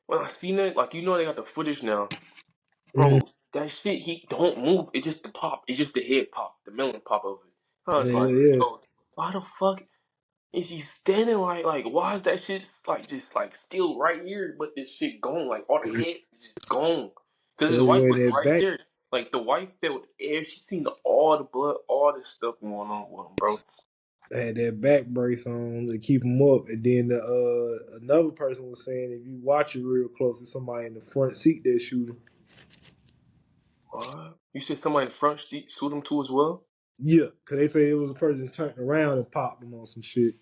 when I seen it, like they got the footage now, Mm, bro. That shit, he don't move. It's just the pop. It's just the head pop, the melon pop of it. I was yeah, like, yeah. yo, why the fuck is he standing like why is that shit like just like still right here, but this shit gone, like all the head is just gone. Cause Cause his the wife way was that right back there. Like the wife felt air. She seen all the blood, all this stuff going on with him, bro. had that back brace on to keep him up, and then another person was saying if you watch it real close, there's somebody in the front seat that's shooting. What? You said somebody in the front seat shoot him too as well? Yeah, cause they say it was a person turned around and popped him on some shit.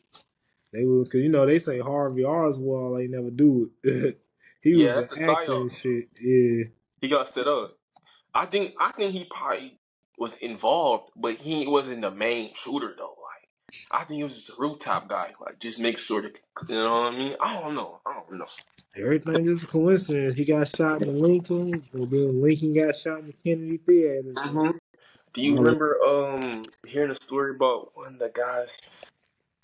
They were, cause they say Harvey Oswald ain't never do it. He Yeah, was that's an the actor psyop. and shit. Yeah, He got set up. I think he probably was involved, but he wasn't the main shooter though. Like I think he was just a rooftop guy, like just make sure that you know what I mean. I don't know. I don't know. everything just a coincidence. He got shot in Lincoln, and then Lincoln got shot in the Kennedy Theater. So, hmm Do you remember hearing a story about one of the guys?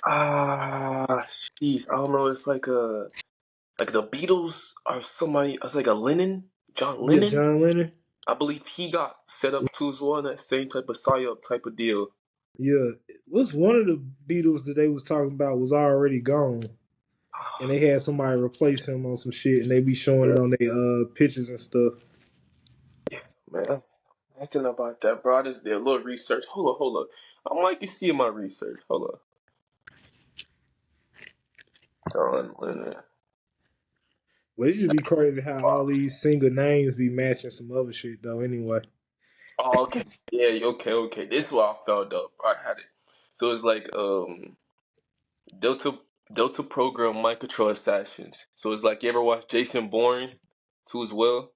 Ah, jeez, I don't know. It's like the Beatles or somebody. It's like a Lennon, John yeah, Lennon. John Lennon. I believe he got set up too as well in that same type of psyop type of deal. Yeah, what's one of the Beatles that they was talking about was already gone, and they had somebody replace him on some shit, and they be showing it on their pictures and stuff. Yeah, man. Nothing about that, bro. I just did a little research. Hold up. I might be seeing my research. Hold up. John Lennon. But it just be crazy how all these single names be matching some other shit though. Anyway, Oh, okay. Yeah, okay. This is why I found up. I had it. So it's like Delta Delta program mind control assassins. So it's like you ever watch Jason Bourne too as well?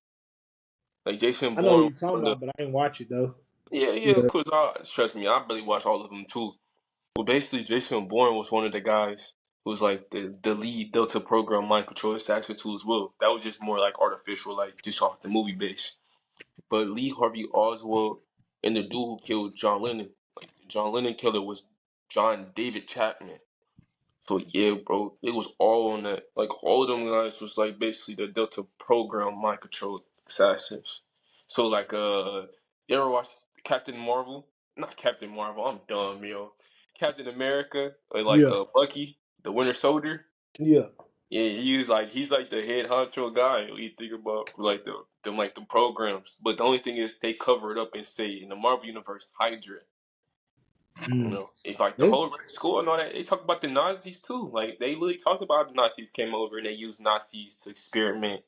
Like Jason I know what Bourne you're talking one of about, but I ain't watch it though. yeah, of Yeah, course. Trust me, I really watch all of them too. Well, basically, Jason Bourne was one of the guys who was like the lead Delta program mind control assassin too as well. That was just more like artificial, like just off the movie base. But Lee Harvey Oswald and the dude who killed John Lennon, like John Lennon killer was John David Chapman. So yeah, bro, it was all on that. Like all of them guys was like basically the Delta program mind control assassins. So like you ever watch Captain Marvel? Not Captain Marvel, I'm dumb, yo. Captain America, or like yeah, Bucky, the Winter Soldier. yeah. Yeah, he's like the head honcho guy. When you think about like the programs, but the only thing is they cover it up and say in the Marvel universe Hydra. Mm. It's like the They, whole Red School and all that. They talk about the Nazis too. Like they really talk about the Nazis came over and they used Nazis to experiment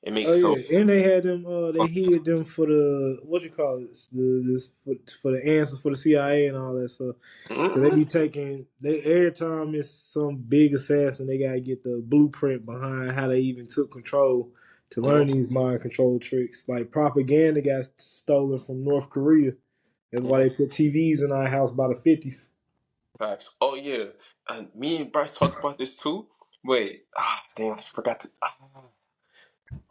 and make oh stuff. yeah, and they had them. They hid them for the what you call it, this for the answers for the CIA and all that stuff. Cause they Mm-hmm. be taking they every time it's some big assassin, they gotta get the blueprint behind how they even took control to learn Mm-hmm. these mind control tricks. Like propaganda got stolen from North Korea. That's why Mm-hmm. they put TVs in our house by the 50s. Facts. Oh yeah, and me and Bryce talked about this too. Wait, damn, I forgot to.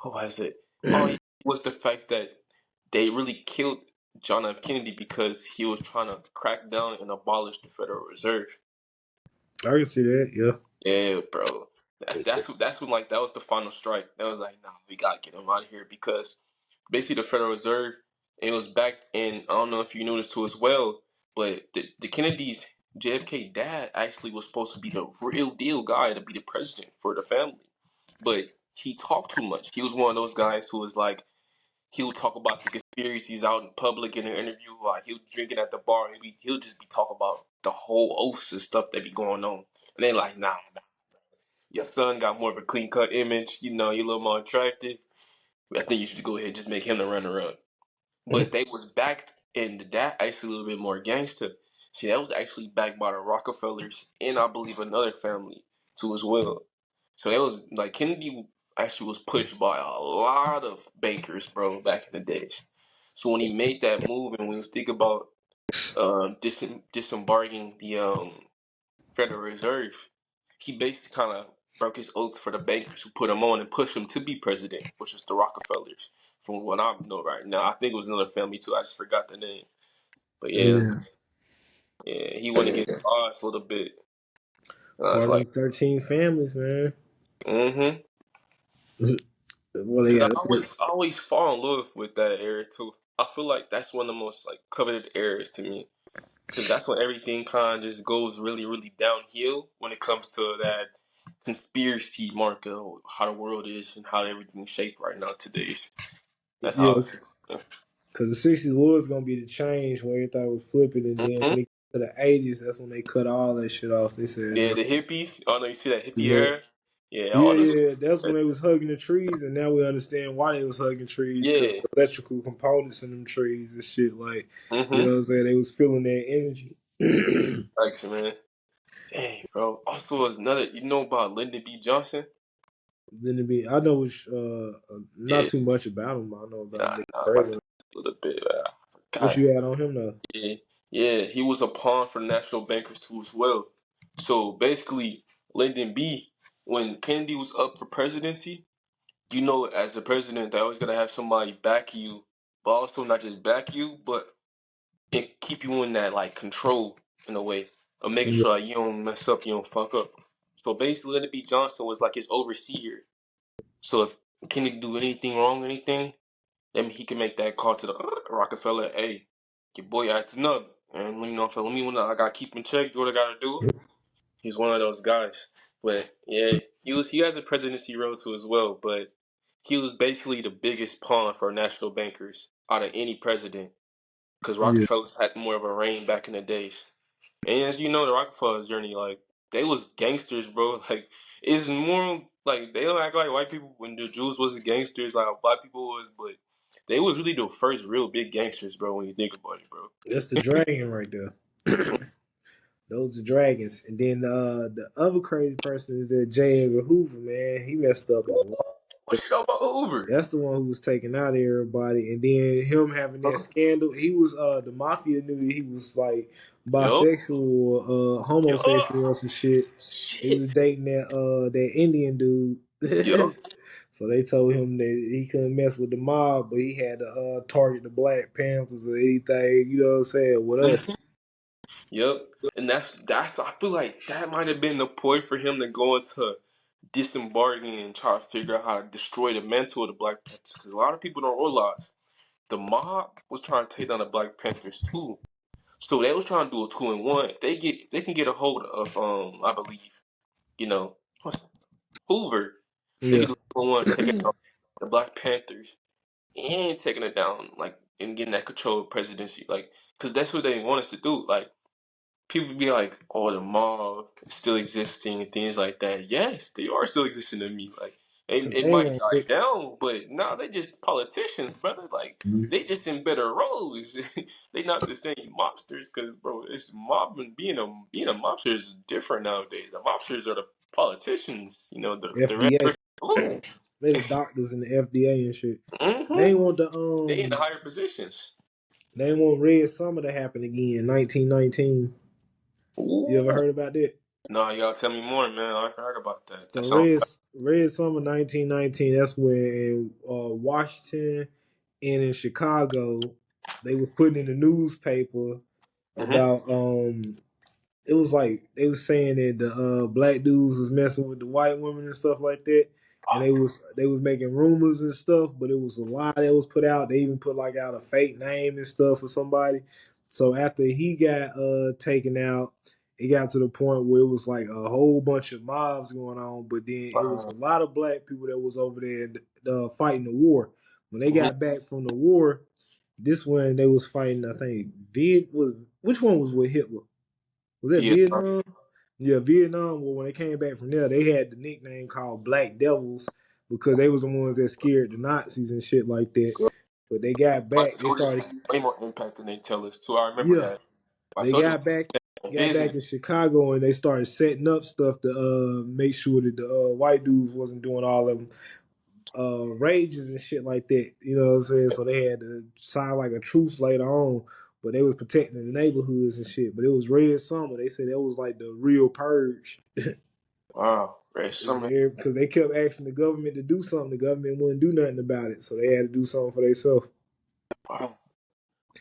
What was it? Oh, yeah, it was the fact that they really killed John F. Kennedy because he was trying to crack down and abolish the Federal Reserve. I can see that. Yeah. Yeah, bro. That's when like that was the final strike. That was like, nah, we gotta get him out of here because basically the Federal Reserve it was backed in. I don't know if you noticed too as well, but the Kennedys, JFK dad actually was supposed to be the real deal guy to be the president for the family, but he talked too much. He was one of those guys who was like he'll talk about the conspiracies out in public in an interview. Like he'll drinking at the bar. He'll just be talking about the whole oaths and stuff that be going on. And they like, nah. Your son got more of a clean cut image. You know, you're a little more attractive. I think you should go ahead and just make him the runner up. But they was backed, and that actually a little bit more gangster. See, that was actually backed by the Rockefellers and I believe another family too as well. So that was like Kennedy actually was pushed by a lot of bankers, bro, back in the days. So when he made that move, and when you think about disembarking the Federal Reserve, he basically kind of broke his oath for the bankers who put him on and pushed him to be president, which is the Rockefellers. From what I know right now, I think it was another family too. I just forgot the name, but yeah, Yeah. yeah, he went against the odds a little bit. And I was Part of like, them 13 families, man. mm-hmm. What they Cause I got? always fall in love with that era too. I feel like that's one of the most like coveted eras to me. Cause that's when everything kind of just goes really, really downhill when it comes to that conspiracy market of how the world is and how everything's shaped right now today. That's how Yeah, I feel. because the '60s was gonna be the change where everything was flipping, and then Mm-hmm. when it got to the '80s, that's when they cut all that shit off. They said Yeah, no. the hippies. Oh no, you see that hippie Yeah, era? Yeah, yeah, all them. yeah. That's when they was hugging the trees, and now we understand why they was hugging trees because Yeah. the electrical components in them trees and shit. Like, you know Mm-hmm. what I'm saying? They was feeling that energy. Thanks, man. Dang, bro. Also, was another. You know about Lyndon B. Johnson? Then it be, I know which, not Yeah. too much about him. I know about him Nah, being nah. Like president. a little bit. I What forgot. you had on him though? Yeah, yeah, he was a pawn for the national bankers too as well. So basically, Lyndon B, when Kennedy was up for presidency, you know, as the president, they always gotta have somebody back you, but also not just back you, but it keep you in that like control in a way of making Yeah, sure like, you don't mess up, you don't fuck up. So basically, Lyndon B. Johnson was like his overseer. So if Kennedy do anything wrong, anything, then he can make that call to the Rockefeller. Hey, your boy acting up, and you know, let me when I gotta keep him in check. Do what I gotta do. He's one of those guys. But yeah, he has a presidency role too as well. But he was basically the biggest pawn for national bankers out of any president because yeah. Rockefellers had more of a reign back in the days. And as you know, the Rockefeller journey, like they was gangsters, bro. Like it's more like they don't act like white people when the Jews wasn't gangsters, like black people was, but they was really the first real big gangsters, bro. When you think about it, bro. That's the dragon right there. Those are dragons. And then the other crazy person is that J. Edgar Hoover, man. He messed up a Ooh, lot. what you know about Hoover? That's the one who was taking out everybody. And then him having that Huh? scandal. He was the mafia knew he was like Yup, bisexual or yup, homosexual or some shit. He shit, was dating that Indian dude. yup. So they told him that he couldn't mess with the mob, but he had to target the Black Panthers or anything, you know what I'm saying, with Mm-hmm. us. Yep. And that's I feel like that might have been the point for him to go into disembarking and try to figure out how to destroy the mantle of the Black Panthers. Because a lot of people don't realize the mob was trying to take down the Black Panthers too. So they was trying to do a 2-in-1. If they can get a hold of I believe, you know, what's Hoover, they Yeah. can do 2-in-1, taking down the Black Panthers and taking it down, like and getting that control of presidency. Like, cause that's what they want us to do. Like people be like, "Oh, the mob is still existing and things like that." Yes, they are still existing to me. Like Cause it they might won't die quit. down, but no, they just politicians, brother. Like they just in better roles. They not the same mobsters, cause bro, it's mobbing. Being a mobster is different nowadays. The mobsters are the politicians. You know, the red FDA. person. Blue. They the doctors in the FDA and shit. They Mm-hmm. ain't want the They in the higher positions. they ain't want Red Summer to happen again, 1919. You ever Ooh. heard about that? No, you gotta tell me more, man. I heard about that. So That sounds. Red Summer 1919, that's when Washington and in Chicago they was putting in the newspaper Mm-hmm. about it was like they was saying that the black dudes was messing with the white women and stuff like that, and they was making rumors and stuff, but it was a lie that was put out. They even put like out a fake name and stuff for somebody. So after he got taken out, it got to the point where it was like a whole bunch of mobs going on, but then it was a lot of black people that was over there fighting the war. When they Mhm. got back from the war, this one they was fighting. I think which one was with Hitler? Was that Vietnam. Vietnam? Yeah, Vietnam. Well, when they came back from there, they had the nickname called Black Devils because they was the ones that scared the Nazis and shit like that. But they got But back. They soldiers started. have way more impact than they tell us too. I remember Yeah, that. My they soldiers were got back in business. Chicago and they started setting up stuff to make sure that the white dudes wasn't doing all of them rages and shit like that. You know what I'm saying? So they had to sign like a truce later on, but they was protecting the neighborhoods and shit. But it was Red Summer. They said that was like the real purge. Wow, Ray Summer. Because they kept asking the government to do something, the government wouldn't do nothing about it, so they had to do something for themselves. Wow.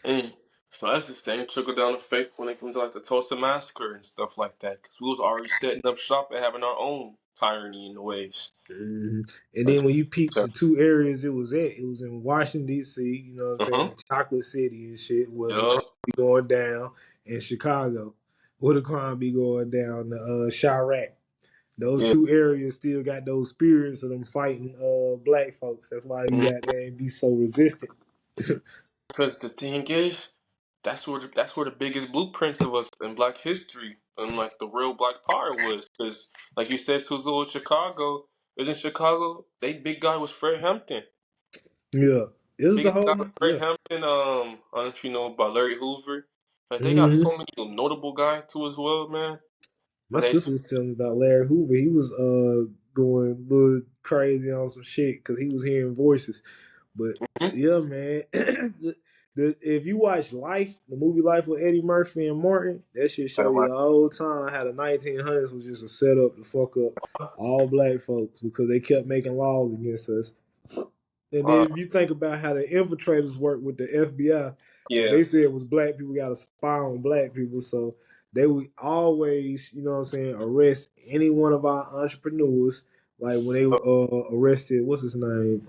And so that's the same trickle down effect when it comes to like the Tulsa massacre and stuff like that. Because we was already setting up shop and having our own. tyranny in the ways. hmm And That's then when you peep so, the two areas it was in Washington D.C. You know what I'm saying, uh-huh. the Chocolate City and shit, where the crime Yup. be going down, in Chicago, where the crime be going down, the Chirac. Those Yeah. two areas still got those spirits of them fighting black folks. That's why you Mhm. got they be so resistant. Because the thing is, that's where the biggest blueprints of us in Black history and like the real Black Power was. Because like you said, Tuzo, Chicago is in Chicago. They big guy was Fred Hampton. Yeah, it was the Biggest guy whole was Fred yeah. Hampton. I don't know if you know about Larry Hoover. Like they got hmm so many notable guys too as well, man. My And they, sister was telling me about Larry Hoover. He was going a little crazy on some shit because he was hearing voices. But Mhm. yeah, man, if you watch Life, the movie Life with Eddie Murphy and Martin, that shit show you the whole time how the 1900s was just a setup to fuck up all black folks because they kept making laws against us. And then uh, if you think about how the infiltrators work with the FBI, what yeah. they said was black people got to spy on black people. So they would always, you know what I'm saying, arrest any one of our entrepreneurs. Like when they arrested, what's his name?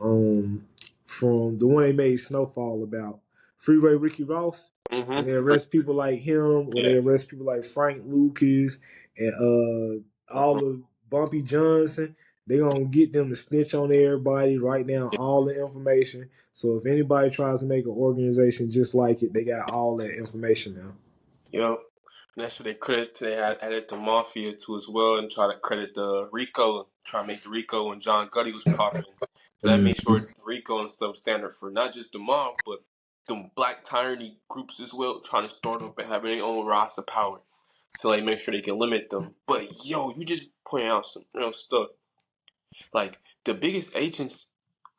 From the one they made Snowfall about. Freeway Ricky Ross. When they Mm-hmm. arrest people like him, when Yeah. they arrest people like Frank Lucas and all Mm-hmm. of Bumpy Johnson, they gonna get them to snitch on everybody, write down all the information. So if anybody tries to make an organization just like it, they got all that information now. Yep. And that's what they had added the mafia to as well and try to credit the Rico, try to make the Rico when John Gotti was popping. So that made sure Mhm. the Rico and stuff standard for not just the mob, but the black tyranny groups as well, trying to start up and having their own rise of power. So they make sure they can limit them. But yo, you just pointed out some real stuff. Like the biggest agents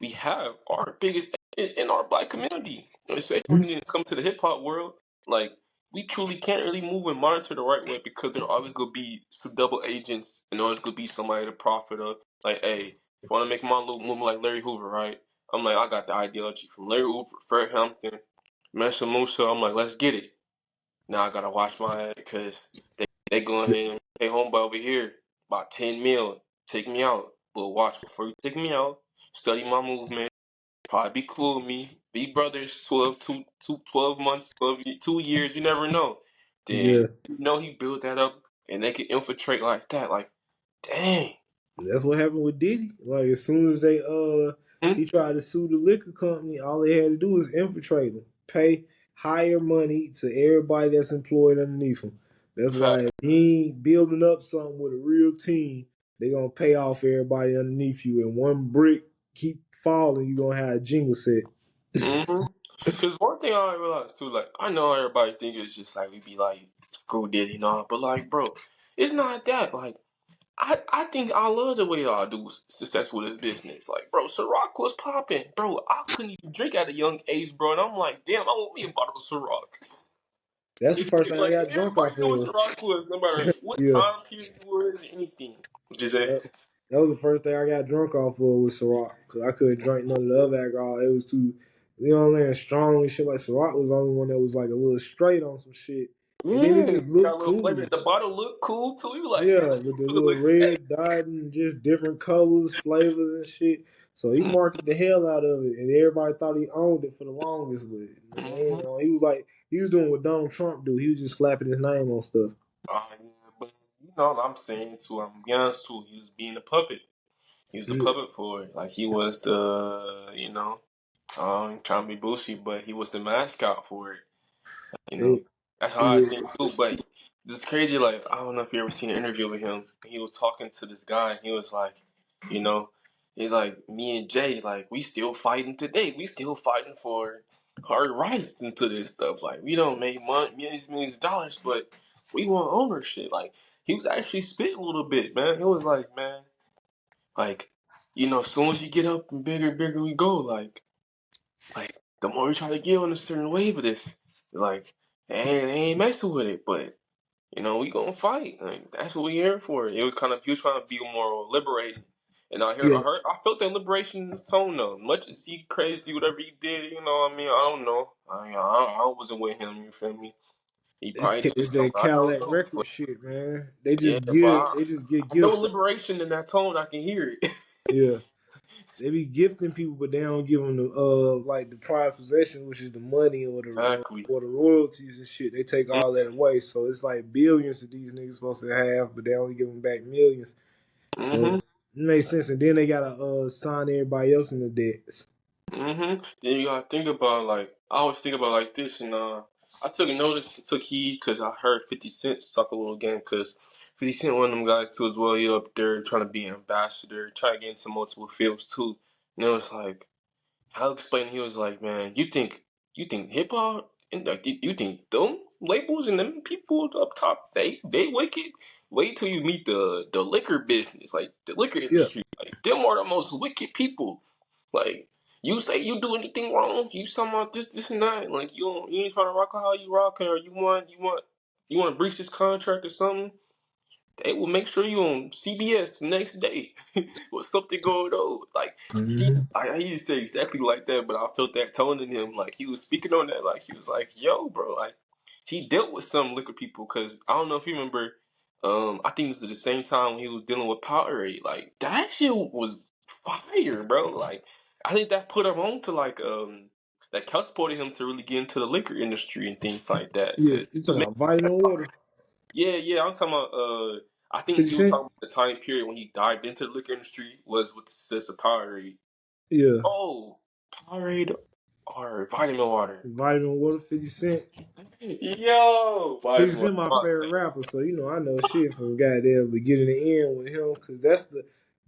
we have are biggest agents in our black community, especially when it comes to the hip hop world. Like we truly can't really move and monitor the right way because there always gonna be some double agents and always gonna be somebody to profit of. Like, hey, if I want to make my little movement like Larry Hoover, right? I'm like, I got the ideology from Larry Hoover, Fred Hampton, Mansa Musa. I'm like, let's get it. Now I gotta watch my head because they go ahead and hey homeboy over here about 10 mil, take me out. But watch before you take me out, study my movement, probably be cool with me, be brothers 12 months, 2 years, you never know. Then Yeah, you know he built that up and they can infiltrate like that. Like, dang. that's what happened with Diddy. Like as soon as they Hmm? he tried to sue the liquor company, all they had to do was infiltrate him, pay higher money to everybody that's employed underneath him. That's why if Fact. he ain't building up something with a real team, they gonna pay off everybody underneath you, and one brick keep falling, you gonna have a jingle set. Mm-hmm. Cause one thing I realized too, like I know everybody think it's just like we be like screw Diddy and all, but like bro, it's not that. Like I think I love the way y'all do successful with this business. Like, bro, Ciroc was popping. Bro, I couldn't even drink at a young age, bro. And I'm like, damn, I want me a bottle of Ciroc. That's the first thing I Like, got drunk everybody off know what of. Ciroc was, no matter what Yeah. time period it was, anything. Just say, That was the first thing I got drunk off of was Ciroc because I couldn't drink none of the other alcohol. It was too, you know what I'm saying, strong and shit. Like Ciroc was the only one that was like a little straight on some shit, and then it yeah, just got a looked little flavor. cool. The bottle looked cool too. You like, damn, Yeah, this with the shit little look sick. red dot and just different colors, flavors, and shit. So he marketed the hell out of it, and everybody thought he owned it for the longest. But Mm-hmm. he was like he was doing what Donald Trump do. He was just slapping his name on stuff. Yeah, but you know what I'm saying too. I'm be honest too. He was being a puppet. He was the Yeah, puppet for it. Like he was the, trying to be boosty, but he was the mascot for it. You know, he, that's how he I was. think too. But it's crazy. Like I don't know if you ever seen an interview with him. He was talking to this guy. And he was like, you know, he's like me and Jay. Like we still fighting today. We still fighting for our rights into this stuff. Like we don't make millions of dollars, but we want ownership. Like he was actually spitting a little bit, man. It was like, man, like as soon as you get up and bigger we go. Like the more you try to get on a certain wave of this, like they ain't messing with it. But we gonna fight. Like that's what we here for. It was kind of he was trying to be more liberating. And Yeah, I felt that liberation in his tone though. Much as he crazy, whatever he did, I mean, I don't know. I wasn't with him. You feel me? He probably doing It's that something I don't Cadillac know. record But shit, man. yeah, but They just give I know gifts. liberation in that tone. I can hear it. Yeah, they be gifting people, but they don't give them the like the prized possession, which is the money Exactly. or the royalties and shit. They take all that away, so it's like billions that these niggas supposed to have, but they only give them back millions. So Mm-hmm. it makes sense. And then they gotta sign everybody else in the debts. Mm-hmm. Then you gotta think about like I always think about like this, and I took notice, took heed because I heard 50 Cent suck a little game because 50 Cent one of them guys too as well. He up there trying to be an ambassador, trying to get into multiple fields too. And it was like I'll explain. He was like, man, you think hip hop and like you think them labels and them people up top they wicked. Wait till you meet the liquor business, like the liquor Yeah. industry. Like them are the most wicked people. Like you say you do anything wrong, you talking about this and that. Like you ain't trying to rock how you rock, or you want to breach this contract or something. They will make sure you on CBS the next day with something going on. Like Mm-hmm. he didn't say exactly like that, but I felt that tone in him. Like he was speaking on that. Like he was like, "Yo, bro." Like he dealt with some liquor people because I don't know if you remember. I think this is the same time when he was dealing with Powerade. Like that shit was fire, bro. Like I think that put him on to like that catapulted him to really get into the liquor industry and things like that. Yeah, Cause you talking about vitamin water? yeah, I'm talking about. I think 50 he was Cent? talking about the time period when he dived into the liquor industry was with the success of Powerade. Yeah. Oh, Powerade or vitamin water. Vitamin water, 50 Cent. Yo, 50 vitamin water. Cent my favorite rapper, so I know shit from goddamn beginning to end with him, because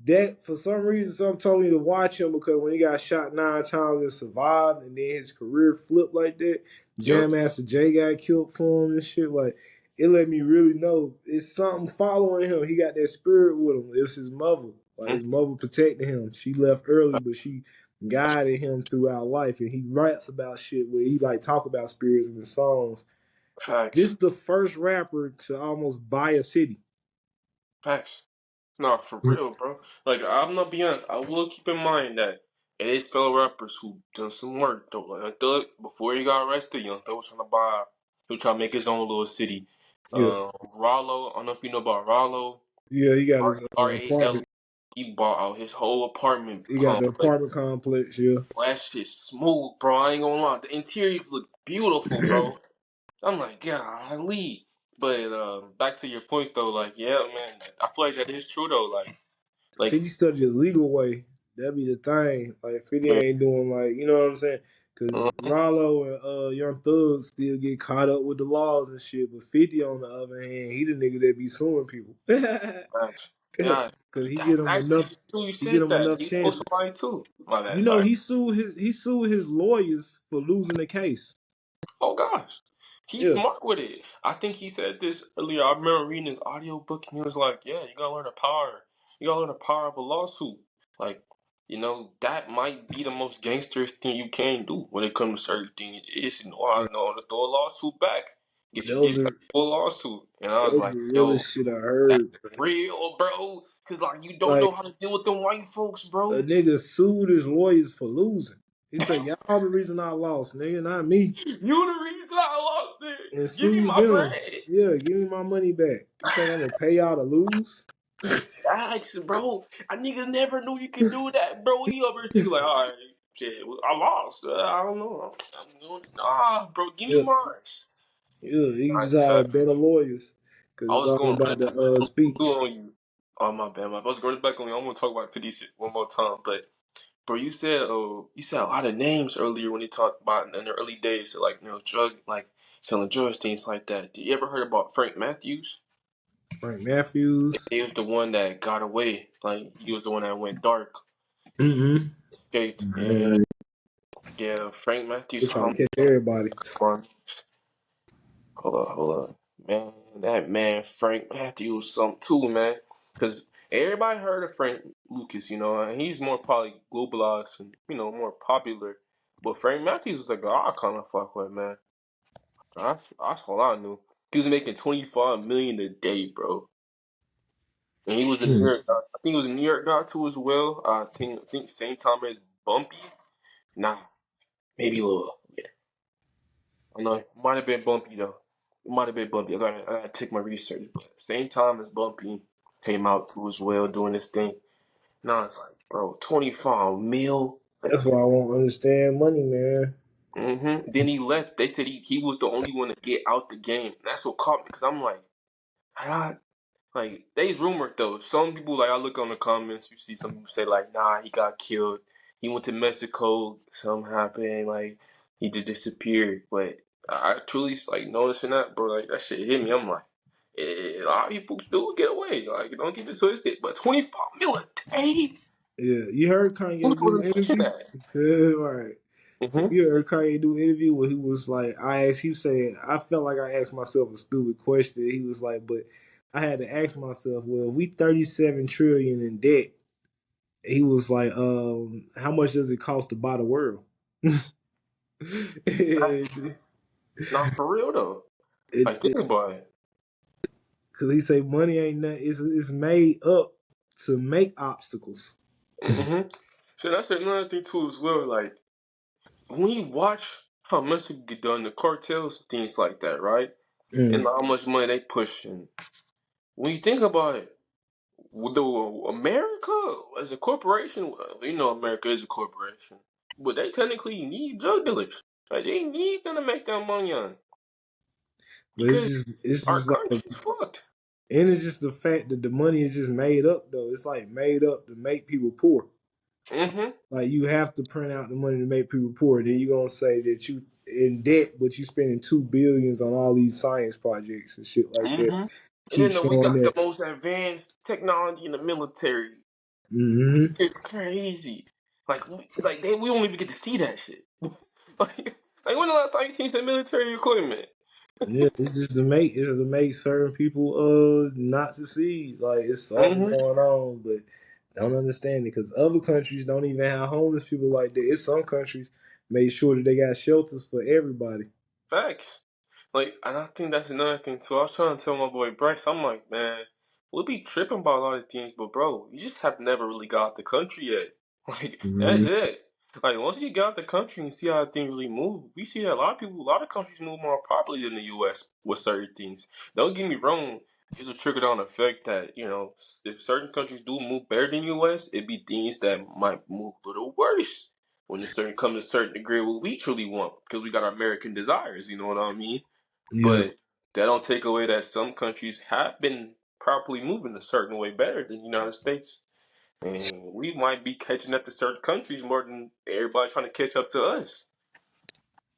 that for some reason some told me to watch him because when he got shot 9 times and survived and then his career flipped like that, Yep, Jam Master Jay got killed for him and shit, like it let me really know it's something following him. He got that spirit with him. It's his mother. Like his mother protected him. She left early, but she guided him throughout life, and he writes about shit where he like talk about spirits in his songs. This facts, is the first rapper to almost buy a city. facts. No, for real, bro. Like I'm not being honest. I will keep in mind that it is fellow rappers who done some work though. Like Thug, before he got arrested, Young Thug was trying to buy. He was trying to make his own little city. Yeah, Rollo, I don't know if you know about Rollo. yeah, he got his RAL. apartment. He bought out his whole apartment He got the complex. apartment complex. Yeah, Well, that shit's smooth, bro. I ain't gonna lie. The interiors look beautiful, bro. I'm like, golly. But back to your point though, like, yeah, man, I feel like that is true though. Like, 50 studied the legal way. That be the thing. Like 50 man, ain't doing like what I'm saying. Cause uh, Rollo and Young Thug still get caught up with the laws and shit. But 50 on the other hand, he the nigga that be suing people. gosh, yeah, Cause he get that's them actually enough. true. You He get said them that. enough He told chances. somebody too. My bad, sorry. He sued his lawyers for losing the case. Oh gosh, he's Yeah, smart with it. I think he said this earlier. I remember reading his audio book, and he was like, "Yeah, you gotta learn the power. You gotta learn the power of a lawsuit. Like, that might be the most gangsterous thing you can do when it comes to certain things. Is know how to throw a lawsuit back, get your those dick are back to a lawsuit." And I was those like, are the "Yo, realest shit I that's heard. real, bro. Cause like you don't Like know how to deal with them white folks, a bro. nigga sued his lawyers for losing. He said, "Y'all the reason I lost, nigga, not me." You the reason I lost it. And Give me sued my them. bread." Yeah, give me my money back. You think I'm gonna pay y'all to lose? Facts, bro. I niggas never knew you could do that, bro. You over here thinking like, all right, shit, I lost. I don't know. I'm doing it. Nah, bro, give me Yeah, mine. yeah. You I just hire fact. better lawyers because I it's was all going about the blue speech. on you. Oh my bad, I was going back on you. I'm gonna talk about 50 Cent one more time, but bro, you said a lot of names earlier when you talked about in the early days, so like drug, like selling drugs, things like that. Did you ever heard about Frank Matthews? Frank Matthews. He was the one that got away. Like he was the one that went dark, Mm-hmm. escaped. Yeah, Man, yeah. Frank they Matthews, try to homie. catch everybody. Hold hold up, man. That man Frank Matthews, something too, man. Cause everybody heard of Frank Lucas, and he's more probably globalized and more popular. But Frank Matthews was like, I kind of fuck with, man. That's all I knew. He was making 25 million a day, bro. And he was a New Hmm. York guy. I think he was a New York guy too as well. I think same time as Bumpy. Nah, maybe a little. Yeah. I know. Might have been Bumpy though. it might have been Bumpy. I gotta take my research, but same time as Bumpy came out who was well doing this thing. Now it's like, bro, 25 mil. That's why I won't understand money, man. Then he left. They said he was the only one to get out the game. That's what caught me because I'm like, I, like they's rumored though. Some people like I look on the comments, you see some people say like, nah, he got killed. He went to Mexico. Something happened. Like he just disappeared. But I truly like noticing that, bro. Like that shit hit me. I'm like, a lot of people do get away. Like don't get it twisted. But 25 mil a day. Yeah, you heard Kanye Who do an wasn't touching interview? that? Right. Mm-hmm. You heard Kanye do an interview where he was like, he said, I felt like I asked myself a stupid question. He was like, but I had to ask myself, well, if we 37 trillion in debt, he was like, how much does it cost to buy the world? it, Not for real though. Like think it, about it. Cause he say money ain't nothing. It's made up to make obstacles. Mm-hmm. So that's another thing too as well. Like when you watch how much it get done, the cartels, things like that, right? And Mm. how much money they push in. When you think about it, the America as a corporation, well, you know America is a corporation, but they technically need drug dealers. Like they need them to make that money on But because it's our just like, country's fucked. and it's just the fact that the money is just made up though. It's like made up to make people poor. Mm-hmm. Like you have to print out the money to make people poor. Then you gonna say that you in debt, but you spending $2 billion on all these science projects and shit like that. Mm-hmm. And Keep then we showing got the that. most advanced technology in the military. Mm-hmm. It's crazy. We don't even get to see that shit. like when the last time you seen some military equipment? Yeah, it's to make certain people not succeed. Like it's something Mm-hmm. going on, but don't understand it because other countries don't even have homeless people like that. It's some countries made sure that they got shelters for everybody. Facts. Like, and I think that's another thing too. I was trying to tell my boy Bryce, I'm like, man, we'll be tripping about a lot of things, but bro, you just have never really got out the country yet. Like, that's Mm-hmm. it. Like, once you get out the country and see how things really move, we see that a lot of countries move more properly than the U.S. with certain things. Don't get me wrong. There's a trickle down effect that, if certain countries do move better than U.S., it'd be things that might move a little worse when it certain comes to a certain degree what we truly want because we got our American desires, you know what I mean? Yeah, But that don't take away that some countries have been properly moving a certain way better than the United States. And we might be catching up to certain countries more than everybody trying to catch up to us.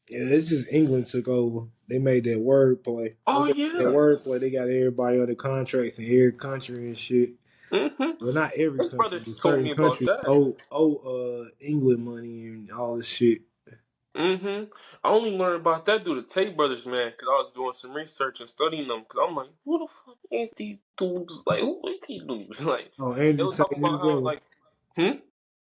yeah. It's just England took over. They made that wordplay. Oh Once they made that yeah. wordplay, they got everybody under contracts in every country and shit. Mm-hmm. Well, not every His country, brothers but told certain me about countries that. owe England money and all this shit. Mm-hmm. I only learned about that through the Tate brothers, man, because I was doing some research and studying them. Because I'm like, who the fuck is these dudes? Like, who is these dudes? Like, Oh, they Andrew was Tate talking and his about how, brother. like, hmm?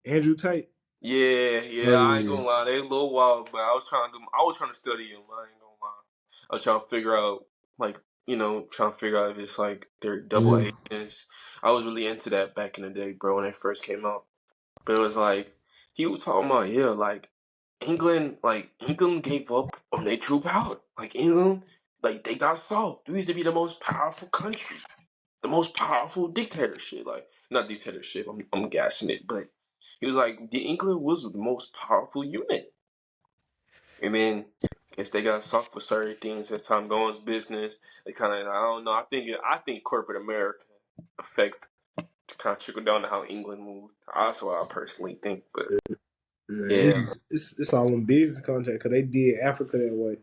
Andrew Tate. Yeah, Oh yeah, I ain't yeah. gonna lie, they a little wild, but I was trying to study them. I ain't gonna lie. I was trying to figure out, like, trying to figure out if it's like they're double Mm. agents. I was really into that back in the day, bro, when they first came out. But it was like he was talking about, yeah, England gave up on their true power. Like England, like they got soft. They used to be the most powerful country, the most powerful dictatorship. Like not dictatorship. I'm gassing it, but he was like the England was the most powerful unit, and then I guess they got soft for certain things as time goes business. They kind of I don't know. I think corporate America affect kind of trickle down to how England moved. That's what I personally think, but Man, yeah. it's all in business contract because they did Africa that way.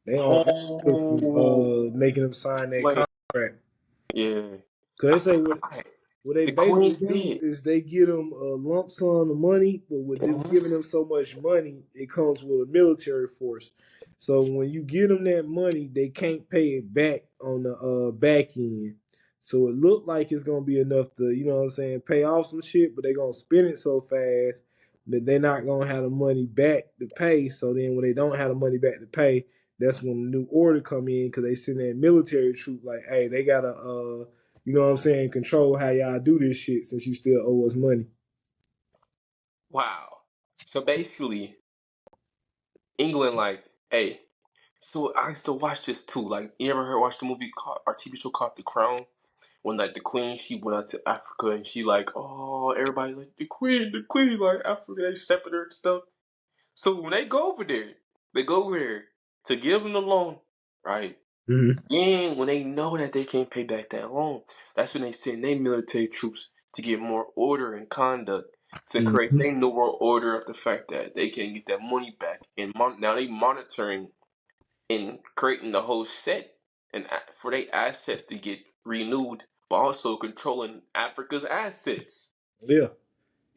They own Africa Oh, for making them sign that like contract. yeah, Because I they say forgot. what they The Queen basically do did. is they give them a lump sum of money, but with them Mhm. giving them so much money, it comes with a military force. So when you give them that money, they can't pay it back on the back end. So it looked like it's gonna be enough to, you know what I'm saying, pay off some shit, but they're gonna spend it so fast that they're not gonna have the money back to pay. So then when they don't have the money back to pay, that's when the new order come in because they send that military troop like, hey, they gotta you know what I'm saying, control how y'all do this shit since you still owe us money. Wow. So basically, England like, hey, So I used to watch this too. Like, you ever heard watch the movie called, or TV show called The Crown? When like the queen, she went out to Africa and she like, oh, everybody like the queen, like Africa, they accepted her and stuff. So when they go over there to give them the loan, right? Mm-hmm. Then when they know that they can't pay back that loan, that's when they send their military troops to get more order and conduct to create Mm-hmm. their new world order of the fact that they can't get that money back. And now they monitoring and creating the whole set and for their assets to get renewed, but also controlling Africa's assets. Yeah.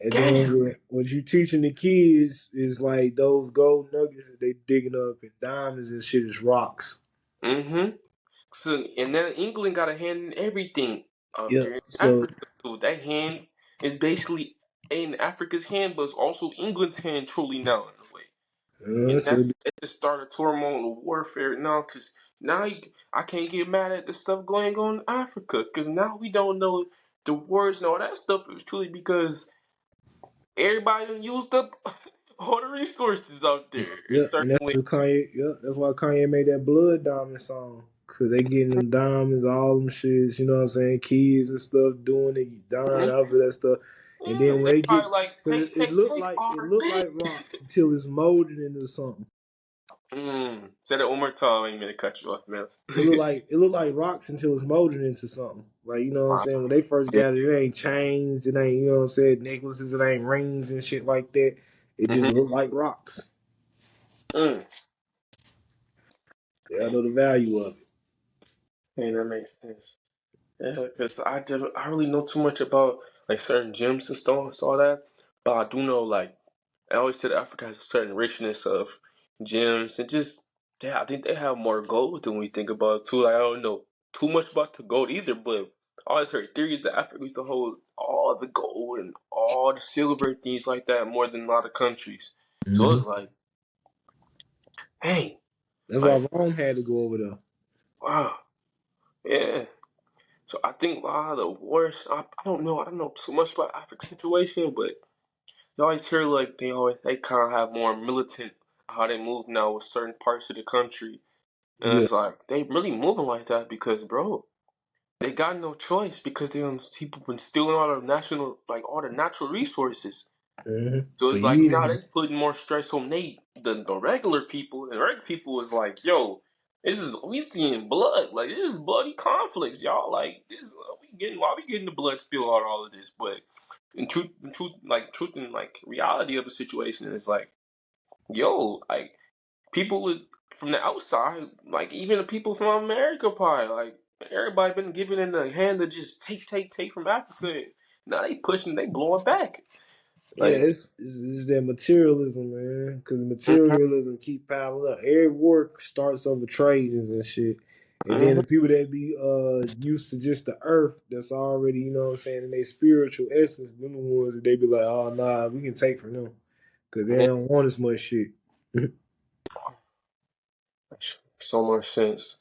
And then Damn. what you teaching the kids is like those gold nuggets that they digging up and diamonds and shit is rocks. Mm-hmm. So, and then England got a hand in everything up Yeah. there in So Africa. So that hand is basically in Africa's hand, but it's also England's hand truly now in a way. And so that's the start of turmoil and warfare now, because now I can't get mad at the stuff going on in Africa, because now we don't know the words and all that stuff. It was truly because everybody done used up all the resources out there in yeah, certain and that's ways. what Kanye. Yeah, that's why Kanye made that Blood Diamond song. Cause they getting them diamonds, all them shits. You know what I'm saying? Kids and stuff doing it, dying Mhm. out for that stuff. And Yeah, then when they they get, probably like cause take it take looked take like our bit. rocks until it's molded into something. Say that one more time. I ain't mean to cut you off, man. It looked like rocks until it's molded into something. Like, you know what I'm Wow. saying? When they first Yeah. got it, it ain't chains, it ain't, you know what I'm saying, necklaces, it ain't rings and shit like that. It just Mm-hmm. looked like rocks. Mm. They know the value of it. And that makes sense. Yeah, because I really know too much about like certain gems and stones, all that. But I do know like I always said Africa has a certain richness of gems and just yeah, I think they have more gold than we think about too. Like I don't know too much about the gold either, but I always heard theories that Africa used to hold all the gold and all the silver and things like that more than a lot of countries. So Hmm. it's like, hey, That's why like Rome had to go over there. wow, yeah. So I think a lot of the wars. I don't know too much about African situation, but you always hear like they kind of have more militant how they move now with certain parts of the country, and Yeah. it's like they really moving like that because bro, they got no choice because people been stealing all the national like all the natural resources. So For it's like years now now. they putting more stress on the regular people, and the regular people is like, yo, this is we seeing blood, like this is bloody conflicts, y'all. Like this, we getting why we getting the blood spill out of all of this, but truth and like reality of the situation is like, yo, like people from the outside, like even the people from America, probably like everybody been given in the hand to just take from Africa. Now they pushing, they blowing back, Yeah, like. it's that materialism, man. Because Mhm, materialism keep piling up. Every work starts over trades and shit. And then mhm. the people that be used to just the earth, that's already, you know what I'm saying, in their spiritual essence, them the ones that they be like, oh nah, we can take from them. Because they Yeah, don't want as much shit. makes so much sense.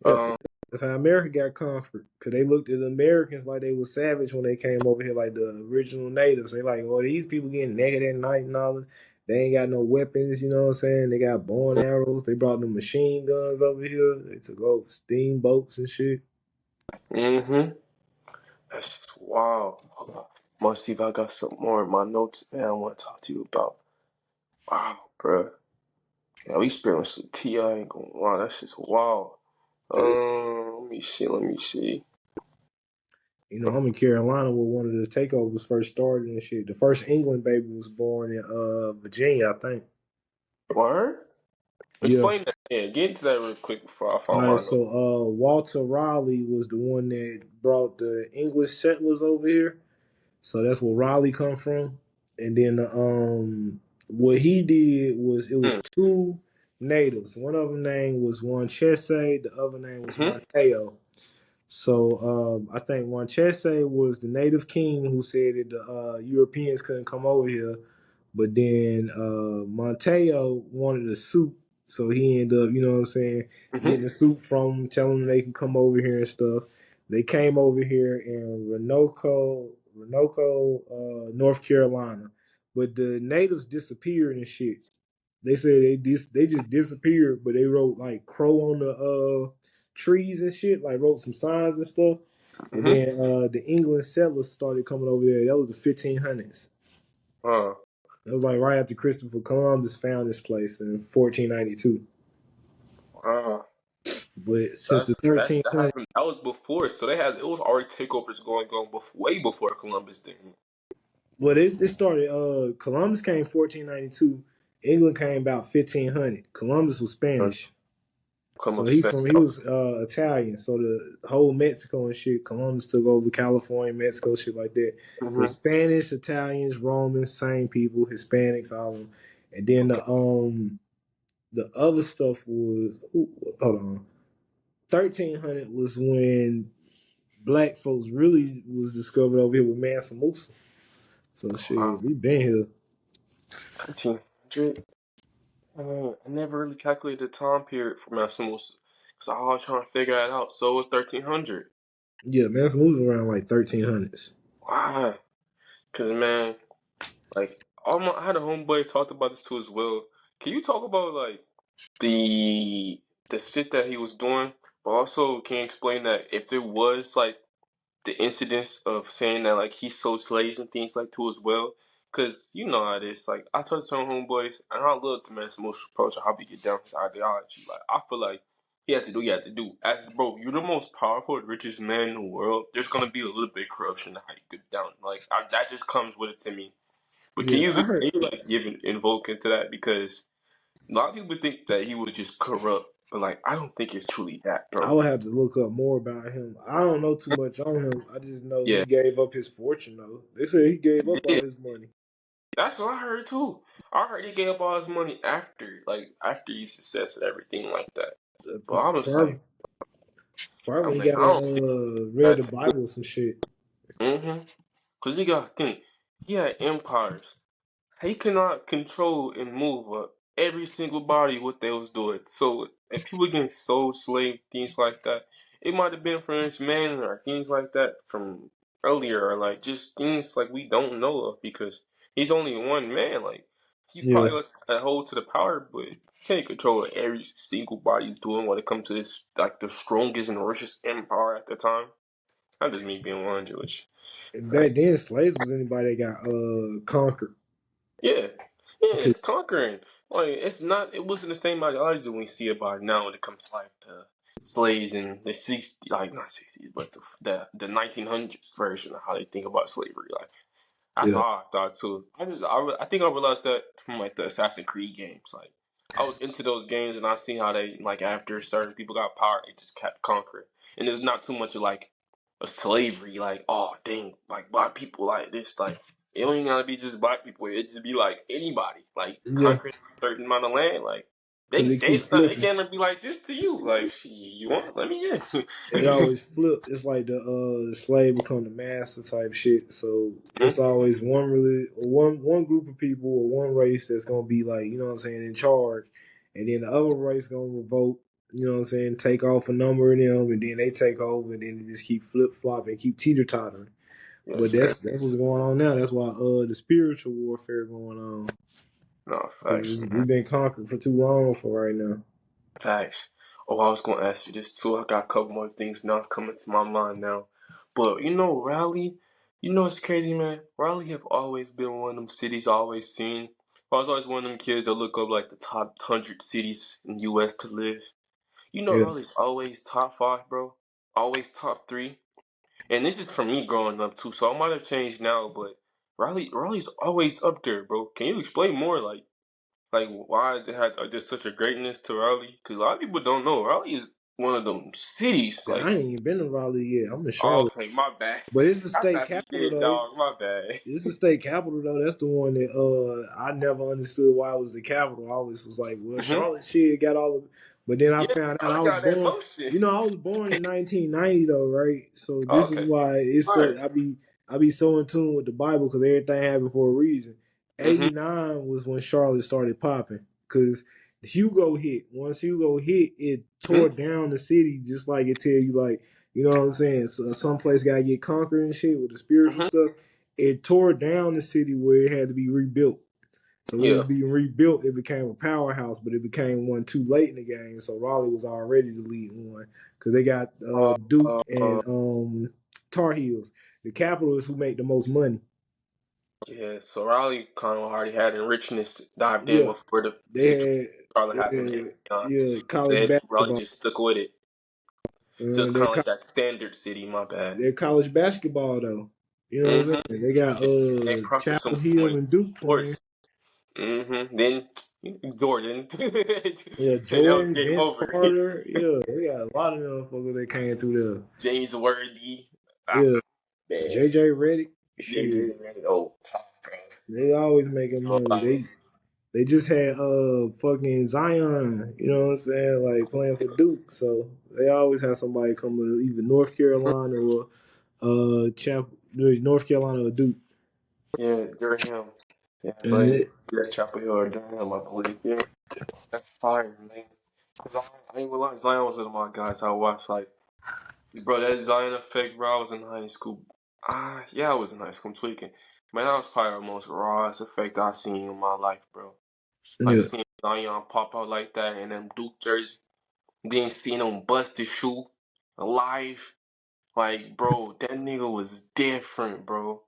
Yeah, Um, that's how America got comfort. Cause they looked at the Americans like they was savage when they came over here, like the original natives. They like, oh, these people getting naked at night and all this. They ain't got no weapons, you know what I'm saying? They got bow and arrows. They brought them machine guns over here. They took over steamboats and shit. mm-hmm. That's just wow. Hold on. I'm gonna see if I got some more in my notes, man. I want to talk to you about. Wow, bro. Yeah, we spent some Ti. I ain't gonna lie. That's just wow. Let me see. Let me see. You know, I'm in Carolina where one of the takeovers first started and shit. The first England baby was born in Virginia, I think. What? Yeah. Explain that. Yeah, get into that real quick before I All find right, my notes. so Walter Raleigh was the one that brought the English settlers over here. So that's where Raleigh come from. And then what he did was it was Mm. two natives. One of them name was Juan Chese, the other name was Mm-hmm. Mateo. So I think Juan Chese was the native king who said that the Europeans couldn't come over here. But then Monteo wanted a soup, so he ended up, you know what I'm saying, Mm-hmm. getting the soup from them, telling them they can come over here and stuff. They came over here in Roanoke, North Carolina. But the natives disappeared and shit. They said they just disappeared, but they wrote like crow on the trees and shit, like wrote some signs and stuff. And Mm-hmm. then the England settlers started coming over there. That was the 1500s. Uh, It was like right after Christopher Columbus found this place in 1492. uh, But since the 1300s, happened. That was before, so it was already takeovers going on way before Columbus did. well, it started. Columbus came 1492. England came about 1500. Columbus was Spanish. So Columbus spent. he was Italian. So the whole Mexico and shit, Columbus took over California, Mexico, shit like that. The Mm-hmm. Spanish, Italians, Romans, same people, Hispanics, all of them. And then the other stuff was hold on. 1300 was when black folks really was discovered over here with Mansa Musa. So Wow, shit, we been here. 1300. I never really calculated the time period for Maximus because I was trying to figure that out. So it was 1300. Yeah, Mansa Musa around like 1300s. Why? Because, man, like, I had a homeboy talked about this too as well. Can you talk about, like, the the shit that he was doing, but also can you explain that if it was, like, the incidents of saying that like he sold slaves and things like too as well. Cause you know how it is. Like I told some homeboys, and I love the man's emotional approach of how we get down his ideology. Like I feel like he had to do what he had to do. As bro, you're the most powerful, richest man in the world. There's gonna be a little bit of corruption in how you get down. Like that just comes with it to me. But Yeah, I can heard. you like give an invoke into that because a lot of people think that he was just corrupt, but like I don't think it's truly that, I bro. would have to look up more about him. I don't know too much on him. I just know he Yeah, gave up his fortune though. They said he gave he up all did. his money. That's what I heard too. I heard he gave up all his money after his success and everything like that. But I was Probably, like, probably when he I got don't think read that the to do. Bible or some shit. Cause you gotta think, he had empires. He cannot control and move every single body what they was doing. So if people getting sold, slave, things like that, it might have been from his men or things like that from earlier, or like just things like we don't know of because he's only one man. Like he's Yeah, probably like a hold to the power, but he can't control what every single body's doing when it comes to this like the strongest and richest empire at the time. Not just me being 100, which and like back then slaves was anybody that got conquered. yeah, yeah, Because it's conquering. Like it's not. It wasn't the same ideology that we see about now when it comes to like the slaves and the 60s, like not 60s, but the 1900s version of how they think about slavery. Like that's yeah, how I thought too. I think I realized that from like the Assassin's Creed games. Like I was into those games and I seen how they like after certain people got power, they just kept conquering. And there's not too much of like a slavery. Like oh dang, like black people like this. Like it don't even gotta be just black people. It just be like anybody. Like yeah. conquering a certain amount of land. Like Because they it keep they they flipping. can't be like this to you. Like shit, you want let me It in. always flip. It's like the slave become the master type shit. So it's Hmm? always one really one group of people or one race that's gonna be like, you know what I'm saying, in charge, and then the other race gonna revolt. You know what I'm saying? Take off a number of them, and then they take over, and then it just keep flip flopping, keep teeter tottering. Yes, But sir. that's what's going on now. That's why the spiritual warfare going on No facts, because man. we've been conquered for too long for right now. Facts. Oh, I was gonna ask you this too. I got a couple more things now coming to my mind now. But you know, Raleigh, you know it's crazy, man. Raleigh have always been one of them cities I always seen. I was always one of them kids that look up like the top 100 cities in US to live. You know Yeah, Raleigh's always top five, bro. Always top three. And this is from me growing up too, so I might have changed now, but Raleigh's always up there, bro. Can you explain more like why they had just such a greatness to Raleigh? Because a lot of people don't know Raleigh is one of them cities. yeah, I Like, ain't even been to Raleigh yet. I'm in oh, Charlotte, okay, my bad. but it's the I state thought you capital did, though. dog. My bad. It's the state capital though. That's the one that I never understood why it was the capital. I always was like, well, Hmm. Charlotte shit got all of it. But then I Yeah, found out I Raleigh was got that born. motion. You know, I was born in 1990 though, right? So Oh, this is okay, why it's all right. I be so in tune with the Bible because everything happened for a reason. Mm-hmm. '89 was when Charlotte started popping because Hugo hit. Once Hugo hit, it tore Mm-hmm. down the city just like it tell you like. You know what I'm saying? So some place gotta get conquered and shit with the spiritual Mm-hmm. stuff. It tore down the city where it had to be rebuilt. So it Yeah. was being rebuilt. It became a powerhouse, but it became one too late in the game. So Raleigh was already the lead one because they got Duke Uh, and Tar Heels, the Capitals, who make the most money. yeah. So Riley kind of already had enrichment dived in Yeah, before the situation they Charlotte happened. had So college they Riley basketball. just stuck with it. So it's kind Their of like that standard city. My bad. their college basketball though. You know what I'm Mm-hmm. saying? They got They proctor some Chapel Hill points, and Duke of playing. course. Then Jordan, and Yeah, that was Jordan, game Vince over. Carter. Yeah, they got a lot of motherfuckers that came through James Worthy, there. Yeah, man, JJ Reddick. Shit, JJ, oh, bro. they always making money. They just had fucking Zion. You know what I'm saying? Like playing for Duke, so they always have somebody coming to either North Carolina or North Carolina or Duke. Yeah, Durham. Yeah, And but it, that's Chapel Hill or Durham, I believe. Yeah, that's fire, man. Cause I ain't gonna lie, Zion was one of my guys I watched. Like, bro, that Zion effect, bro. I was in high school. Yeah, I was in high school. I'm tweaking. Man, that was probably the most rawest effect I've seen in my life, bro. Like yeah, seeing Zion pop out like that and then Duke jersey, then seeing him bust his shoe alive. Like, bro, that nigga was different, bro.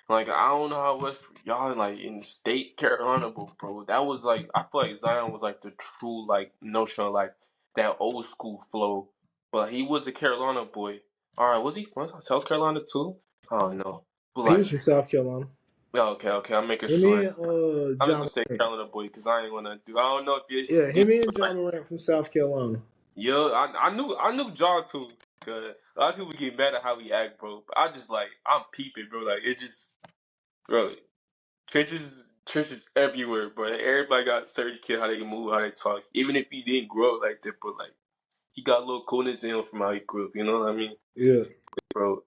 Like, I don't know how it was for y'all, like, in state Carolina, but, bro, that was, like, I feel like Zion was, like, the true, like, notion of, like, that old school flow. But he was a Carolina boy. Alright, was he from South Carolina, too? I don't know. But, he was like, from South Carolina. yeah, okay, I'm making Him sure. and I'm just John gonna say Morant. Carolina boy, because I ain't gonna do, I don't know if Yeah, you, him and John Morant from South Carolina. yeah, I knew John too. Cause a lot of people get mad at how he act, bro. But I just like I'm peeping, bro. Like it's just, bro. Trenches everywhere, bro. Everybody got certain kid how they can move, how they talk. Even if he didn't grow up like that, but like he got a little coolness in him from how he grew up. You know what I mean, Yeah, bro?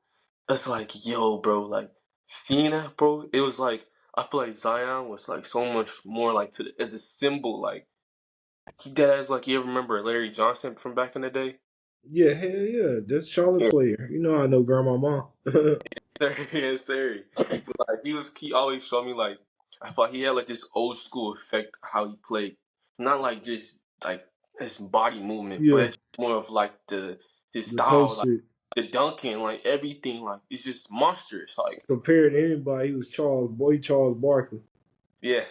That's like yo, bro. Like seeing that, bro. It was like I feel like Zion was like so much more like to the, as a symbol. Like he dead as like you ever remember Larry Johnson from back in the day. yeah, hell yeah. That's Charlotte player. You know I know Grandmama. Yes, sir. But like he always showed me like I thought he had like this old school effect how he played. Not like just like his body movement, but Yeah, it's more of like the his the style, post like shit. the dunking, like everything, like it's just monstrous. Like Compared to anybody, he was Charles Barkley. yeah,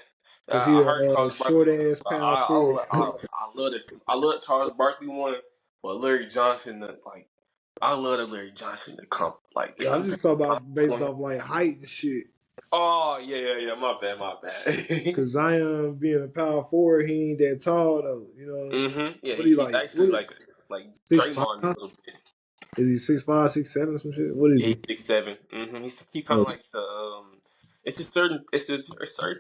Cause he I heard a Charles Barkley short too. ass power forward. I love it. I love Charles Barkley one, but Larry Johnson, like I love the Larry Johnson to come like they Yeah, I'm compare just talking about based point. off like height and shit. Oh yeah. My bad. Cause Zion being a power forward, he ain't that tall though. You know Yeah, what he he's like? actually like 6'5"? Draymond a little bit. Is he 6'5", 6'7", some shit? What is Yeah, he's he? 6'7". He kind Oh, of like the it's a certain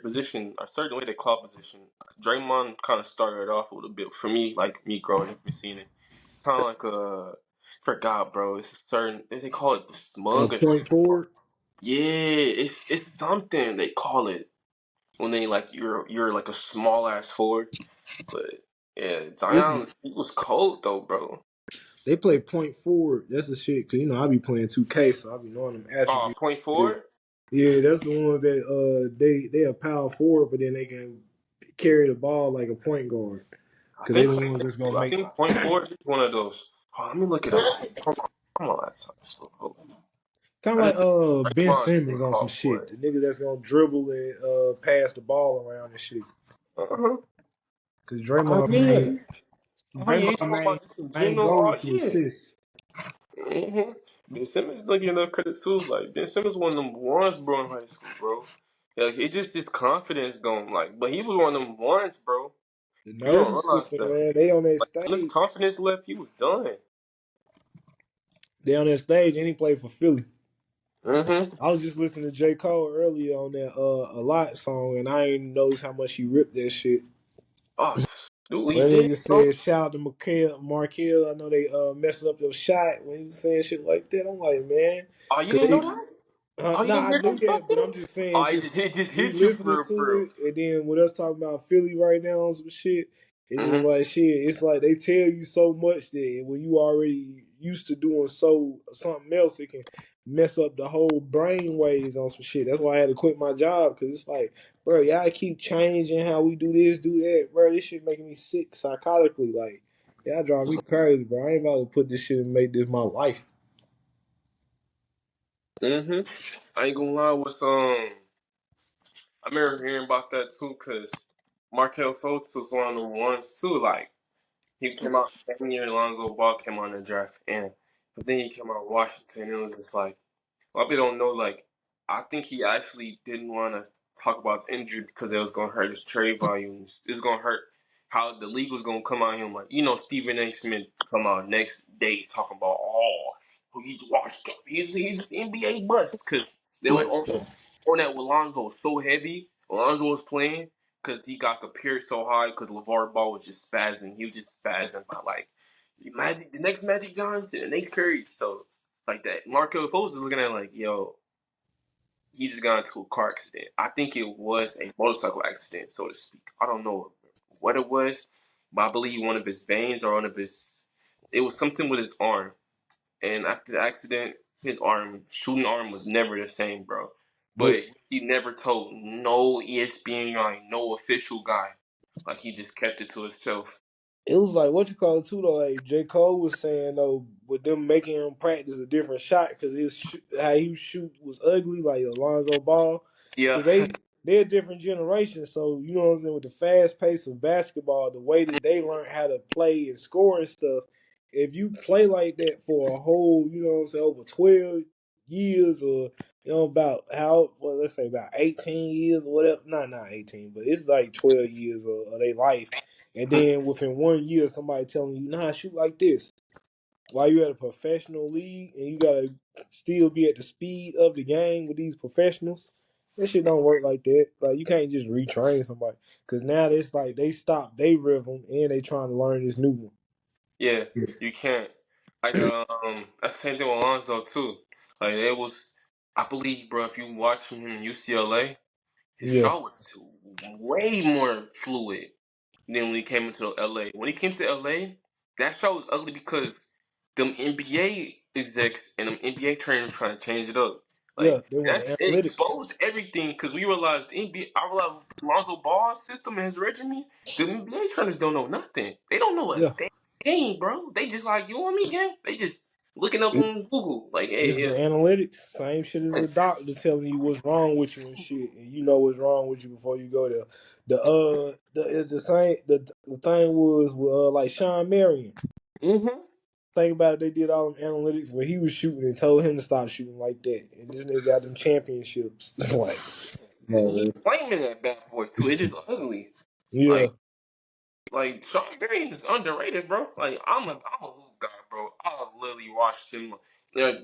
position, a certain way they call position. Draymond kind of started off a little bit for me, like me growing up and seeing it. Kind of like forgot, bro. It's a certain they call it the smug. point forward. Yeah, it's something they call it when they like you're like a small ass forward. But yeah, It's Zion he was cold though, bro. They play point forward. That's the shit. Cause I be playing 2K, so I be knowing them attributes. Point forward. Yeah, that's the ones that they are power forward, but then they can carry the ball like a point guard. Cause they the ones that's gonna I make think point forward is one of those. Oh, let me look it up. Come on, that's slow. Hold on. kind of I like just Ben Draymond Simmons didn't on some call for shit. it. The nigga that's gonna dribble and pass the ball around and shit. Uh-huh. Cause Oh yeah. Oh yeah. You talking about this in Main general? goal Oh is to yeah. assist. Ben Simmons don't get enough credit too. Like Ben Simmons one of them ones, bro, in high school, bro. Yeah, like, it just his confidence going like, but he was one of them ones, bro. The You don't nervous realize system, that. man. They on that Like when his stage. confidence left, he was done. They on that stage, and he played for Philly. Mm-hmm. I was just listening to J. Cole earlier on that A Lot song, and I didn't notice how much he ripped that shit. Oh, dude, he When did, nigga bro. said shout out to Markel, I know they messing up your shot when he was saying shit like that. I'm like, man, Oh, you cause didn't know they that? Oh, you nah, didn't I hear knew that stuff, that, but dude? I'm just saying, Oh, just it just me hit you listening for to real. it, and then with us talking about Philly right now on some shit, it's just Mm-hmm. like shit. It's like they tell you so much that when you already used to doing something else, it can mess up the whole brain waves on some shit. That's why I had to quit my job because it's like bro, y'all keep changing how we do this, do that, bro. This shit making me sick psychotically. Like, y'all drive me crazy, bro. I ain't about to put this shit and make this my life. I ain't gonna lie with I remember hearing about that too, cause Markel Fultz was one of the ones too. Like he came out the same year Alonzo Ball came out in the draft, and but then he came out Washington. And it was just like a lot of people don't know. Like I think he actually didn't want to talk about his injury because it was gonna hurt his trade value. It was gonna hurt how the league was gonna come out him. Like Stephen A. Smith come out next day talking about he's washed up. He's NBA bust because they was on that with Lonzo so heavy. Lonzo was playing because he got the period so high because LeVar Ball was just spazzing. He was just spazzing by like the next Magic Johnson, the next Curry. So like that, Marco Fultz is looking at it like, yo, he just got into a car accident. I think it was a motorcycle accident, so to speak. I don't know what it was, but I believe one of his veins or one of his, it was something with his arm. And after the accident, his shooting arm was never the same, bro. But But he never told no ESPN guy, no official guy. Like he just kept it to himself. it was like what you call it too though. Like J. Cole was saying though, with them making him practice a different shot because how he shoot was ugly, like Alonzo Ball, Yeah, because they're a different generation. So you know what I'm saying, with the fast pace of basketball, the way that they learn how to play and score and stuff. If you play like that for a whole, you know what I'm saying, over 12 years or about let's say about 18 years or whatever. Not 18, but it's like 12 years of their life, and then within 1 year, somebody telling you, nah, shoot like this. While you're at a professional league and you gotta still be at the speed of the game with these professionals, that shit don't work like that. Like you can't just retrain somebody because now it's like they stop their rhythm and they trying to learn this new one. yeah, you can't. Like that's the same thing with Alonzo too. Like it was, I believe, bro. If you watch him in UCLA, his Yeah, shot was way more fluid than when he came into LA. When he came to LA, that shot was ugly because them NBA execs and them NBA trainers trying to change it up. yeah, Like they want that's the it analytics. exposed everything because we realized the NBA. I realized Lonzo Ball's system and his regimen. The NBA trainers don't know nothing. They don't know a Yeah, damn game, bro. They just like you and me, game. They just looking up it, on Google. Like, it's hey, the yeah, analytics. Same shit as a doctor telling you what's wrong with you and shit, and you know what's wrong with you before you go there. The same the thing was with like Sean Marion. mm-hmm. Think about it, they did all them analytics where he was shooting and told him to stop shooting like that. And this nigga got them championships. It's like, And he man. flaming that bad boy too. It's just ugly. Yeah. Like Sean Marion is underrated, bro. Like I'm a hoop guy, bro. I literally watched him.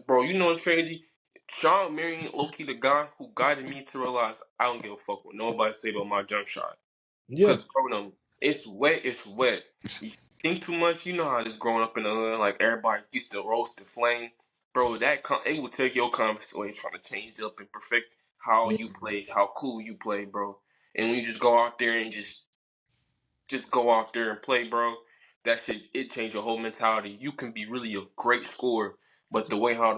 Bro, you know what's crazy? Sean Marion, low key, the guy who guided me to realize I don't give a fuck what nobody say about my jump shot. Yeah. Cause bro, no, it's wet. It's wet. You think too much. You know how this growing up in the hood, like everybody used to roast the flame, bro. It will take your confidence away trying to change up and perfect how you play, how cool you play, bro. And when you just go out there and just go out there and play, bro. That shit, it changed your whole mentality. You can be really a great scorer, but the way how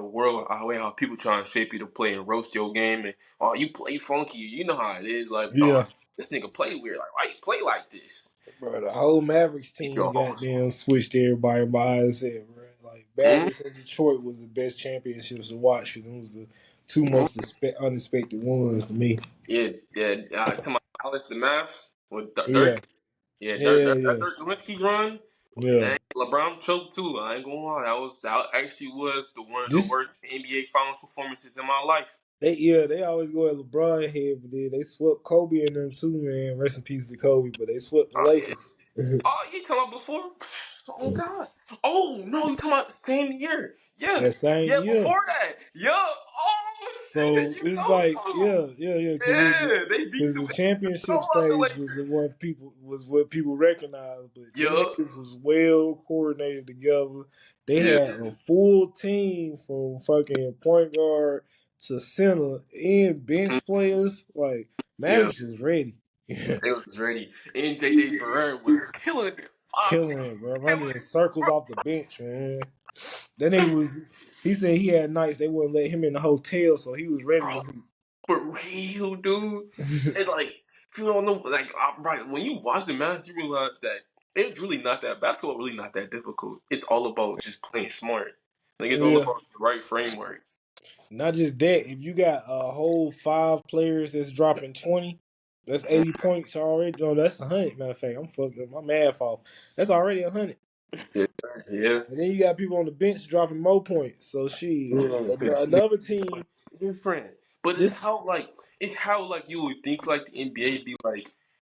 people try to shape you to play and roast your game, and you play funky. You know how it is. Like, Yeah. this nigga play weird. Like, why you play like this? Bro, the whole Mavericks It's team your whole. goddamn switched everybody by his head, bro. Like Mm-hmm. Mavericks and Detroit was the best championships to watch, and it was the two most unexpected ones to me. Yeah, yeah. To my Dallas, the Mavs with Yeah. Dirk. Yeah, Yeah, That yeah. Dirk Nowitzki run. Yeah. That LeBron choked too. I ain't gonna lie. That actually was one of the This worst NBA Finals performances in my life. they always go at LeBron head, but then they swept Kobe and them too, man. Rest in peace to Kobe, but they swept the Yeah. Lakers. Oh, you talking about before? Oh God. Oh no, you talking about the same year? Yeah, That same yeah. year. Before that, yeah. Oh shit, So you it's know like, something? yeah, Yeah, they beat because them. the They know championship about the stage was Lakers. the one people was what people recognized, but them Yeah, niggas was well coordinated together. They yeah, had a full team from fucking point guard to center and mhm, bench players. Like yeah. Mavericks was ready, They was ready. And JJ Barrera was killing it. killing it, bro, running Killing in it, circles bro. off the bench, man. That nigga was. He said he had nights they wouldn't let him in the hotel, so he was ready to Bro, for real, dude. hoop. It's like. if you don't know, like, right, when you watch the match, you realize that it's really not that basketball. Really not that difficult. It's all about just playing smart. Like it's all Yeah. about the right framework. Not just that, if you got a whole 5 players that's dropping 20, that's 80 points already. No, that's 100. Matter of fact, I'm fucking my math off. That's already 100. Yeah, yeah. And then you got people on the bench dropping more points. So another team. Different. But This it's how like you would think like the NBA be like,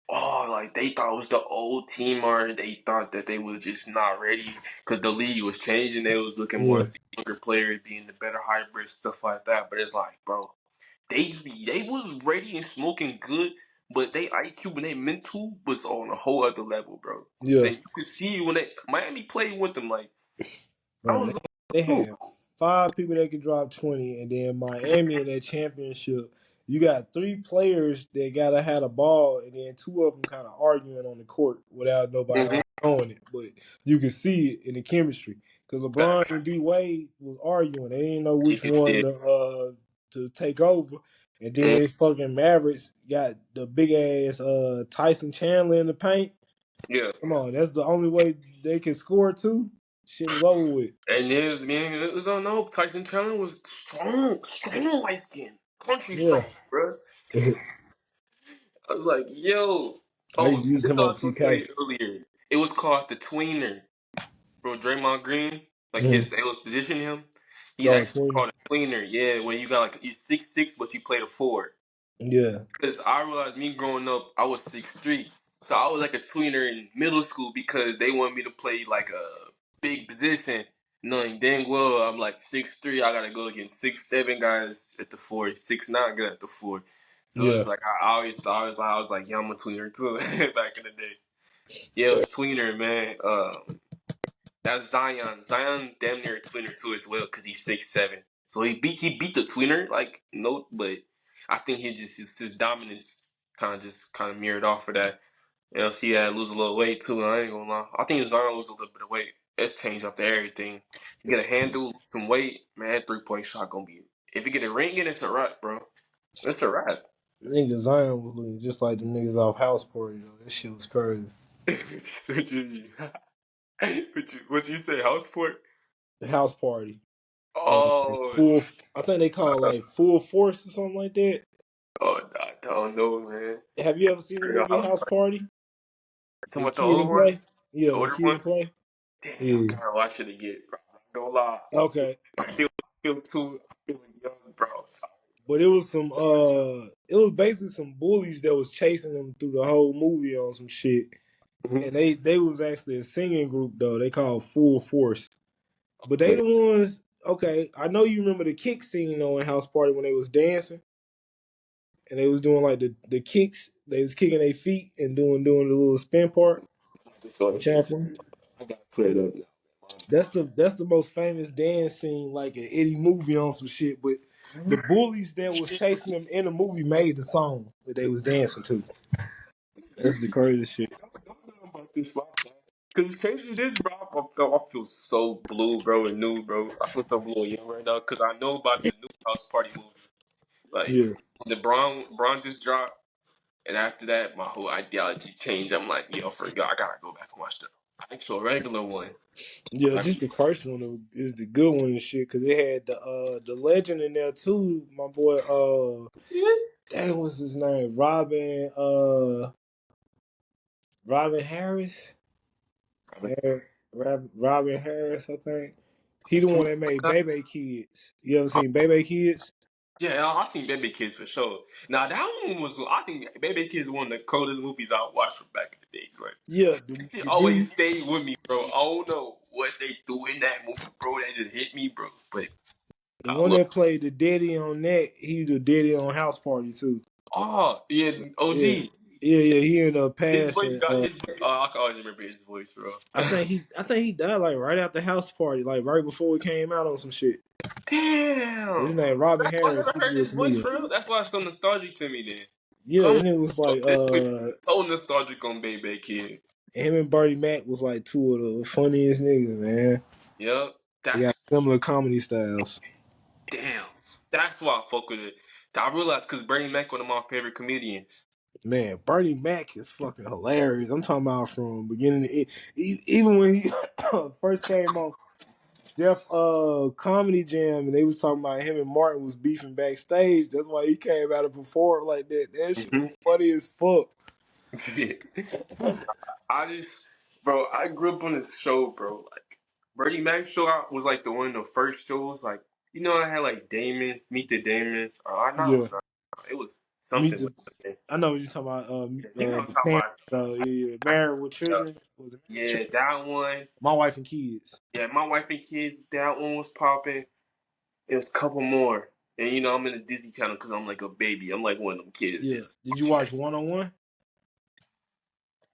oh, like they thought it was the old team or they thought that they was just not ready because the league was changing. They was looking more yeah at the younger players being the better hybrids, stuff like that. But it's like, bro, they was ready and smoking good, but they IQ and they mental was on a whole other level, bro. yeah Then you could see when they Miami played with them, like I bro. was like, They oh, have 5 people that can drop 20, and then Miami in that championship, you got 3 players that gotta have the ball, and then 2 of them kind of arguing on the court without nobody mm-hmm. else knowing it. But you can see it in the chemistry because LeBron and D Wade was arguing. They didn't know You which can see one it. to take over, and Mm, then fucking Mavericks got the big ass Tyson Chandler in the paint. yeah. Come on, that's the only way they can score too. Shit was over with. And there's man, it was on no Tyson Chandler was strong light skin, country Yeah. strong, bro. I was like, yo, I used oh, to use this him what I on was gonna tell you 2K. earlier. It was called the tweener, bro. Draymond Green, like Mm-hmm. they was positioning him. He's Oh, actually 20. called a tweener, yeah. When you got like he's 6'6", but you played a 4. Yeah. Because I realized me growing up, I was 6'3", so I was like a tweener in middle school because they wanted me to play like a big position, knowing dang well I'm like 6'3". I gotta go against 6'7" guys at the 4, 6'9" guys at the 4. So Yeah. it's like I was like, yeah, I'm a tweener too back in the day. Yeah, it was tweener, man. That's Zion. Zion damn near a tweener too as well because he's 6'7". So he beat the tweener like no, but I think his dominance kind of mirrored off of that. You know, he had to lose a little weight too. I ain't gonna lie. I think Zion lose a little bit of weight. It's changed up to everything. You get a handle, lose some weight, man. That 3-point shot gonna be. If you get a ring in, it's a wrap, bro. It's a wrap. Nigga Zion was looking just like the niggas off House Party, though. That shit was crazy. what you, what you say, Houseport? The House Party. Oh, Full, I think they call it like Full Force or something like that. oh, I don't know, man. Have you ever seen the movie House House party. Party? Talking With about the Kid and old one, Play? Yeah, the with older Kid one. and Play? Damn, I Yeah. gotta watch it again. Bro. I'm not gonna lie. Okay. I feel young, bro. Sorry. But it was basically some bullies that was chasing them through the whole movie on some shit. Mm-hmm. And they was actually a singing group though. They called Full Force. But they Okay. the ones. Okay, I know you remember the kick scene though in House Party when they was dancing and they was doing like the kicks. They was kicking their feet and doing the little spin part. Just go The to shit. chaplain. I gotta clear it up now. That's the most famous dance scene like in any movie on some shit. But the bullies that was chasing them in the movie made the song that they was dancing to. That's the craziest shit. Don't know about this, my bad. Cause it's crazy this, bro. I feel so blue, bro, and new, bro. I feel so blue and young right now because I know about the new House Party movie. Like Yeah, the Braun just dropped, and after that, my whole ideology changed. I'm like, yo, for God, I gotta go back and watch the actual regular one. yeah. Like, Just the first one is the good one and shit because it had the legend in there too. My boy that was his name, Robin Harris. Robin Harris, I think. He the one that made Baby Kids. You ever seen Baby Kids? yeah, I think Baby Kids for sure. Now that one was, I think Baby Kids is one of the coldest movies I watched from back in the day. Like, Yeah, it the always dude, stayed with me, bro. I don't know what they do in that movie, bro. That just hit me, bro. But the I one love. that played the daddy on that, he the daddy on House Party too. Oh yeah, Yeah, OG. yeah. He ended up His voice passing. got his. I can always remember his voice, bro. I think he died like right after House Party, like right before it came out on some shit. His Damn. name Robin That's why I Harris. never He heard was his a voice comedian. for real. That's why it's so nostalgic to me. Then Yeah, come and it was on, like bro. This voice is so nostalgic on Baby Kid. him and Bertie Mac was like two of the funniest niggas, man. Yep. They That's got similar comedy styles. damn. That's why I fuck with it. I realized because Bernie Mac one of my favorite comedians. Man, Bernie Mac is fucking hilarious. I'm talking about from beginning to end. Even when he first came on Def Comedy Jam and they was talking about him and Martin was beefing backstage. That's why he came out and performed like that. That shit was funny as fuck. I just, bro, I grew up on this show, bro. Like, Bernie Mac show out was like the one of the first shows. Like, you know, I had like Damon's, Meet the Damons. Or I know Yeah. it was Meet something the like that. I know what you're talking about. You know what I'm The talking parent, about? yeah, married with children. Was it Yeah, that one. My Wife and Kids? Yeah, My Wife and Kids. That one was popping. It was a couple more. And you know, I'm in the Disney Channel because I'm like a baby. I'm like one of them kids. Yeah. Just Did you watch 101?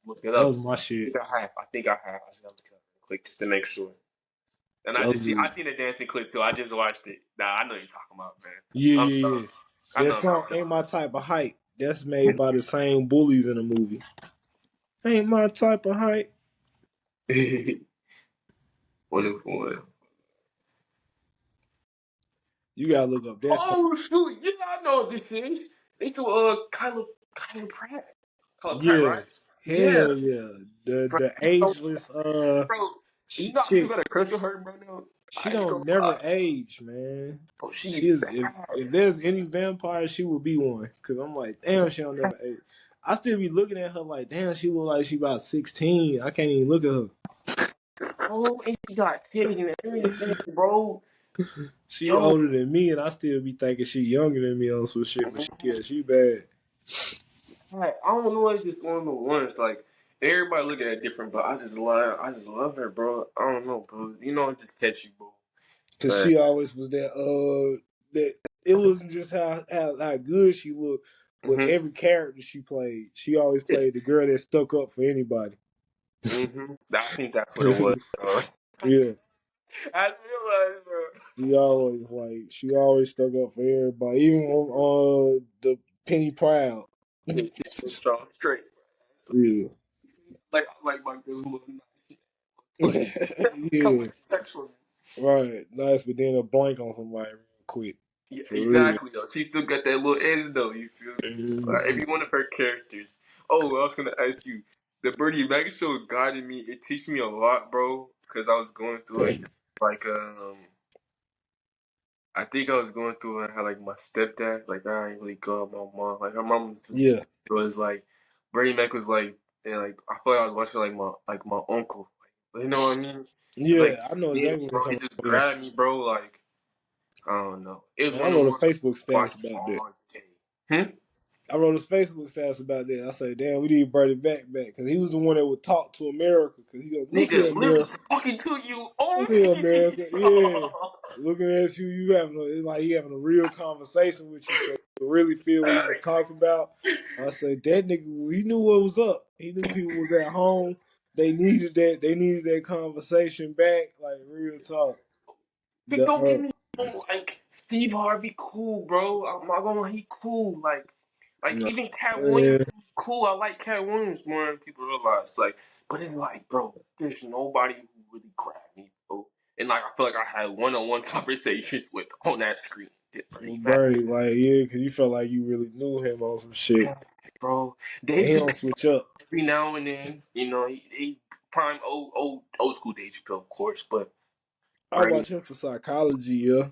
look it That up. was my shit. I think I have. I just have to click just to make sure. And I just Those see, are, I seen the dancing clip too. I just watched it. Nah, I know what you're talking about, man. yeah, I'm yeah, yeah. I That know what song I'm Ain't My Type of Height. That's made by the same bullies in the movie. Ain't my type of height. talking about. Wonderful one. You gotta look up that song. Oh shoot! Yeah, I know what this is. They do Kyla Pratt. Kyla Pratt, Yeah. right? Yeah, Hell yeah. bro. The So, ageless bro, you know I still chick. got a crush on her, bro. Now She I ain't don't gonna never lie. age, man. Bro, she's She is bad. if there's any vampire, she will be one. Cause I'm like, damn, she don't never age. I still be looking at her like, damn, she look like she about 16. I can't even look at her. Oh, and she got titties and everything, bro. She Yo, older than me, and I still be thinking she younger than me on some shit. But she bad. I don't know. It's just one of the ones like everybody look at it different, but I just love her, bro. I don't know, bro. You know, it just catch you, bro. Cause But she always was that it wasn't just how good she looked, but mm-hmm, every character she played, she always played the girl that stuck up for anybody. I think that's what it was. Yeah. I realized, bro. She always stuck up for everybody, even on the Penny Proud. Yeah, she was strong, straight. Yeah. Like my girl's little nice. Pussy. Come Yeah. with sexual. Right. Nice, but then a blank on somebody real quick. Yeah, For real. exactly. Though she still got that little edge, though. You feel me? Every one of her characters. Oh, I was gonna ask you. The Bernie Mac show guided me. It teach me a lot, bro. Because I was going through like I think I was going through how like my stepdad, like I ain't really go with my mom. Like her mom Yeah. was like Bernie Mac was like, and like I felt like I was watching like my uncle. Like, you know what I mean? It's like Yeah, I know yeah, exactly what you're bro. talking It just about. Yeah. grabbed me, bro. Like I don't know. It was And I one of wrote the a ones I Facebook watched status about that. all day. Hmm? I wrote his Facebook status about that. I said, "Damn, we need Bernie back because he was the one that would talk to America. Because he goes, look here, Nigga, literally America, talking to you on look here, TV, America. Yeah, bro. looking at you, you having it's like he having a real conversation with you, so you really feel what he was talking about." I said, "That nigga, he knew what was up. He knew people was at home. They needed that. They needed that conversation back. Like real talk. But The don't get me wrong, like Steve Harvey, cool, bro. I'm not gonna lie, he cool. Like no, even Cat yeah, Williams, cool. I like Cat Williams more than people realize. Like, but it's like, bro, there's nobody who really grabbed me, bro. And like, I feel like I had one-on-one conversations with on that screen. Did Bernie Mac, Bernie, like yeah, because you felt like you really knew him on some shit, bro. and Dave he don't Chappelle switch up. every now and then, you know, he prime old school Dave Chappelle, of course, but I Bernie. watch him for psychology, yeah. Cause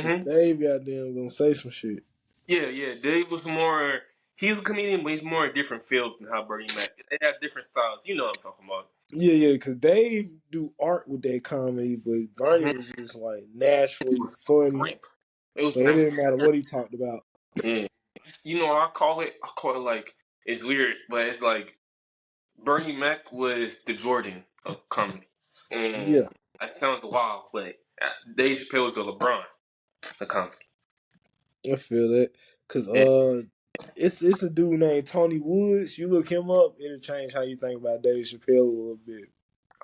Mm-hmm. Dave goddamn gonna say some shit. Yeah. Dave was more. He's a comedian, but he's more a different field than how Bernie Mac. They have different styles. You know what I'm talking about. Yeah, cause Dave do art with that comedy, but Bernie was just like It naturally was funny. rip. It was So it natural. didn't matter what he talked about. Yeah. You know, I call it like it's weird, but it's like Bernie Mac was the Jordan of comedy, and Yeah, that sounds wild, but Dave Chappelle was the LeBron of comedy. I feel that. Cause Yeah. it's a dude named Tony Woods. You look him up, it'll change how you think about Dave Chappelle a little bit.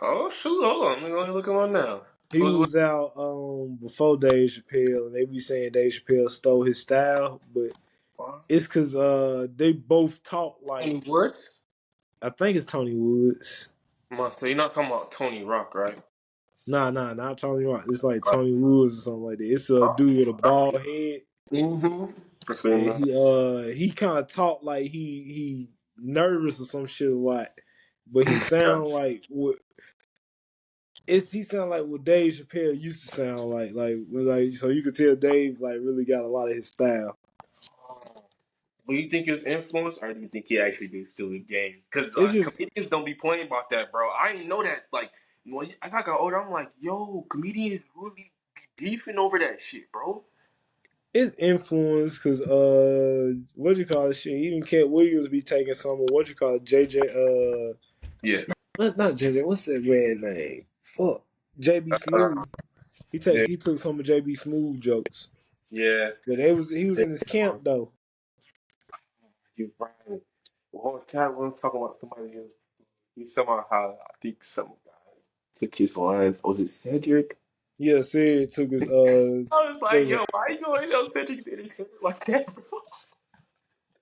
Oh shoot! Hold on, let me go ahead and look him up now. He What? was out before Dave Chappelle, and they be saying Dave Chappelle stole his style, but it's because they both talk like Tony Wood? I think it's Tony Woods. Must be. You're not talking about Tony Rock, right? Nah, not Tony Rock. It's like Tony Woods or something like that. It's a dude with a bald head. Mm-hmm. and he kind of talked like he nervous or some shit a lot, but he sound like what he sound like what Dave Chappelle used to sound like so you could tell Dave like really got a lot of his style. Do you think it's influence, or do you think he actually did steal the game? Because It's just comedians don't be playing about that, bro. I didn't know that. Like, when I got older, I'm like, yo, comedians really be beefing over that shit, bro. it's influence because what you call it shit. Even Cat Williams be taking some of what you call it JJ Yeah, not JJ, what's that red name? Fuck. JB uh, Smooth. yeah, He took some of JB Smooth jokes. yeah. But he was in his camp though. You right. What was Cat was talking about somebody else? He somehow how I think some guy took his lines. Was it Cedric? Yeah, said took his I was like, thing. yo, why you going to Cedric did it like that, bro?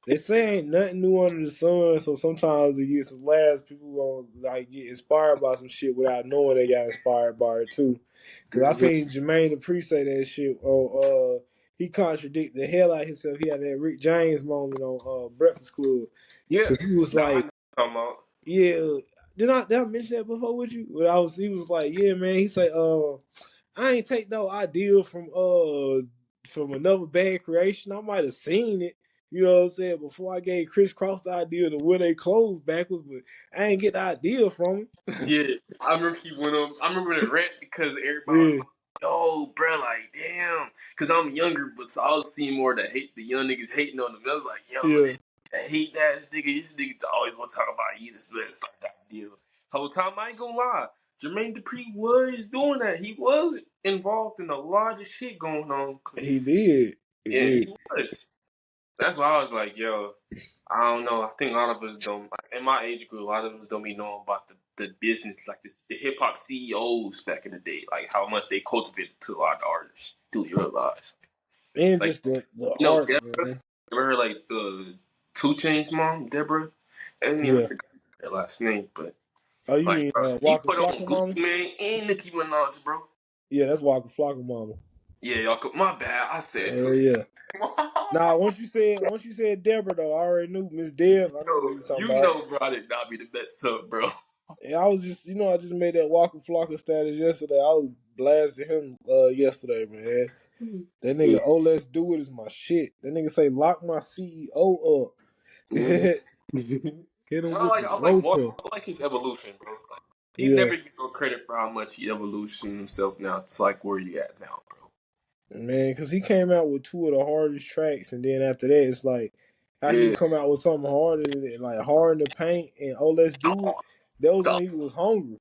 They say ain't nothing new under the sun, so sometimes it gets some laughs. People gonna like get inspired by some shit without knowing they got inspired by it too. Cause I seen Jermaine Dupri say that shit. He contradicted the hell out of himself. He had that Rick James moment on Breakfast Club. Yeah. Cause he was Now I like, know what I'm talking about. yeah. Did I mention that before with you? When he was like, yeah, man. He said, I ain't take no idea from another bad creation. I might have seen it, you know what I'm saying, before I gave Chris Cross the idea to wear their clothes backwards, but I ain't get the idea from him. Yeah, I remember he went on. I remember the rant because everybody was Yeah, like, "Yo, bro, like, damn," because I'm younger, but so I was seeing more the hate, the young niggas hating on him. I was like, "Yo, yeah. this hate ass nigga, this nigga always want to talk about he this man start that deal." Whole time I ain't gonna lie, Jermaine Dupri was doing that. He was involved in a lot of shit going on. He did. He Yeah, did. he was. That's why I was like, yo, I don't know. I think a lot of us don't, like, in my age group, a lot of us don't be knowing about the business, like this, the hip hop CEOs back in the day, like how much they cultivated to a lot of artists. Do you realize? And Like, just the you know, art, Deborah, man. ever heard like the Two Chainz mom, Deborah? I didn't even Yeah. forget her last name, but Oh, you like, mean bro, she Walker put on Flocka Mama? Gucci Mane and Nicki Minaj, bro. Yeah, that's Walker Flocka Mama. Yeah, y'all. My bad. I said Oh too. yeah. Nah, once you said Deborah though, I already knew Miss Deb. I knew what you was talking You about. know, bro, I did not be the best sub, bro. And I was just, I just made that Walker Flocka status yesterday. I was blasting him yesterday, man. That nigga, oh, let's do it is my shit. That nigga say, lock my CEO up. Mm-hmm. Hit him with the roper. I like his evolution, bro. Like, he Yeah, never get no credit for how much he evolution himself now. It's like where you at now, bro. man, because he came out with two of the hardest tracks, and then after that, it's like, how can you Yeah. come out with something harder than it? Like, hard in the paint and oh, let's do it? That was when he was hungry.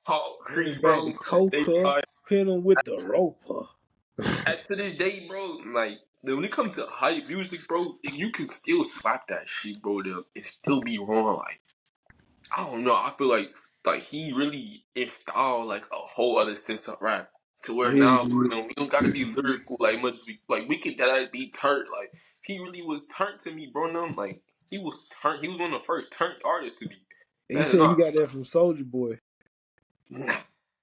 Hawk Then Creek, back to bro. To this day, Coca, hit him with the roper. to this day, bro. Like when it comes to hype music, bro, you can still slap that shit, bro. There and still be wrong. Like I don't know. I feel like he really installed like a whole other sense of rap to where He now did. we don't gotta be lyrical like much. Like we could gotta be turned. Like he really was turned to me, bro. Now like he was turned. He was one of the first turned artists to be. He That's said he not. got that from Soldier Boy. Nah,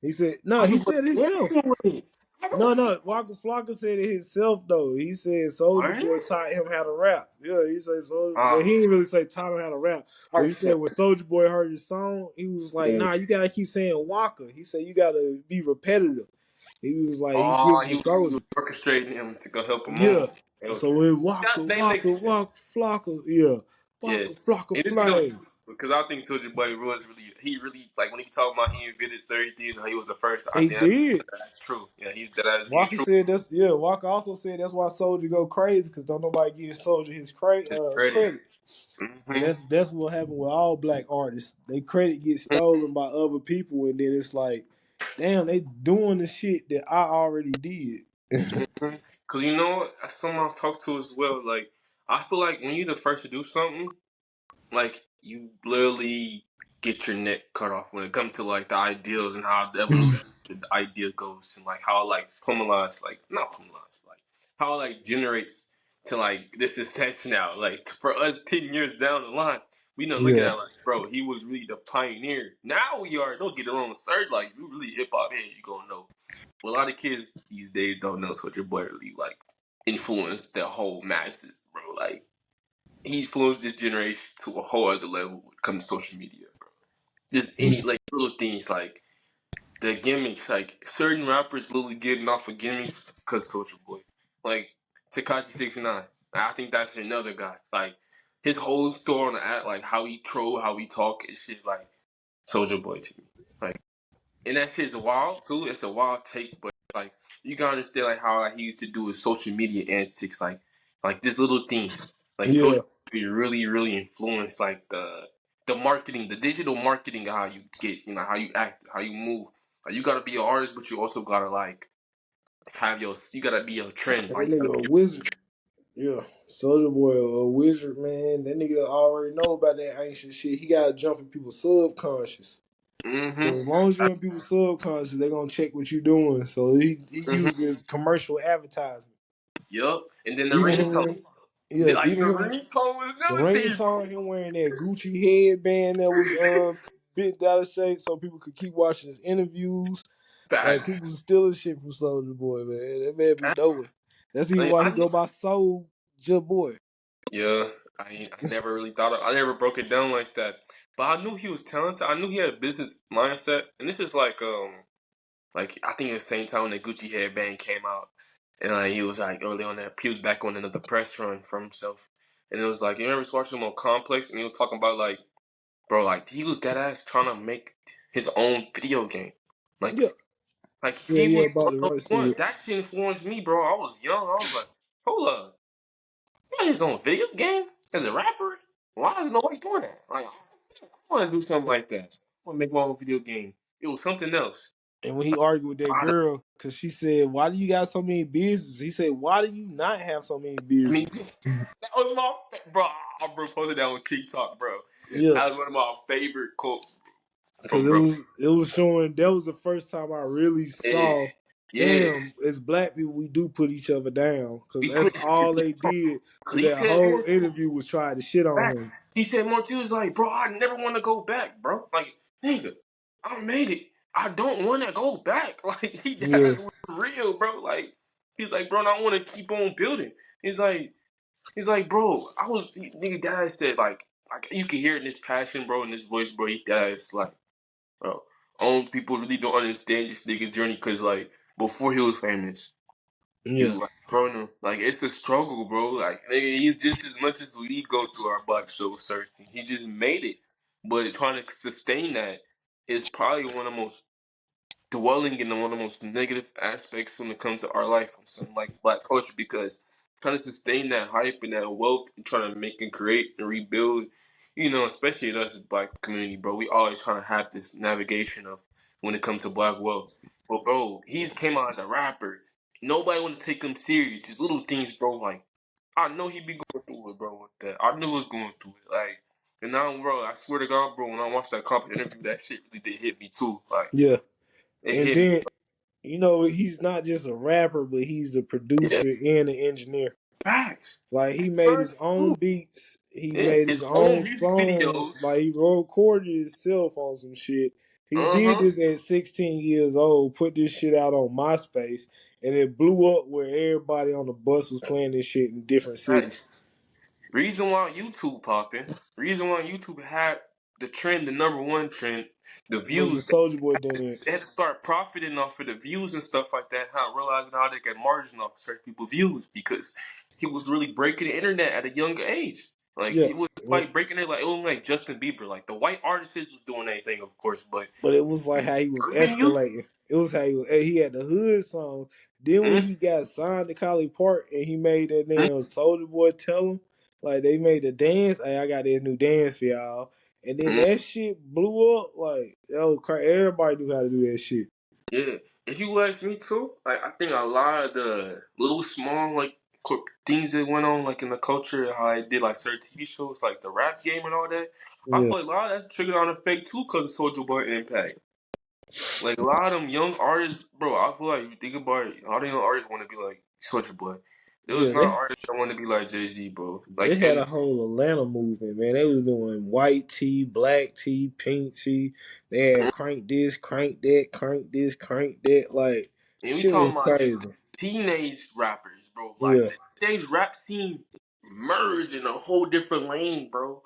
He said, no, he Soldier Boy said it himself. working with it. I don't. No, Waka Flocka said it himself though. He said Soldier Boy What? taught him how to rap. Yeah, he said Soldier. Well, Ah, he didn't really say taught him how to rap, but he said Heartfelt. when Soldier Boy heard his song, he was like, Yeah. "Nah, you gotta keep saying Waka." He said you gotta be repetitive. He was like, he Oh, giving the he was Soldier. orchestrating him to go help him Yeah. on. Okay. So it Waka, That makes Waka, sense. Waka, Flocka. Yeah, Yeah. Waka, Flocka, And it's gonna be Flame. because I think Soldier Boy was really like when he talking about he invented certain things and he was the first. I He think did. that's true. Yeah, that is Walker true. said that's yeah. Walker also said that's why Soldier go crazy because don't nobody give Soldier his His credit. credit, and Mm-hmm. that's what happened with all black artists. They credit gets stolen by other people, and then it's like, damn, they doing the shit that I already did. Mm-hmm. Cause you know what? That's someone I've talked to as well. Like I feel like when you're the first to do something, like you literally get your neck cut off when it comes to like the ideals and how the evolution of the idea goes and like how like formalize like not formalize like how it like generates to like this is test now like for us 10 years down the line we don't look at Yeah, that like bro he was really the pioneer now we are don't get it wrong third like if you really hip hop head you gonna know but a lot of kids these days don't know what your boy really like influenced the whole masses, bro. Like he influenced this generation to a whole other level when it comes to social media, bro. Just any like little things like the gimmicks, like certain rappers literally getting off of gimmicks because Soldier Boy, like Tekashi 69. I think that's another guy. Like his whole story on the act, like how he troll, how he talk and shit, like Soldier Boy to me. Like, and that shit's wild too. It's a wild take, but like you gotta understand like how like, he used to do his social media antics, like this little things, like Yeah. social media really really influenced like the marketing, the digital marketing, how you get, you know, how you act, how you move. Like you gotta be an artist, but you also gotta like have your, you gotta be a trend. That Like you nigga gotta a be wizard. Yeah. Soulja Boy a wizard, man. That nigga already know about that ancient shit. He gotta jump in people's subconscious. So as long as you're in people's subconscious, they're gonna check what you're doing. So he mm-hmm. uses commercial advertisement. Yup. And then the Even him ringtone, wearing yeah, like the even him ringtone was the another thing, bro. ringtone, him wearing that Gucci headband that was bit out of shape so people could keep watching his interviews. Like Facts. people stealing shit from Soulja Boy, man. That man be knowing. That's even Like, why he go by Soulja Boy. yeah, I never really thought I never broke it down like that. But I knew he was talented. I knew he had a business mindset, and this is like I think at the same time when the Gucci headband came out, and like he was like early on that he was back on another press run for himself, and it was like you remember watching him on Complex, and he was talking about like bro, like he was dead ass trying to make his own video game, like Yeah. like Yeah, he yeah, was about one the of right the one shit. that shit influenced me, bro. I was young, I was like, hold up. He got his own video game as a rapper? Why is nobody doing that? Like, I want to do something like that. I want to make my own video game. It was something else. And when he argued with that I, girl, because she said, "Why do you got so many businesses?" He said, "Why do you not have so many I mean, businesses?" that was my bro. I posted that on TikTok, bro. Yeah, That was one of my favorite quotes because from it bro. was showing that was the first time I really Yeah, saw. yeah. Damn, as black people, we do put each other down because We that's put all they did through he that said whole more too. interview was try to shit on Facts. him. He said more too. He's like, bro, I never want to go back, bro. Like, nigga, I made it. I don't want to go back. Like, Yeah, that was real, bro. Like, he's like, bro, I want to keep on building. He's like, bro, nigga, dad said, like you can hear it in his passion, bro, in his voice, bro. He dad's like, bro, own people really don't understand this nigga journey because, like, before he was famous, he yeah, was like growing up. Like it's a struggle, bro. Like nigga, he's just as much as we go through our black soul searching. He just made it, but trying to sustain that is probably one of the most dwelling in one of the most negative aspects when it comes to our life on something like black culture because trying to sustain that hype and that wealth and trying to make and create and rebuild, you know, especially in us as black community, bro, we always trying to have this navigation of when it comes to black wealth. But bro, he came out as a rapper. Nobody want to take him serious. These little things, bro, like I know he be going through it, bro, with that. I knew he was going through it. Like and now, bro, I swear to God, bro, when I watched that Compton interview, that shit really did hit me too. Like yeah. it And hit me. then he's not just a rapper, but he's a Yeah, producer and an engineer. facts. Like he made his own beats, he Yeah, made his his own own music videos. songs. Like he recorded himself on some shit. He did Uh-huh. this at 16 years old. Put this shit out on MySpace, and it blew up where everybody on the bus was playing this shit in different Facts. cities. Reason why YouTube popping. Reason why YouTube had the trend, the number one trend, the Was the views. Soldier Boy They had dance? to start profiting off of the views and stuff like that. How realizing how they get margin off certain people's views because he was really breaking the internet at a younger age. Like Yeah, he was like breaking it like it wasn't like Justin Bieber. Like the white artists was doing anything, of course, but but it was like how he was Caribbean youth. escalating. It was how he had the hood songs. Then when Mm-hmm. he got signed to College Park and he made that damn Soldier Boy tell him, like they made the dance. Hey, I got this new dance for y'all. And then Mm-hmm. that shit blew up. Like yo, everybody knew how to do that shit. Yeah, if you ask me too, like I think a lot of the little small like things that went on like in the culture, how I did like certain TV shows, like the rap game and all that. I Yeah, feel like a lot of that's triggered on the fake too, cause of Soulja Boy impact. Like a lot of them young artists, bro. I feel like you think about it, all the young artists want to be like Soulja Boy. There was yeah. not artists that want to be like Jay Z, bro. They Like had a whole Atlanta movement, man. They was doing white tea, black tea, pink tea. They had crank this, crank that, crank this, crank that. Like and we shit was talking about just crazy. teenage rappers, bro. Like Yeah. the teenage rap scene merged in a whole different lane, bro.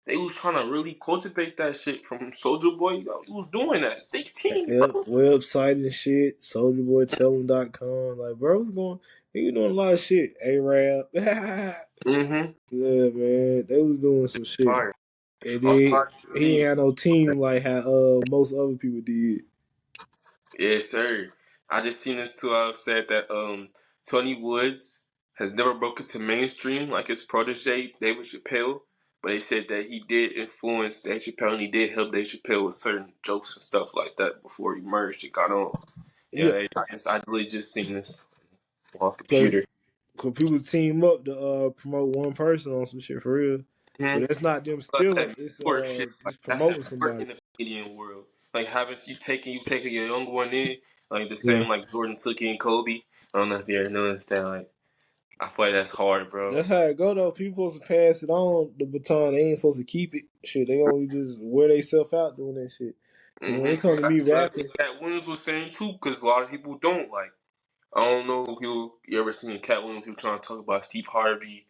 They was trying to really cultivate that shit from Soldier Boy. He was doing that 16, Yep, bro. website and shit, soldierboytellhim.com. Like, bro, was going, he doing a lot of shit. A-Rap. Yeah, Mm-hmm. man. They was doing some shit. Fire. And I was then tired to he see. ain't had no team like how most other people did. Yes, sir. I just seen this too. I said that Tony Woods has never broken to mainstream like his protege David Chappelle, but they said that he did influence Dave Chappelle and he did help Dave Chappelle with certain jokes and stuff like that before he merged and got on. Yeah. Yeah, I really just seen this on Cause, computer. cause people team up to promote one person on some shit for real. Hmm. But that's not them Like stealing, that it's mentor shit, like just that's that promoting work somebody. in the comedian world. Like having you taking your younger one in, like the Yeah. same like Jordan took in Kobe. I don't know if you ever noticed that. Like I feel like that's hard, bro. That's how it go though. People supposed to pass it on the baton. They ain't supposed to keep it. Shit, they only just wear themselves out doing that shit. Cause when it come to I me feel like rapping, Cat Williams was saying too, because a lot of people don't like. I don't know if you ever seen Cat Williams. He was trying to talk about Steve Harvey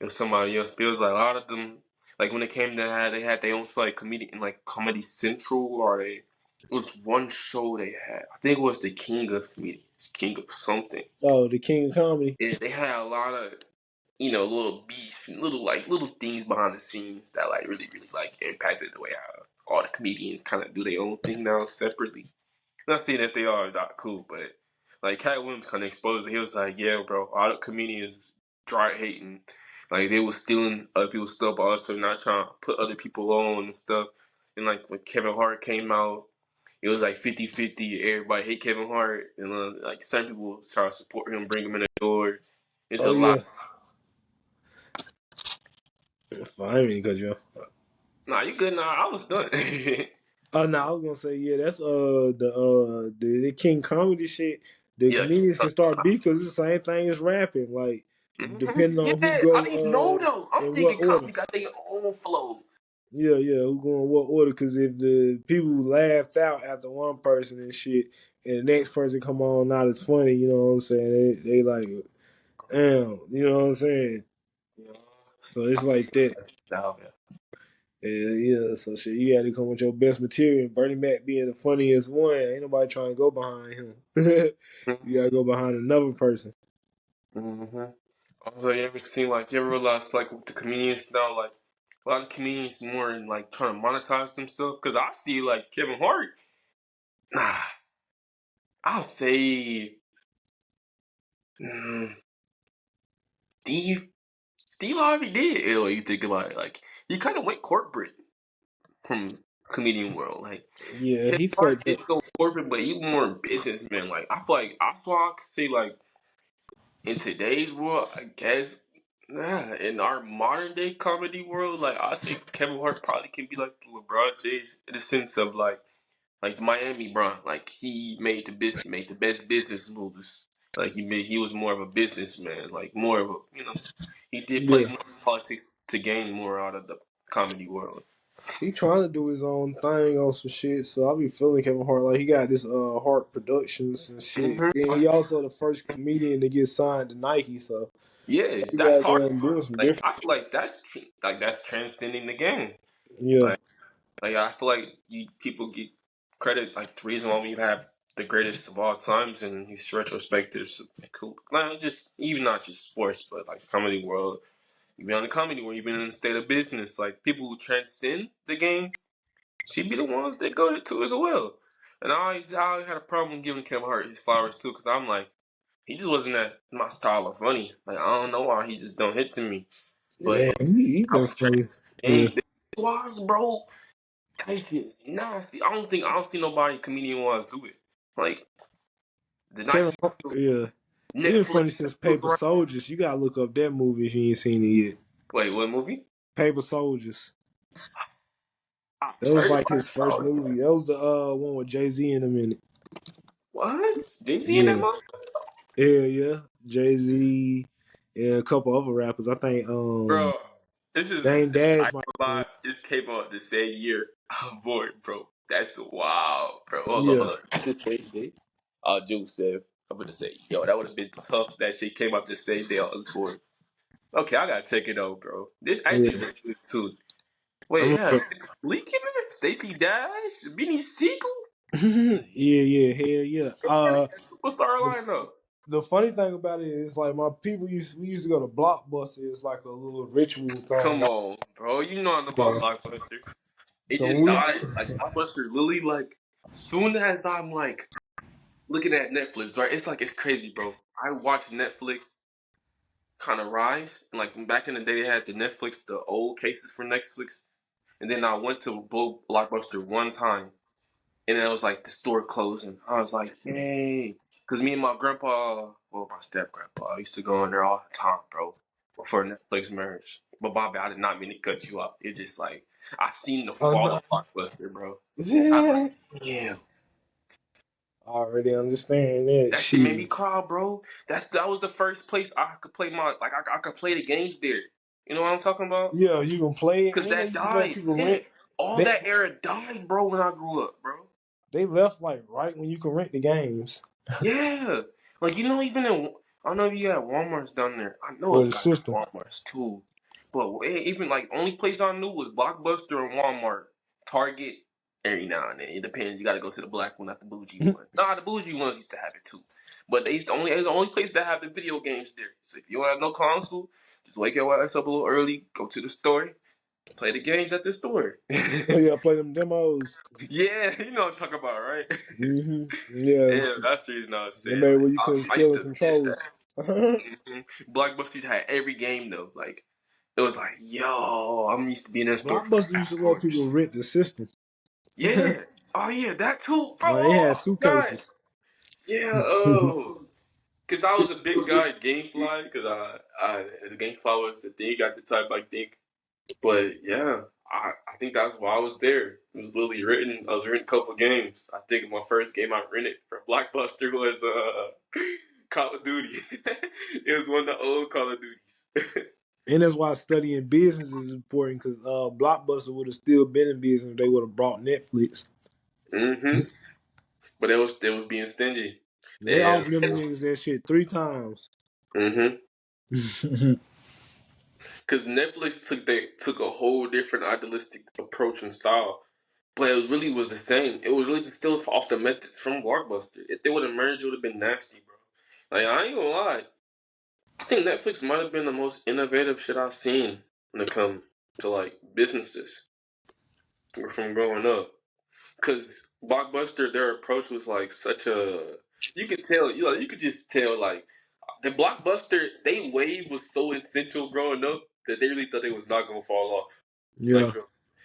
or somebody else. But it was like a lot of them. Like when it came to that, they had their own like comedian, like Comedy Central, or it was one show they had. I think it was the King of Comedians, King of something. oh, the king of comedy. Yeah, they had a lot of little beef and little things behind the scenes that like really like impacted the way how all the comedians kind of do their own thing now separately. Not saying that they are not cool, but like Cat Williams kind of exposed it. He was like, "Yeah, bro, all the comedians dry hating, like they was stealing other people's stuff, but also not trying to put other people on and stuff." And like when Kevin Hart came out, it was like 50-50. Everybody hate Kevin Hart, and like some people try to support him, bring him in the door. It's a Oh lot. yeah. Fine, me because you. Nah, you good now? I was done. Oh no, I was gonna say yeah. That's the king comedy shit. The Yeah. comedians can start beef because it's the same thing as rapping. Like depending Yeah, on who I go didn't know though. I'm in what thinking order. comedy got their own flow. Yeah, yeah, who go in what order? Because if the people laughed out after one person and shit, and the next person come on not as funny, you know what I'm saying? They like, damn, you know what I'm saying? Yeah. So it's like that. Nah, man. Yeah, yeah. So shit, you got to come with your best material. Bernie Mac being the funniest one, ain't nobody trying to go behind him. You gotta go behind another person. Mm-hmm. Also, you ever realize like with the comedians now, like a lot of comedians more in, like trying to monetize themselves? Because I see like Kevin Hart, nah, I'll say mm, Steve Steve Harvey did. You think about it, like he kind of went corporate from comedian world. Like Yeah, Kevin he Hart fucked up. didn't go corporate, but he more businessman. Like I feel like I could say like in today's world, I guess, nah, in our modern day comedy world, like I think Kevin Hart probably can be like the LeBron James in the sense of like the Miami Bron. Like he made the best business moves. Like he was more of a businessman, like more of a he did play Yeah, more politics to gain more out of the comedy world. he trying to do his own thing on some shit. So I be feeling Kevin Hart like he got this Hart Productions and shit. Then Hmm. he also the first comedian to get signed to Nike. So Yeah, he that's got hard. going doing some Like different. I feel like that's transcending the game. Yeah, Like I feel like people get credit like the reason why we have the greatest of all times in these retrospectives, not just even not just sports, but like comedy world. Even on the comedy world, even in the state of business, like people who transcend the game should be the ones that go to as well. And I always had a problem giving Kevin Hart his flowers too, because I'm like, he just wasn't that my style of funny. Like I don't know why he just don't hit to me. yeah, But he I been was trying funny. Yeah, to wise, bro. That shit's nasty. I don't see nobody comedian wise do it. Like the Kevin Nike Hart. Yeah, he been Netflix funny since was Paper right. Soldiers. You gotta look up that movie if you ain't seen it yet. Wait, what movie? Paper Soldiers. I That was heard like about his it. first movie. That was the one with Jay Z in a minute. What? Jay Z in that Yeah, movie? yeah, yeah. Jay Z and a couple other rappers. I think Bro, this is Dame I Dash ain't might. gonna lie, this came out the same year. I'm bored, bro. That's wild, bro. Hold on, Yeah, hold on. The same day. Juice said. I'm gonna say, yo, that would have been tough. That shit came out the same day on tour. Okay, I gotta check it out, bro. This actually Yeah, looks good too. I Wait, yeah, remember. Leak in there? Stacey Dash, Beanie Siegel. Yeah, hell yeah. That superstar The lineup. the funny thing about it is like my people we used to go to Blockbuster. It's like a little ritual thing. Come on, bro. You know I know about So, Blockbuster. It so just when we died. Like Blockbuster, literally, like soon as I'm like looking at Netflix, right? It's like it's crazy, bro. I watch Netflix kind of rise, and like back in the day, they had the Netflix, the old cases for Netflix, and then I went to Blockbuster one time, and then it was like the store closing. I was like, yay, because me and my grandpa, well, my step grandpa, I used to go in there all the time, bro, before Netflix merged. But Bobby, I did not mean to cut you off. It just like I seen the oh fall no, of Blockbuster, bro. I was yeah, like, damn. I already understand that That shit made me shit. cry, bro. That was the first place I could play my like I could play the games there. You know what I'm talking about? Yeah, you can play it, Cause and they that used to let died. people Yeah, rent. all They that era died, bro. When I grew up, bro. they left like right when you can rent the games Yeah, like even in I don't know if you got WalMarts down there. I know or it's the got system. WalMarts too, but even like only place I knew was Blockbuster and Walmart, Target. Every now and then it depends. You got to go to the black one, not the bougie one. Nah, the bougie ones used to have it too, but it's the only place that have the video games there. So if you don't have no console, just wake your ass up a little early, go to the store, play the games at the store. Yeah, play them demos. Yeah, you know what I'm talking about, right? Yeah, Yes, that's the reason I was saying. maybe Like, where you couldn't I used steal the to miss that. controllers. Yeah, Blockbusters had every game though. Like, it was like, yo, I'm used to being in a store for like Blockbuster used to let people hours. rent the system. Yeah. Oh yeah, that too, bro. Like they had Oh god. suitcases. Yeah. Oh. Cause I was a big guy at GameFly. Cause the GameFly was the thing at the time. I think. But yeah, I think that's why I was there. It was literally written. I was renting a couple games. I think my first game I rented from Blockbuster was Call of Duty. It was one of the old Call of Duties. And that's why studying business is important because Blockbuster would have still been in business if they would have brought Netflix. hmm But it was being stingy. They And offered them niggas that shit 3 times. because Netflix took a whole different idealistic approach and style. But it really was the same. It was really just still off the methods from Blockbuster. If they would have merged, it would have been nasty, bro. Like I ain't gonna lie. I think Netflix might have been the most innovative shit I've seen when it comes to like businesses from growing up. Cause Blockbuster, their approach was like such a you could tell, you could just tell like the Blockbuster, they wave was so essential growing up that they really thought they was not gonna fall off. Like Yeah.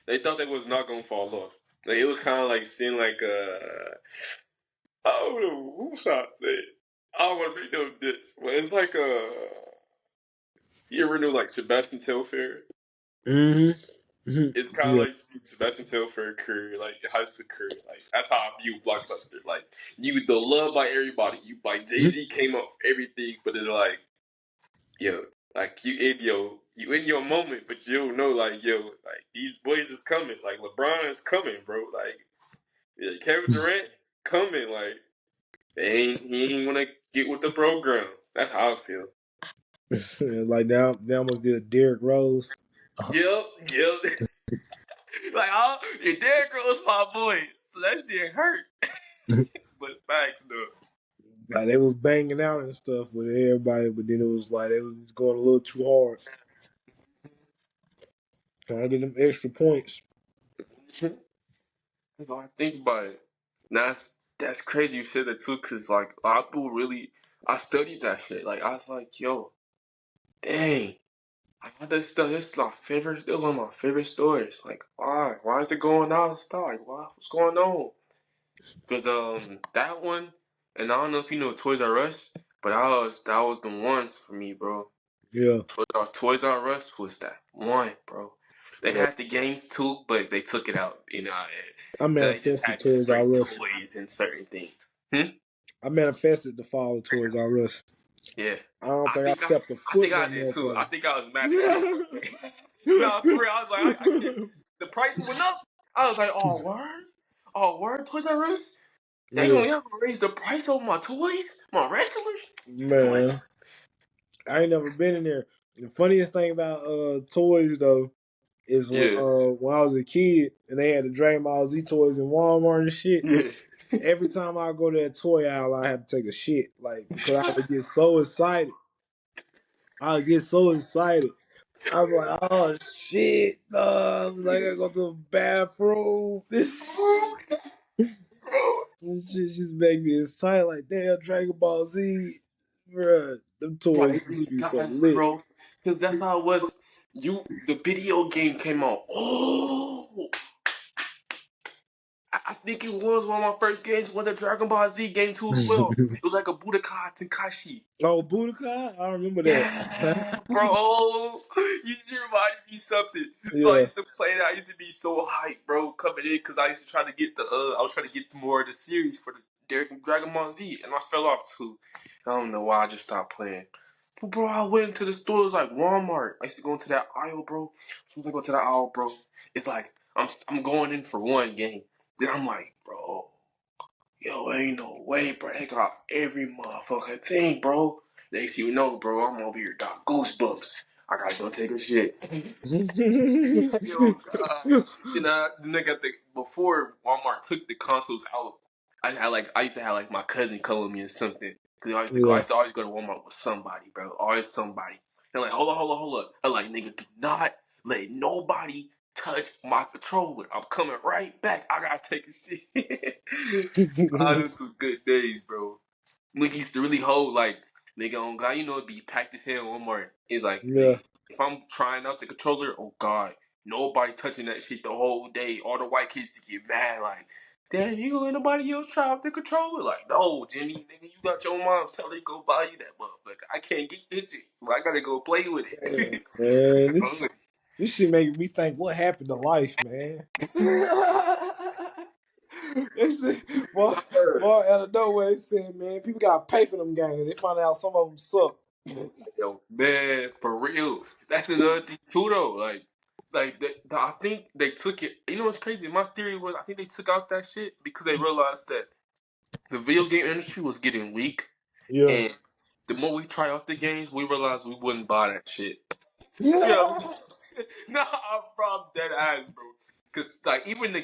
they thought they was not gonna fall off. Like it was kind of like seeing like I don't know who shot that. I don't want to make no diss, but it's like you ever know like Sebastian Telfair? hmm It's kind of Yeah. like Sebastian Telfair career, like high school career. Like that's how I view Blockbuster. Like you was the love by everybody. You like Jay Z came up for everything, but it's like yo, like you in your moment, but you don't know like yo, like these boys is coming. Like LeBron is coming, bro. Like yeah, Kevin Durant coming. Like he ain't wanna get with the program. That's how I feel. Like they almost did a Derrick Rose. Yep. Like your Derrick Rose my boy, so that shit hurt. But facts though. Like they was banging out and stuff with everybody, but then it was like they was just going a little too hard, trying to get them extra points. That's all I think about it. Now that's crazy you said that too, cause like a lot of people really I studied that shit. Like I was like, yo, dang. I got this stuff. This is my favorite. Still one of my favorite stories. Like, why? Why is it going out of style? Like, why? What's going on? Cause that one, and I don't know if you know Toys R Us, but that was the ones for me, bro. Yeah, Toys R Us was that one, bro. They yeah. had the games too, but they took it out, I so they just manifested had the Toys R certain Us. toys and certain things. Hmm? I manifested the fall of Toys R Us. Yeah. I don't I think I think I, stepped a I foot think in I that did too. I motherfucker. think I was mad as shit. No, for real. I was like, I can't. The price went up. I was like, oh word, Toys R Us. Dang, Yeah, y'all gonna raise the price on my toys, my wrestlers. I'm like, man. I ain't never been in there. The funniest thing about toys though is yeah, when I was a kid and they had the Dragon Ball Z toys in Walmart and shit. yeah. Every time I go to that toy aisle, I have to take a shit, like because I would get so excited. I would get so excited. I'm like, oh shit, like I go to the bathroom. This shit just make me excited. Like, damn, Dragon Ball Z, bruh. Them toys Like, used to be so guys, lit. bro, because that's how it was. The video game came out. Oh, I think it was one of my first games. Was a Dragon Ball Z game too as well. It was like a Budokai Tenkaichi. Oh, Budokai, I remember that. Yeah, bro. You just reminded me something. So I Yeah, used to play that. I used to be so hyped, bro, coming in because I used to try to get I was trying to get more of the series for the Dragon Ball Z, and I fell off too. I don't know why I just stopped playing. But bro, I went into the stores like Walmart. I used to go into that aisle, bro. As soon as I go to that aisle, bro, it's like I'm going in for one game. Then I'm like, bro, yo, ain't no way, bro. They got every motherfucking thing, bro. Next thing you know, bro, I'm over here got goosebumps. I gotta go take a shit. Yo, God. Then I got before Walmart took the consoles out, I used to have like my cousin come with me or something. Cause I yeah. used to always go to Walmart with somebody, bro. Always somebody. And like, hold up. I'm like, nigga, do not let nobody touch my controller. I'm coming right back. I gotta take a shit. Those some good days, bro. Nigga used to really hold like nigga on God, you know, it'd be packed as hell one more. It's like Yeah. nigga, if I'm trying out the controller, oh God, nobody touching that shit the whole day. All the white kids to get mad, like, damn, you gonna let nobody else try out the controller? Like, no, Jimmy, nigga, you got your mom's tell her to go buy you that motherfucker. I can't get this shit, so I gotta go play with Damn, it. man. This shit make me think what happened to life, man. This shit, boy, out of nowhere, they said, man, people gotta pay for them games. They find out some of them suck. Yo, man, for real. That's another thing too, though. I think they took it. You know what's crazy? My theory was I think they took out that shit because they realized that the video game industry was getting weak, Yeah. and the more we try out the games, we realized we wouldn't buy that shit. You know what I Yeah. mean? Nah, I'm dead ass, bro. Cause like even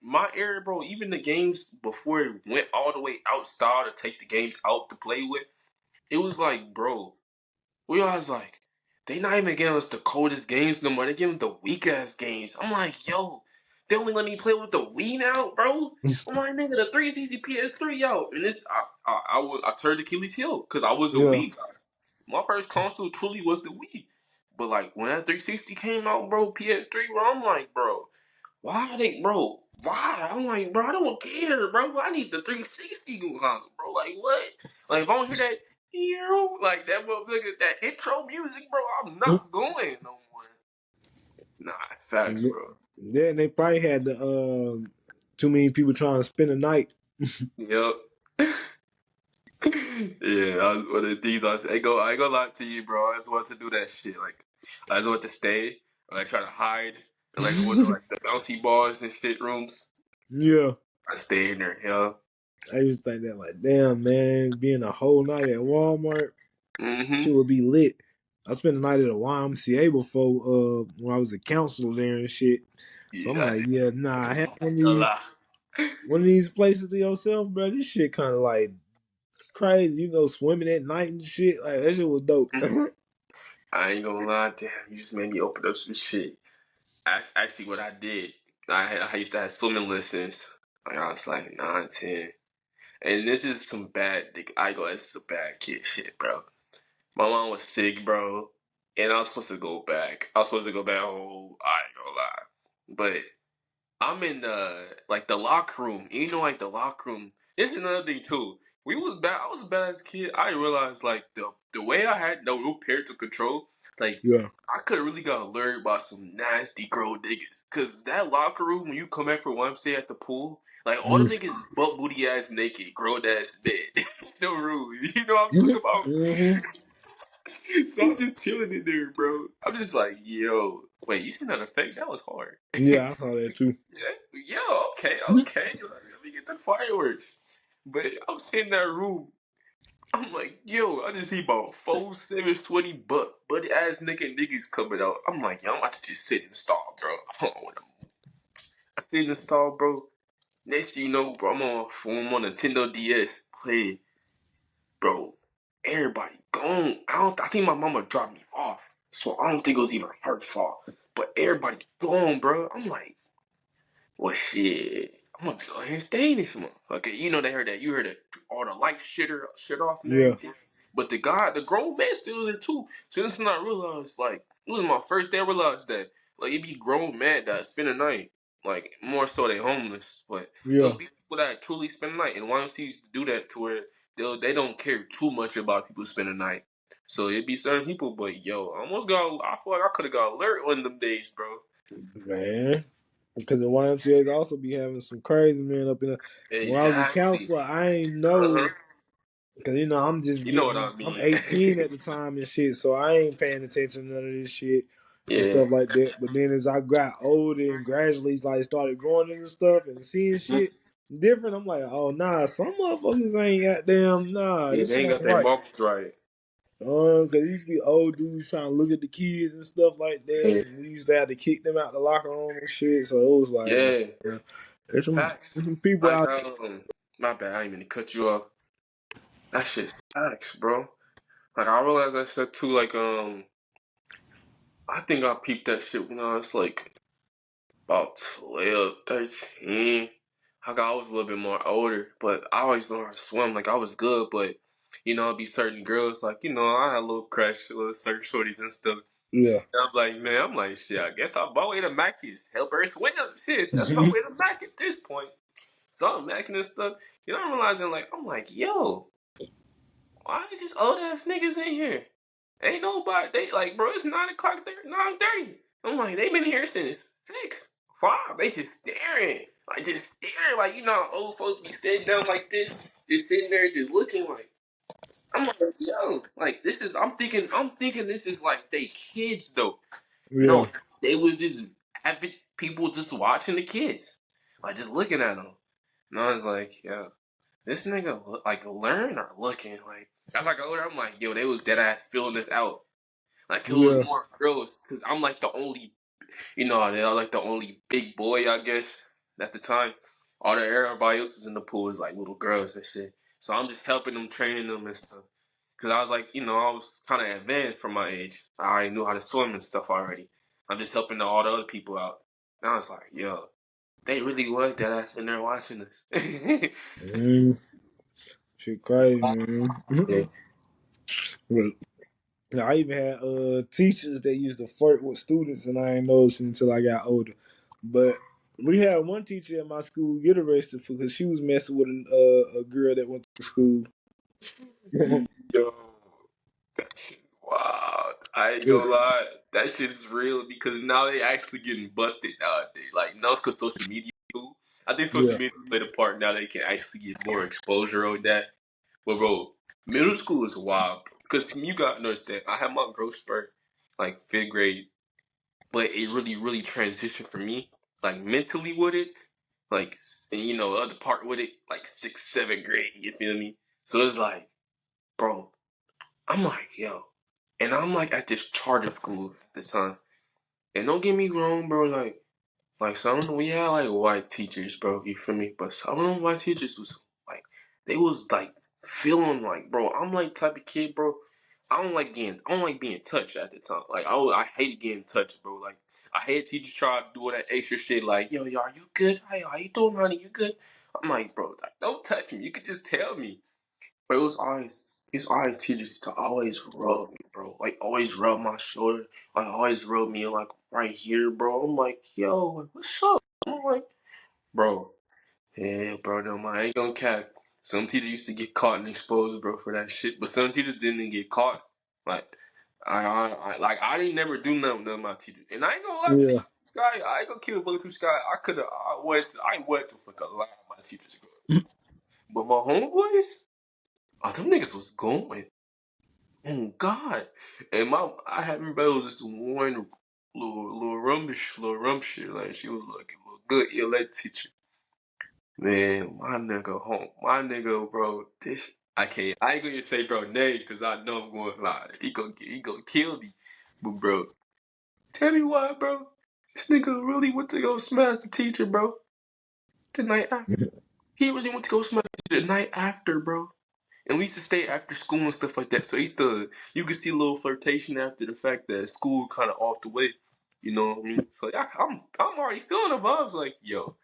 my era, bro, even the games before it went all the way outside to take the games out to play with, it was like, bro. We always like, they not even giving us the coldest games no more. They giving the weak ass games. I'm like, yo, they only let me play with the Wii now, bro. I'm like, nigga, the 360 PS3, yo. And I turned Achilles heel because I was a Yeah. Wii guy. My first console truly was the Wii. But like when that 360 came out, bro, PS3, bro, I'm like, bro, why they, bro? Why? I'm like, bro, I don't care, bro. I need the 360 console, bro. Like what? Like if I don't hear that, like that motherfucker, that intro music, bro, I'm not going no more. Nah, facts, bro. Then they probably had the too many people trying to spend a night. Yep. Yeah, I was one of the things I ain't gonna lie to you, bro. I just want to do that shit. Like, I just want to stay, or like try to hide, and like go to like the bouncy bars and shit rooms. Yeah. I stay in there, yeah. I used to think that like, damn man, being a whole night at Walmart, Mm-hmm. shit would be lit. I spent the night at a YMCA before when I was a counselor there and shit. So I'm Yeah, like, yeah, nah, have I ain't gonna lie. one of these places to yourself, bro. This shit kind of like crazy. You go swimming at night and shit. Like that shit was dope. I ain't gonna lie, damn, you just made me open up some shit. Actually, what I did, I used to have swimming lessons. Like I was like 9, 10. And this is some bad, I go, this is a bad kid shit, bro. My mom was sick, bro, and I was supposed to go back. I was supposed to go back home. I ain't gonna lie, but I'm in the locker room. And you know, like the locker room. This is another thing too. We was bad. I was a bad as a kid. I didn't realize like the way I had no parental control. Like Yeah. I could have really got lured by some nasty girl niggas. Cause that locker room when you come back for one stay at the pool, like all the Mm. niggas butt booty ass naked, grown ass bed, no room. You know what I'm talking about? Mm-hmm. So I'm just chilling in there, bro. I'm just like, yo, wait, you seen that effect? That was hard. Yeah, I saw that too. Yeah, okay. Let me get the fireworks. But I'm sitting in that room. I'm like, yo, I just see about 4, 7, 20 butt ass niggas coming out. I'm like, yo, I'm about to just sit in the stall, bro. I don't want to move. I sit in the stall, bro. Next thing you know, bro, I'm on Nintendo DS play, bro. Everybody gone. I think my mama dropped me off, so I don't think it was even her fault. But everybody gone, bro. I'm like, well, shit. I'm gonna go ahead and stay in this motherfucker. You know they heard that. You heard that all the lights shit off and Yeah. everything. But the grown man still there too. So this is not realized. Like it was my first day I realized that. Like it be grown men that spend the night. Like more so they homeless, but it'll Yeah. be people that truly spend the night. And YMCs do that to where they don't care too much about people spending the night. So it'd be certain people, but yo, I almost got. I feel like I could have got alert one of them days, bro. Man. Because the YMCA's also be having some crazy men up in there. When I was a Exactly. counselor, I ain't Uh know huh. because I'm just You know what I I'm mean. 18 at the time and shit, so I ain't paying attention to none of this shit and Yeah. stuff like that. But then as I got older and gradually like started growing into stuff and seeing Mhm. shit different, I'm like, oh nah, some motherfuckers ain't goddamn nah, Yeah, this they shit ain't ain't got their right. marbles right. Cause it used to be old dudes trying to look at the kids and stuff like that, Yeah. and we used to have to kick them out the locker room and shit. So it was like, Yeah. man, there's Facts. some people Like, out. my bad, I ain't mean to cut you off. That shit's facts, bro. Like, I realized that shit too. Like, I think I peeped that shit when I was like about 12, 13. I was a little bit more older, but I always learned how to swim. Like, I was good, but it'd be certain girls, like, I had a little crush, little certain shorties and stuff. Yeah. I'm like, man, shit, I guess my way to Mac is help her swim. Shit, that's my way to Mac at this point. So I'm Macking and stuff. I'm realizing, like, I'm like, yo, why is these old ass niggas in here? Ain't nobody, they, like, bro, it's 9 o'clock, 9:30. I'm like, they been here since 6, 5. They just staring. Like, just staring. Like, how old folks be sitting down like this, just sitting there, just looking like, I'm like, yo, like, I'm thinking this is like they kids, though. Yeah. No, they was just avid people just watching the kids, like just looking at them. And I was like, yo, this nigga like learn or looking like. As I got older, I'm like, yo, they was dead ass filling this out. Like it was Yeah. more girls because I'm like the only, they're like the only big boy, I guess, at the time. All the everybody else was in the pool was like little girls and shit. So I'm just helping them, training them and stuff. Cause I was like, I was kind of advanced for my age. I already knew how to swim and stuff already. I'm just helping all the other people out. And I was like, yo, they really was that ass in there watching us. Mm, shit crazy, man. Yeah. Well, I even had teachers that used to flirt with students, and I ain't noticed until I got older. But we had one teacher at my school get arrested because she was messing with a girl that went to school. Yo, that shit wild. I ain't Yeah. gonna lie. That shit is real because now they actually getting busted nowadays. Like, now it's because social media too. I think social Yeah. media played a part now they can actually get more exposure on that. But bro, middle school is wild. Because you gotta understand, I had my growth spurt like 5th grade, but it really, really transitioned for me, like mentally with it, like and the other part with it, like 6th, 7th grade. You feel me? So it's like, bro, I'm like, yo, and I'm like at this charter school at the time, and don't get me wrong, bro, like some of them, we had like white teachers, bro. You feel me? But some of them white teachers was like, they was like feeling like, bro. I'm like type of kid, bro. I don't like being touched at the time. Like I hate getting touched, bro. Like I hate teachers try to do all that extra shit. Like yo, are you good? Hey, how you doing, honey? You good? I'm like, bro, like, don't touch me. You could just tell me. But it's always teachers to always rub me, bro. Like always rub my shoulder. Like always rub me like right here, bro. I'm like, yo, like, what's up? I'm like, bro, yeah, bro, no, man, I ain't gonna cap. Some teachers used to get caught and exposed, bro, for that shit. But some teachers didn't get caught. Like, I didn't never do nothing to my teachers. And I ain't gonna lie to you, Yeah. Sky. I ain't gonna kill a bullet through Sky. I went to fuck a lot of my teachers, bro. But my homeboys, them niggas was going. Oh God! And I had remember it was this one little rumbish, little rump shit. Like she was like a little good ELA teacher. Man, my nigga, bro. This I ain't gonna say bro name because I know I'm going to lie. He gonna kill me, but bro, tell me why, bro. This nigga really went to go smash the teacher, bro. The night after, he really went to go smash the night after, bro. And we used to stay after school and stuff like that. So you could see a little flirtation after the fact that school kind of off the way. You know what I mean? So I'm already feeling the vibes. Like, yo,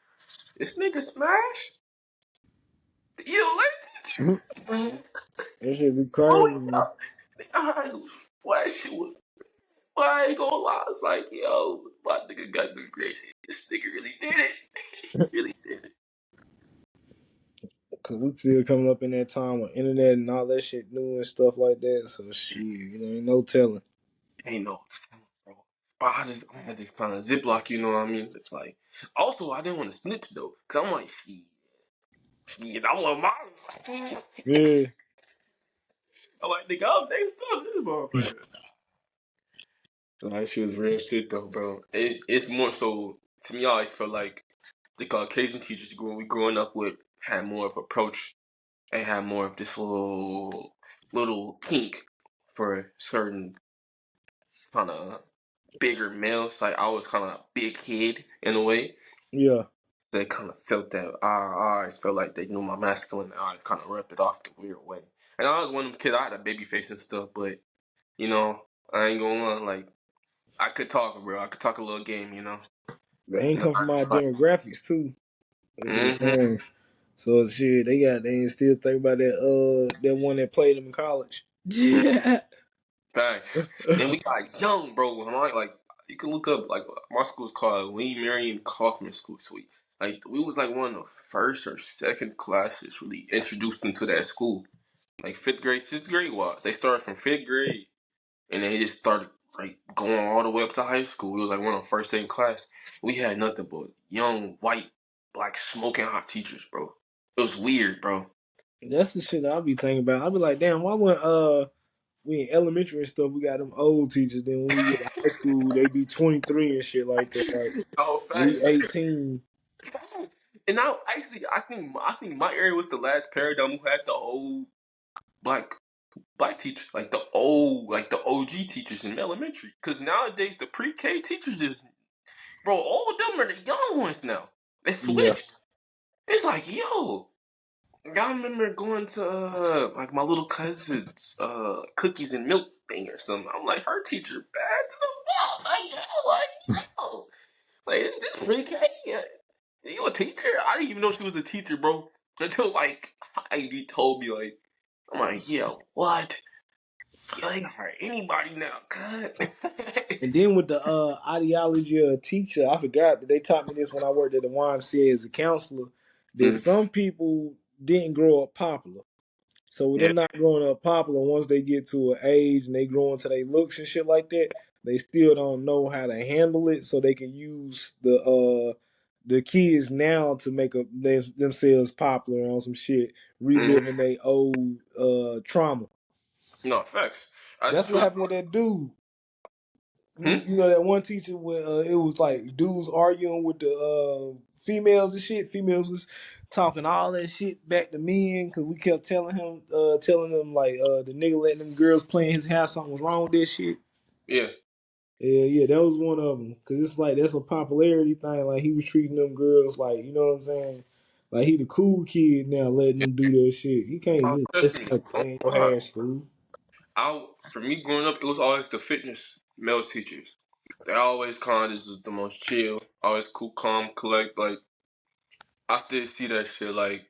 this nigga smash. Yo, like, That shit be oh, crazy. why shit was? Why I ain't gonna lie? I was like, yo, my nigga got the grade. This nigga really did it. He really did it. Cause we still coming up in that time with internet and all that shit new and stuff like that. So shit, ain't no telling. Ain't no telling, bro. But I had to find a ziploc. You know what I mean? It's like, also I didn't want to snitch though, cause I'm like, shit, I want mine. Yeah, I'm like, nigga, I'm next to this motherfucker. So that shit was real shit though, bro. It's more so to me. I always felt like the Caucasian teachers we growing up with had more of approach and had more of this little kink for certain kind of bigger males. Like I was kind of a big kid in a way. yeah. They kind of felt that I always felt like they knew my masculine. And I kind of rep it off the weird way. And I was one of them kids. I had a baby face and stuff, but you know, I ain't gonna lie. Like I could talk, bro. I could talk a little game, you know. They ain't You know, come I from my just like, demographics too. That's the mm-hmm. thing. So shit, they ain't still think about that one that played them in college. Yeah. Facts. Then we got young, bro. And like you can look up like my school's called Lee Marion Kaufman School. So we was like one of the first or second classes really introduced into that school. Like fifth grade, sixth grade was. They started from fifth grade and they just started like going all the way up to high school. It was like one of the first day in class. We had nothing but young, white, black, smoking hot teachers, bro. It was weird, bro. That's the shit I'll be thinking about. I'll be like, damn, why when we in elementary and stuff, we got them old teachers. Then when we get to high school, they be 23 and shit like that. Like Oh, we facts. 18. And now, actually, I think my area was the last paradigm who had the old black black teacher, like the OG teachers in elementary. Because nowadays the pre-K teachers is bro, all of them are the young ones now. They Yeah, switched. It's like yo, I remember going to like my little cousin's cookies and milk thing or something. I'm like, her teacher bad to the fuck. Like, yo, like this pre-K. You a teacher? I didn't even know she was a teacher, bro. Until like Ivy told me, like, I'm like, yeah, what? Yo, they can hire anybody now, cut. and then with the ideology of a teacher, I forgot that they taught me this when I worked at the YMCA as a counselor. That Mm, some people didn't grow up popular. So with yeah. them not growing up popular, once they get to an age and they grow into their looks and shit like that, they still don't know how to handle it. So they can use the kids now to make themselves popular on some shit, Mm, reliving their old trauma. no, facts. That's That's what true. happened with that dude. Hmm? You know that one teacher when it was like dudes arguing with the females and shit. Females was talking all that shit back to men because we kept telling them like the nigga letting them girls play in his house, something was wrong with that shit. Yeah. Yeah, yeah, that was one of them. Cause it's like that's a popularity thing. Like he was treating them girls like, you know what I'm saying? Like he the cool kid now, letting them do that shit. He can't Oh, just trust let me. somebody play in your hair in school. For me growing up, it was always the fitness male teachers. They always kind of just the most chill, always cool, calm, collect. Like I still see that shit. Like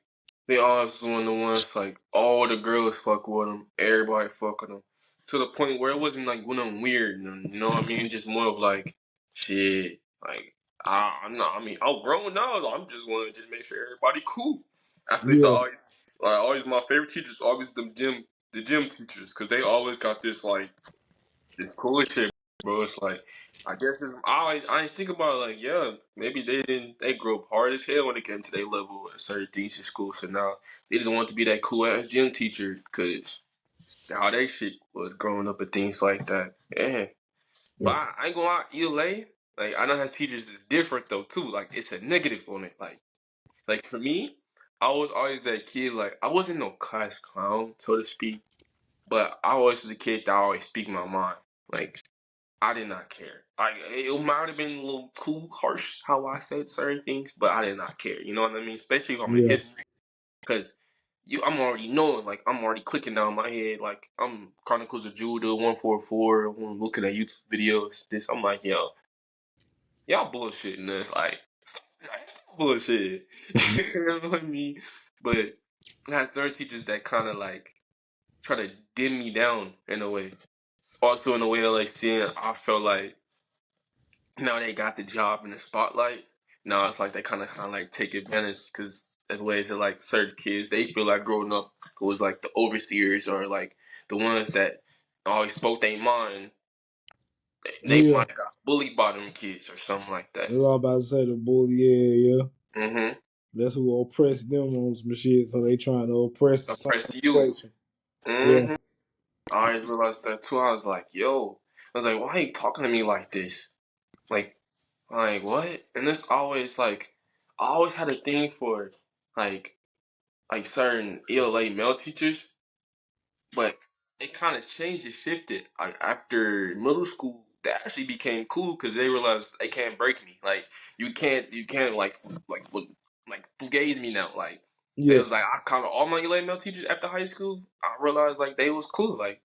they always one of the ones like all the girls fuck with them, everybody fuck with them, to the point where it wasn't like one of them weird. You know what I mean? Just more of like shit. Like I'm not. I mean, I'm grown now. I'm just want to just make sure everybody cool. That's what Yeah. always my favorite teachers. Always the gym teachers, because they always got this cool shit, bro. It's like I guess I ain't think about it like yeah, maybe they grew up hard as hell when they came to their level at certain things in school. So now they just want to be that cool ass gym teacher because how they shit was growing up and things like that. Yeah, but I ain't gonna lie, ELA like I know his teachers is different though too. Like it's a negative on it. Like Like for me, I was always that kid. Like I wasn't no class clown, so to speak, but I always was a kid that always speak my mind. Like I did not care. Like it might have been a little too harsh how I said certain things, but I did not care. You know what I mean? Especially if I'm in Yeah, history, because I'm already knowing. Like I'm already clicking down my head. Like I'm Chronicles of Judah 144. I'm looking at YouTube videos. This I'm like, yo, y'all bullshitting us. Like bullshit. You know what I mean? But I had certain teachers that kind of like try to dim me down in a way. Also in a way of like seeing, I felt like now they got the job in the spotlight. Now it's like they kind of like take advantage because as ways that like certain kids they feel like growing up who was like the overseers or like the ones that always spoke their mind. They yeah. might have got bullied by them kids or something like that. That's all I'm about to say. The bully, yeah, yeah. Mm-hmm. That's who oppressed them on some shit. So they trying to oppress the same Oppress you. section. Yeah, Mm-hmm. I always realized that too. I was like, yo, I was like, why are you talking to me like this? Like, what? And it's always like, I always had a thing for like, certain ELA male teachers, but it kind of changed. It shifted. Like after middle school, they actually became cool because they realized they can't break me. Like you can't like fugaze me now. Like it yeah, was like I kind of all my ELA male teachers after high school. I realized like they was cool. Like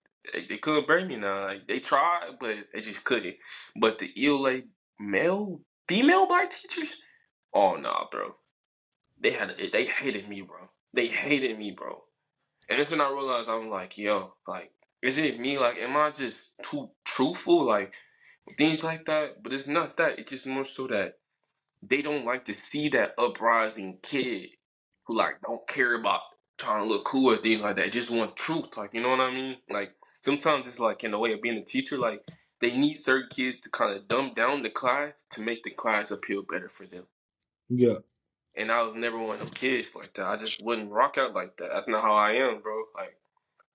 they couldn't break me now. Like they tried, but they just couldn't. But the ELA female black teachers, oh nah, bro. They hated me, bro. They hated me, bro. And that's when I realized I'm like, yo, like, is it me? Like, am I just too truthful? Like, things like that? But it's not that. It's just more so that they don't like to see that uprising kid who, like, don't care about trying to look cool or things like that. Just want truth. Like, you know what I mean? Like, sometimes it's like, in a way of being a teacher, like, they need certain kids to kind of dumb down the class to make the class appeal better for them. yeah. And I was never one of them kids like that. I just wouldn't rock out like that. That's not how I am, bro. Like,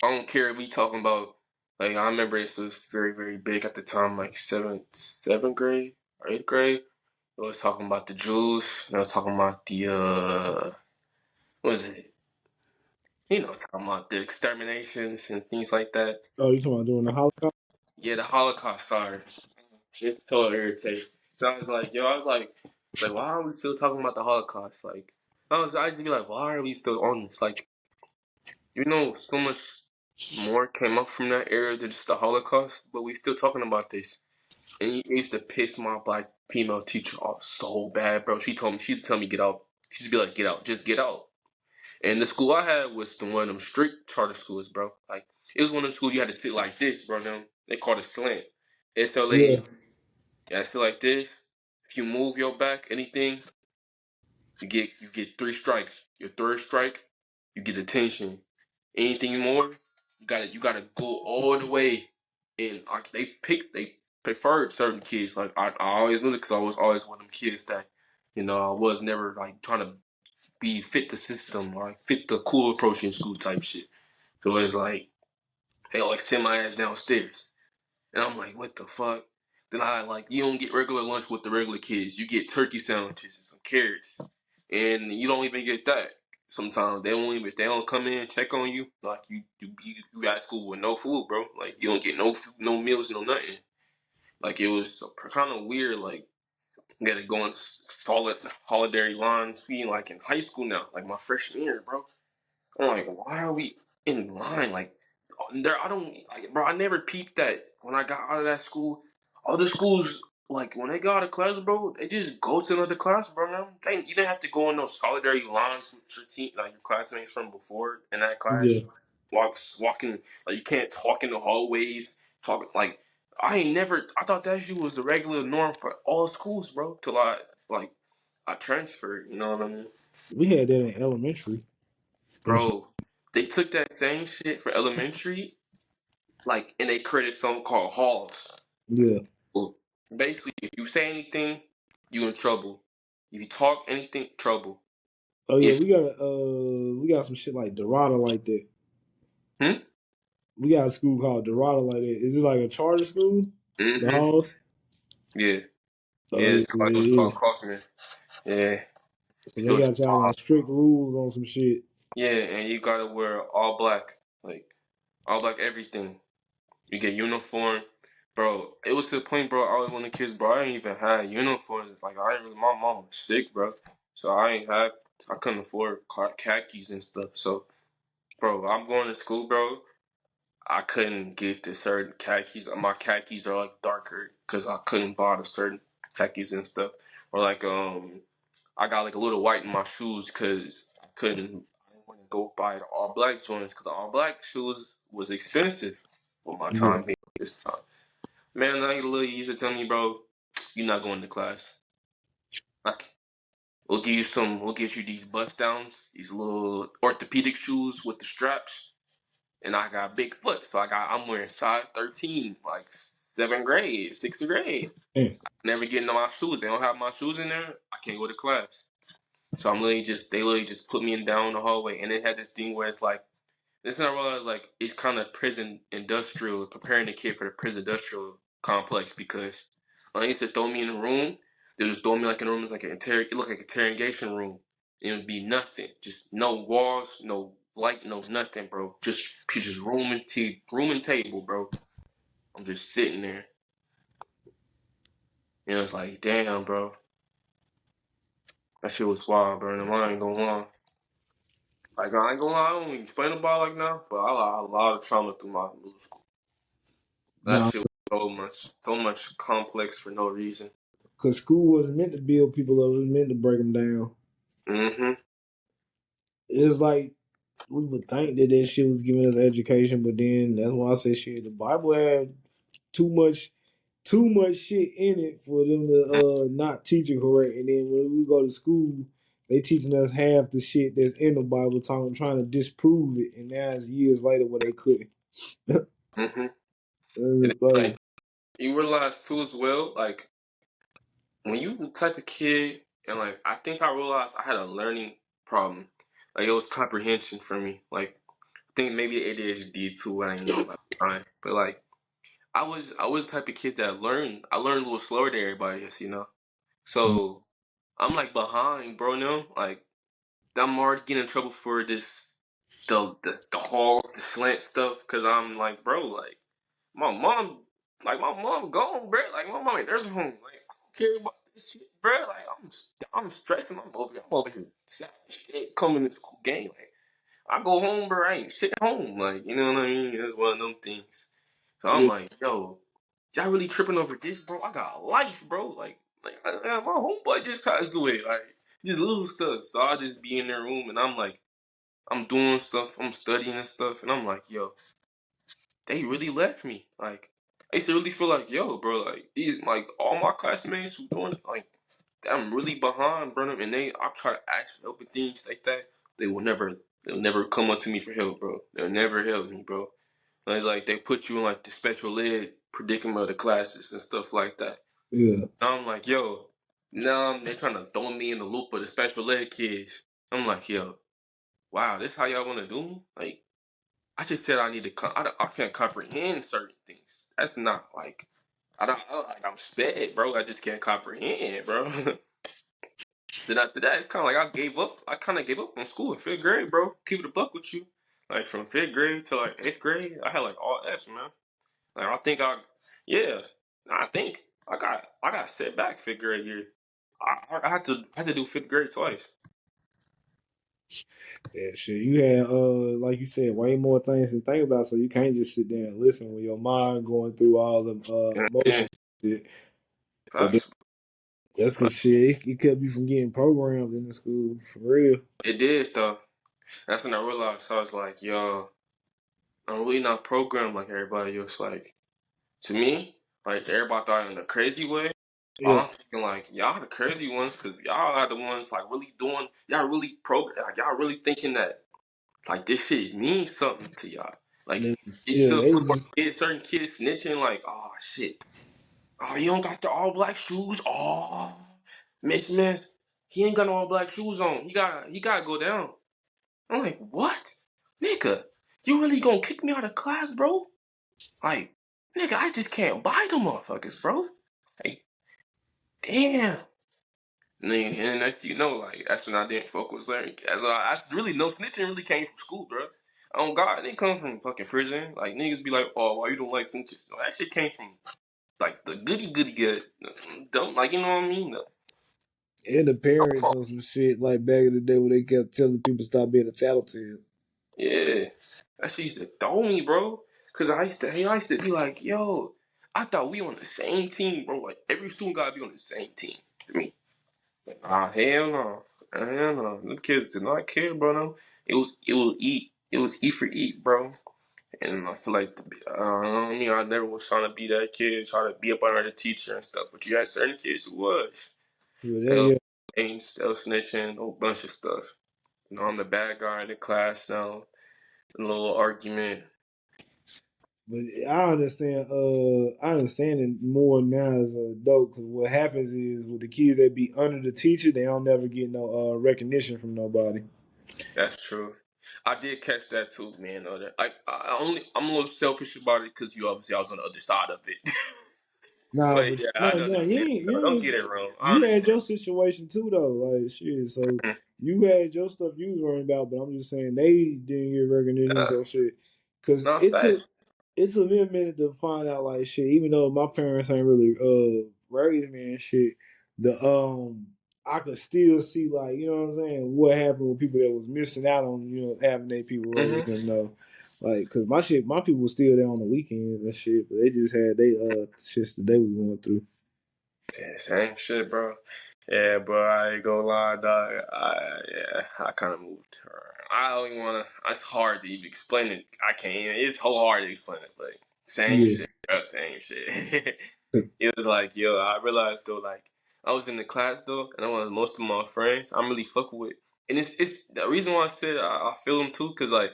I don't care if we talking about like I remember this was very, very big at the time, like seventh grade or eighth grade. It was talking about the Jews, it was talking about the what was it? Talking about the exterminations and things like that. Oh, you talking about doing the Holocaust? Yeah, the Holocaust started. It's so irritating. So I was like, yo, why are we still talking about the Holocaust? Like I just be like, why are we still on this? Like, so much more came up from that era than just the Holocaust, but we still talking about this. And it used to piss my black female teacher off so bad, bro. She'd tell me get out. She'd be like, get out, just get out. And the school I had was one of them strict charter schools, bro. Like it was one of them schools you had to sit like this, bro. They called it slant. Yeah. SLA. You had to sit like this. If you move your back, anything, you get 3 strikes. Your third strike, you get detention. Anything more, you gotta go all the way. And they preferred certain kids. Like I always knew it because I was always one of them kids that I was never like trying to be fit the system or like, fit the cool approach in school type shit. So it's like they always send my ass downstairs. And I'm like, what the fuck? Then I like, you don't get regular lunch with the regular kids. You get turkey sandwiches and some carrots, and you don't even get that. Sometimes they won't even if they don't come in and check on you, like you got school with no food, bro. Like you don't get no food, no meals, no nothing. Like it was kind of weird. Like you got to go on solid holiday lines. Being like in high school now, like my freshman year, bro. I'm like, why are we in line? Like, there, I don't, like, bro. I never peeped that when I got out of that school. Other schools, like, when they got out of class, bro, they just go to another class, bro. Man. You didn't have to go in those solidarity lines with your team, like your classmates from before in that class. Yeah. Walking, like, you can't talk in the hallways. Talking, like, I thought that shit was the regular norm for all schools, bro. Till I transferred, you know what I mean? We had that in elementary. Bro, they took that same shit for elementary, like, and they created something called halls. Yeah. Well, basically, if you say anything, you in trouble. If you talk anything, trouble. Oh yeah, If we got some shit like Dorada like that. hmm, We got a school called Dorada like that. Is it like a charter school? The mm-hmm, halls? yeah, Oh yeah, yeah, it was yeah, called Kaufman. Yeah, So to they go to got y'all prom. got strict rules on some shit. Yeah, and you gotta wear all black, like all black everything. You get uniform, bro. It was to the point, bro. I was one of the kids, bro. I ain't even had uniforms. Like I ain't really. My mom was sick, bro. So I ain't have. I couldn't afford khakis and stuff. So, bro, I'm going to school, bro. I couldn't get the certain khakis. My khakis are like darker because I couldn't buy the certain khakis and stuff. Or like I got like a little white in my shoes because I couldn't. I didn't want to go buy the all black joints because the all black shoes was expensive for my Yeah. time here this time. Man, I little used to tell me, bro, you're not going to class. Like, we'll give you some. We'll get you these bust downs, these little orthopedic shoes with the straps. And I got big foot, so I'm wearing size 13, like seventh grade, sixth grade. Yeah. Never getting on my shoes. They don't have my shoes in there. I can't go to class. So they literally just put me in down the hallway, and it had this thing where it's like, this when I realized like it's kind of prison industrial, preparing the kid for the prison industrial complex because when they used to throw me in a room, they just throw me like in a room. It's like it looked like an interrogation room. It would be nothing, just no walls, no light, no nothing, bro. Just room and table, bro. I'm just sitting there. And it's like, damn, bro, that shit was wild, bro. And I ain't gonna lie. Like I ain't gonna lie, I don't even explain about like now, but I got a lot of trauma through my middle school. That Nah, shit was so much complex for no reason. because school wasn't meant to build people up; it was meant to break them down. Mm-hmm. It's like we would think that that shit was giving us education, but then that's why I say shit. The Bible had too much, too much shit in it for them to not teach it correct. And then when we go to school, they teaching us half the shit that's in the Bible, trying to disprove it. And now it's years later where they couldn't. Mm-hmm. And It's like funny. you realize too as well, like when you the type of kid and like I think I realized I had a learning problem. Like it was comprehension for me. Like I think maybe ADHD too, I didn't know about the time. But like I was the type of kid that I learned a little slower than everybody else. So I'm like behind, bro, now. Like I'm already getting in trouble for this the hogs, the slant stuff, because I'm like, bro, like my mom, my mom gone, bro. Like my mom ain't nursing home. Like I don't care about this shit, bro. Like I'm stressing. I'm over here. Shit coming into school game. Like I go home, bro. I ain't shit at home. Like you know what I mean? It's one of them things. So I'm Yeah, like, yo, y'all really tripping over this, bro? I got a life, bro. Like my homeboy just passed away. Like just little stuff. So I just be in their room and I'm like. I'm doing stuff, I'm studying and stuff, and I'm like, yo, they really left me. Like, I used to really feel like, yo, bro, like these, like all my classmates who doing like, I'm really behind, bro. And I try to ask for help and things like that. They will never, they'll never come up to me for help, bro. They'll never help me, bro. And it's like they put you in like the special ed predicament of the classes and stuff like that. yeah. And I'm like, yo, now they're trying to throw me in the loop of the special ed kids. I'm like, yo, wow, this how y'all want to do me? Like, I just said I need to. I can't comprehend certain things. That's not like like I'm sped, bro. I just can't comprehend, bro. Then after that, it's kind of like I gave up. I kind of gave up on school in fifth grade, bro. Keep it a buck with you. Like from fifth grade to like eighth grade, I had like all F's, man. Like yeah, I think I got set back fifth grade year. I had to do fifth grade twice. Yeah, shit. You had like you said, way more things to think about, so you can't just sit there and listen with your mind going through all the Yeah, emotions. Shit. But facts. that's because shit, it kept you from getting programmed in the school for real. It did though. That's when I realized. So I was like, yo. I'm really not programmed like everybody else. Like to me, like everybody thought in a crazy way. Yeah, I'm thinking like y'all the crazy ones because y'all are the ones like really doing. Y'all really like y'all really thinking that like this shit means something to y'all. Like yeah, it's yeah. to the They point was where just certain kids snitching like, oh shit, oh you don't got the all black shoes. Oh, Miss, he ain't got no all black shoes on. He got to go down. I'm like, what, nigga? You really gonna kick me out of class, bro? Like, nigga, I just can't buy them motherfuckers, bro. Like, damn. Nigga, and next thing you know, like that's when I didn't fuck with learning. I really no snitching really came from school, bro. Oh God, they come from fucking prison. Like niggas be like, oh, why you don't like snitches? No, that shit came from like the goody good. Don't like you know what I mean? No. And the parents on some shit like back in the day when they kept telling people stop being a tattletale. Yeah, that shit used to throw me, bro. Cause I used to be like, yo, I thought we on the same team, bro. Like every student gotta be on the same team. To me, ah, hell no, hell no. The kids did not care, bro. No. It was eat for eat, bro. And I feel like, I never was trying to be that kid, trying to be up under the teacher and stuff. But you had certain kids who was. Yeah, They was yeah. snitching, a whole bunch of stuff. You know, I'm the bad guy in the class now. A little argument. But I understand it more now as an adult because what happens is with the kids that be under the teacher, they don't never get no recognition from nobody. That's true. I did catch that too, man. I'm a little selfish about it because I was on the other side of it. Nah, But but yeah, I no, no, understand. you Don't ain't, get it wrong. I you had understand. your situation too though, like shit. So Mhm. you had your stuff you was worrying about, but I'm just saying they didn't get recognition, so shit. Because Not fast. it took me a minute to find out like shit. Even though my parents ain't really raised me and shit, the I could still see like you know what I'm saying what happened with people that was missing out on having their people raise Hmm. them though. Like, cause my people was still there on the weekends and shit, but they just had they shits that they was going through. Yeah, same shit, bro. Yeah, bro. I ain't gonna lie, dog. I kind of moved her. I don't even wanna. It's hard to even explain it. I can't. Even, it's so hard to explain it, but same Yeah, shit, bro. Same shit. It was like, yo, I realized though, like, I was in the class though, and I was most of my friends I'm really fucking with, and it's the reason why I said I feel them too, cause like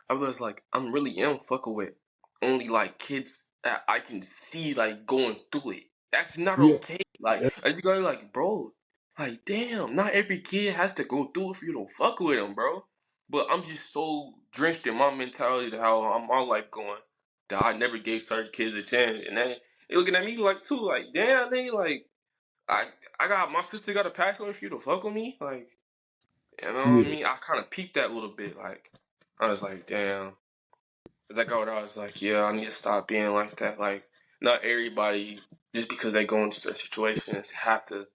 I realized like I'm really am fucking with only like kids that I can see like going through it. That's not yeah, okay. Like I just gotta like, bro, like damn, not every kid has to go through it for you to fuck with them, bro. But I'm just so drenched in my mentality to how my life going that I never gave certain kids a chance, and then they looking at me like too, like damn, they like I I got my sister got a password for you to fuck with me, like you know what I yeah, mean. I kind of peeped that a little bit, like I was like damn. Like I was like, yeah, I need to stop being like that. Like not everybody just because they go into their situations have to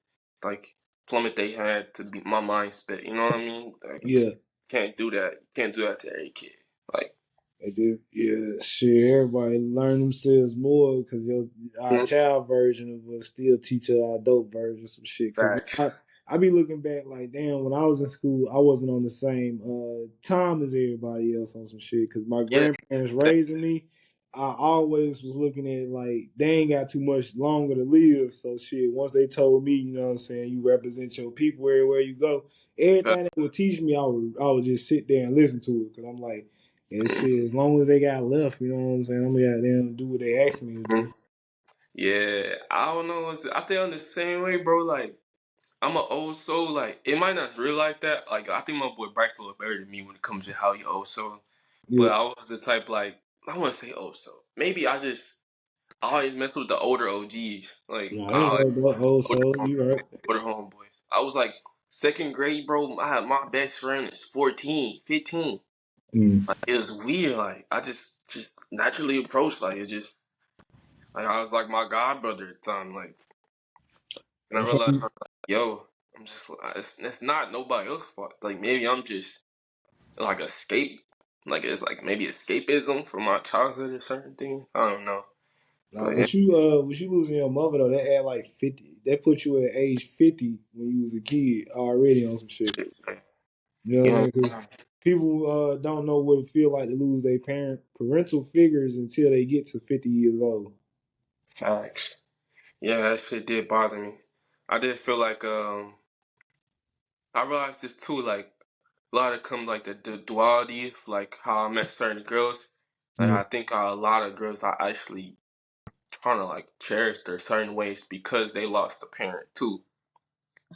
like plummet they head to be my mind spit. You know what I mean? Like yeah. can't do that. Can't do that to every kid. Like They do. Yeah, shit. Everybody learn themselves more because our mm, child version of us still teach our adult version some shit. Because facts. I be looking back like, damn, when I was in school, I wasn't on the same time as everybody else on some shit. Because my Yeah. grandparents raising me, I always was looking at it like they ain't got too much longer to live. So shit, once they told me, you know what I'm saying, you represent your people everywhere you go. Fact. Everything they would teach me, I would just sit there and listen to it because I'm like. And shit, as long as they got left, you know what I'm saying? I'm gonna them do what they asked me to Mhm. do. Yeah, I don't know. I think I'm the same way, bro. Like I'm an old soul. Like it might not real like that. Like I think my boy Bryce a little better than me when it comes to how he old soul. But Yeah. I was the type like I want to say old soul. Maybe I always mess with the older OGs. Like No, I I ain't always know about old older soul. You right. older homeboys. I was like second grade, bro. My best friend is 14, 15. Mm. Like it was weird. Like I just naturally approached. Like it just like I was like my god brother at the time. Like. And I If realized, I'm, I'm like, yo, I'm just, it's not nobody else's fault. Like, maybe I'm just, like, like, it's like maybe escapism from my childhood or certain things. I don't know. nah, But, yeah, with you losing your mother though, they add like 50. They put you at age 50 when you was a kid already on some shit. like, You know you what I'm know, saying? Because people don't know what it feel like to lose their parental figures until they get to 50 years old. facts. Yeah, that shit did bother me. I did feel like, I realized this too, like, a lot of come, like, the duality of, like, how I met certain girls. Like, Yeah. I think a lot of girls are actually trying to, like, cherish their certain ways because they lost a parent, too.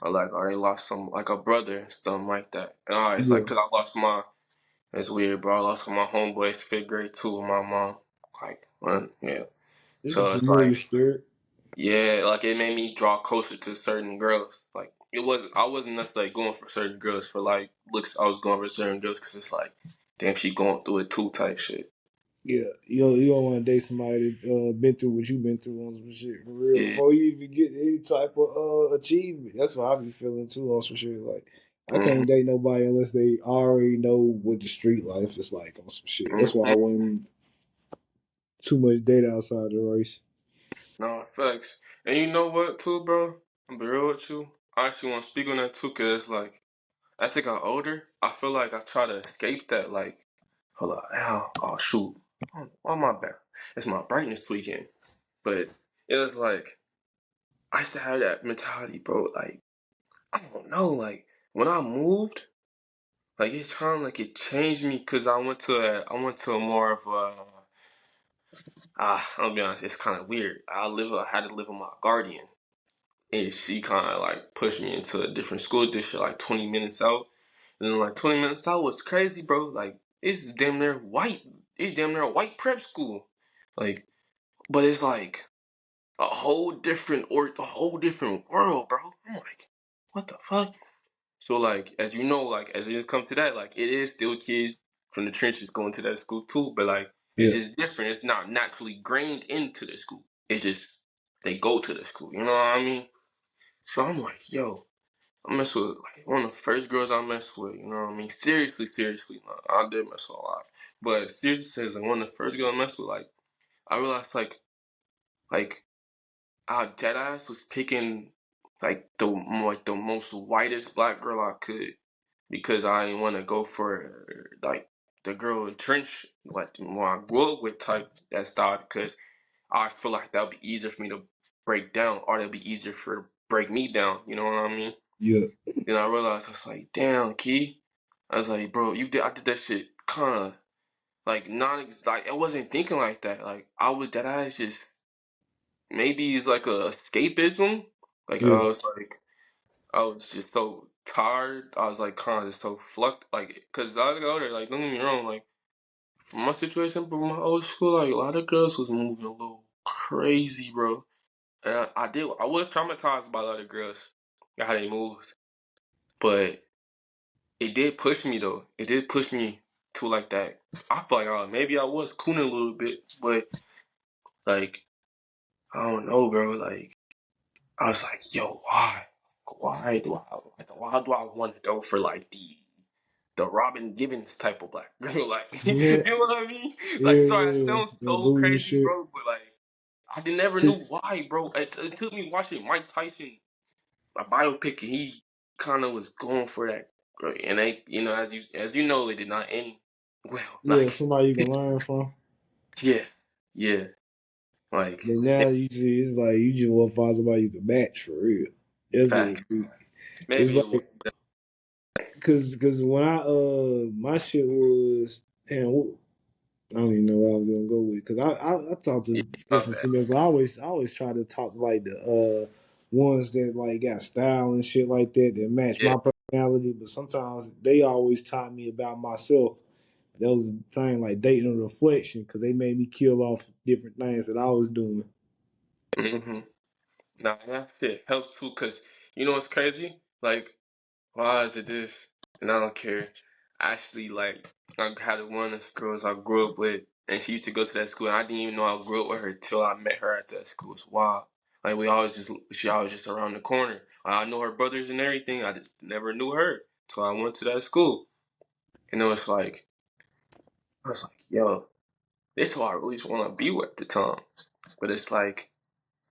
Or they lost some like a brother and something like that. And it's like Yeah. cause I lost my it's weird, bro. I lost my homeboys fifth grade too with my mom. Like, yeah. It's a So it's like, familiar spirit. yeah, like it made me draw closer to certain girls. Like it wasn't. I wasn't necessarily going for certain girls for like looks. I was going for certain girls because it's like, damn, she going through it too type shit. Yeah, you don't want to date somebody that been through what you've been through on some shit for real Yeah. before you even get any type of achievement. That's what I be feeling too on some shit. Like I Mm-hmm. can't date nobody unless they already know what the street life is like on some shit. That's why Mm-hmm. I wouldn't too much date outside the race. No, facts. And you know what, too, bro? I'm be real with you. I actually want to speak on that too, cause like as I got older, I feel like I try to escape that. Like, hold on, ow, oh shoot, oh my bad. It's my brightness tweaking, but it was like I used to have that mentality, bro. Like, I don't know, like when I moved, like it's kind of like it changed me, cause I went to a more of a I'll be honest, it's kind of weird. I had to live with my guardian. And she kind of like pushed me into a different school district, like 20 minutes out. And then like 20 minutes out was crazy, bro. Like it's damn near white. It's damn near a white prep school. Like, but it's like a whole different world, bro. I'm like, what the fuck? So like, as you know, like as it just comes to that, like it is still kids from the trenches going to that school too, but like it's Yeah, just different. It's not naturally grained into the school. It's just they go to the school. You know what I mean? So I'm like, yo, I mess with like one of the first girls I messed with, you know what I mean? Seriously, no, I did mess with a lot. But seriously says like one of the first girls I messed with, like I realized like our dead ass was picking like the most whitest black girl I could because I didn't want to go for like the girl in trench like the one I grew up with type that style because I feel like that would be easier for me to break down or that'd be easier for her to break me down, you know what I mean? yeah, Then I realized I was like, damn, Key. I was like, bro, I did that shit kind of like like I wasn't thinking like that. Like I was that I just maybe it's like a escapism. Like yeah, I was just so tired. I was like kind of just so flucked. Like cause I was older. Like don't get me wrong. Like from my situation, but my old school, like a lot of girls was moving a little crazy, bro. And I was traumatized by a lot of girls, how they moved, but. It did push me though. It did push me to like that. I feel like maybe I was cooning a little bit, but like I don't know, bro. Like I was like, yo, why? Why do I want to go for like the Robin Givens type of black girl? Like you yeah, know what I mean? Like sorry, it yeah. sounds That so booty crazy, shit. bro, but like I never knew why, bro. It took me watching Mike Tyson a biopic, and he kind of was going for that, and they, you know, as you know, it did not end well. Yeah, Like, somebody you can learn from. yeah, yeah, like But now you see, it's like you just want to find somebody you can match for real. That's what fact. it be. It's Maybe it was. like cause when I my shit was damn. I don't even know where I was gonna go with it because I talk Yeah, to my different bad. females, but I always try to talk to like the ones that like got style and shit like that that match Yeah. my personality. But sometimes they always taught me about myself. That was the thing like dating a reflection because they made me kill off different things that I was doing. Mm-hmm. Nah, that shit helps too, cause you know what's crazy? Like, why is it this? And I don't care. Actually, like, I had one of the girls I grew up with, and she used to go to that school, and I didn't even know I grew up with her till I met her at that school. It's wild. Like, she always just around the corner. I know her brothers and everything. I just never knew her till I went to that school. And it was like, I was like, yo, this is who I really want to be with at the time. But it's like,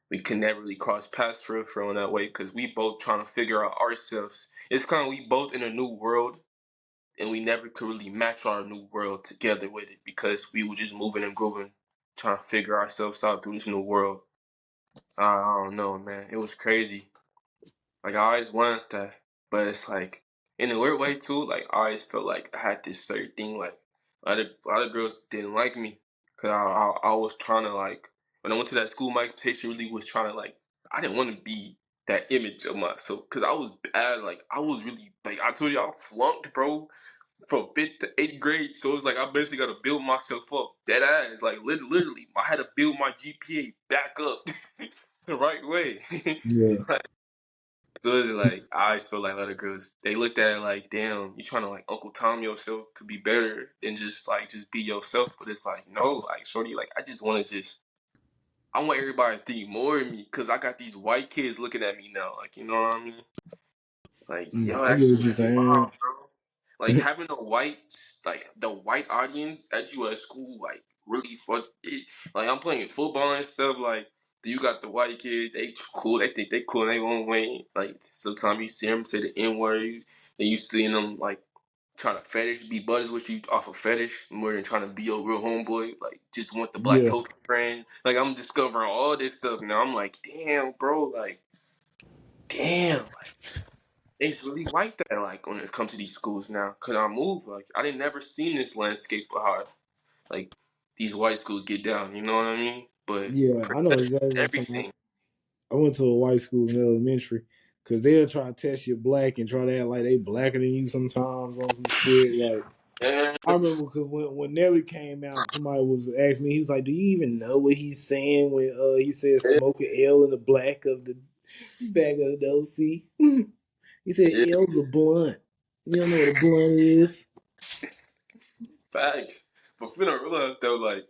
we can never really cross paths for real in that way because we both trying to figure out ourselves. It's kind of we both in a new world and we never could really match our new world together with it because we were just moving and grooving, trying to figure ourselves out through this new world. I don't know, man. It was crazy. Like I always wanted that, but it's like in a weird way too. Like I always felt like I had this certain thing. Like a lot of girls didn't like me because I was trying to like when I went to that school. My expectation really was trying to like I didn't want to be that image of myself because I was bad. Like I was really like I told you I flunked, bro, from fifth to eighth grade. So it's like I basically got to build myself up. Dead ass, like literally, I had to build my GPA back up the right way. Yeah, So it's like I always feel like other girls they looked at it like, damn, you trying to like Uncle Tom yourself to be better than just be yourself. But it's like no, like shorty, like I just want to just I want everybody to think more of me because I got these white kids looking at me now. Like you know what I mean? Like yo, I get that's what you're really saying. wild, bro. Like having the white audience at you at school, like really fuck. Like I'm playing football and stuff. Like you got the white kid, they cool. They think they cool in their own way. Like sometimes you see them say the N word, then you seeing them like trying to fetish be buddies with you off of fetish more than trying to be your real homeboy. Like just want the black Yeah, token friend. Like I'm discovering all this stuff now. I'm like, damn, bro. Like damn. It's really white there, like when it comes to these schools now. Cause I moved, like I didn't never seen this landscape of how like these white schools get down. You know what I mean? But yeah, I know perception, exactly what you're talking about. everything. I went to a white school in elementary because they'll try to test you black and try to act like they blacker than you sometimes on some shit. Like Yeah, I remember because when Nelly came out, somebody was asking me. He was like, "Do you even know what he's saying when he said yeah, smoke an L in the black of the back of the OC?" He said yeah. L's a blunt. You don't know what a blunt is? Facts. But you don't realize though, like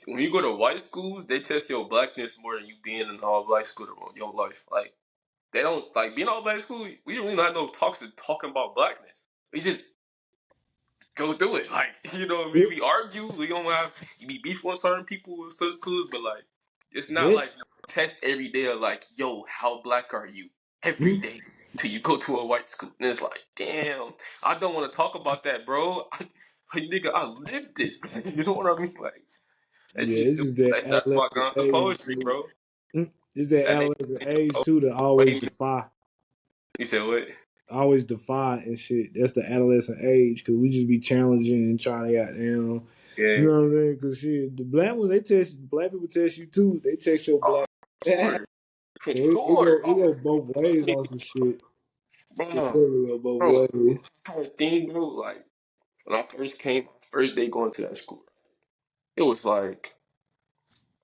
when you go to white schools, they test your blackness more than you being in an all black school your life. Like they don't like being all black school. We don't really not no talks to talking about blackness. We just go through it. Like, you know, Yeah, we argue, we don't have you be beef with certain people with such schools, but like it's not that, like test every day of like, yo, how black are you? Every day till you go to a white school. And it's like, damn, I don't want to talk about that, bro. Like, nigga, I lived this. You know what I mean? Like it's yeah, just it's just that that's why I adolescent got into age. poetry, bro. It's that That nigga adolescent age too that always way defy. you said what? Always defy and shit. That's the adolescent age because we just be challenging and trying to get down. You Yeah. know what I'm saying? Because shit, the black ones they test black people test you too. They test your Oh, black. So sure. For it sure. go it go both ways on some shit. It Bro, really go both bro, ways. kind of thing, bro. Like when I first came, first day going to that school, it was like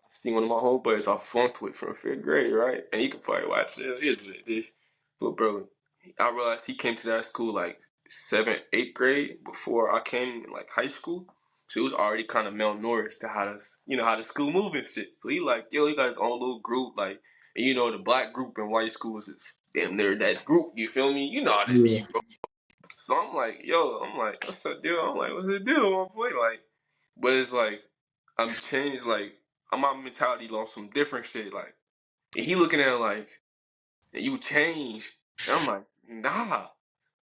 I seen one of my homeboys I flunked with from fifth grade, right? And you can probably watch it. It is what it is. But bro, I realized he came to that school like seventh, eighth grade before I came in like high school. So he was already kind of malnourished to how how the school move and shit. So he like, yo, he got his own little group, like, and you know, the black group in white schools is damn near that group. You feel me? You know how they Yeah, be, bro. So I'm like, yo, I'm like, what's the deal? I'm like, what's the deal, my boy? Like, but it's like, I'm changed, like, my mentality lost some different shit. Like, and he looking at it like, you change. And I'm like, nah,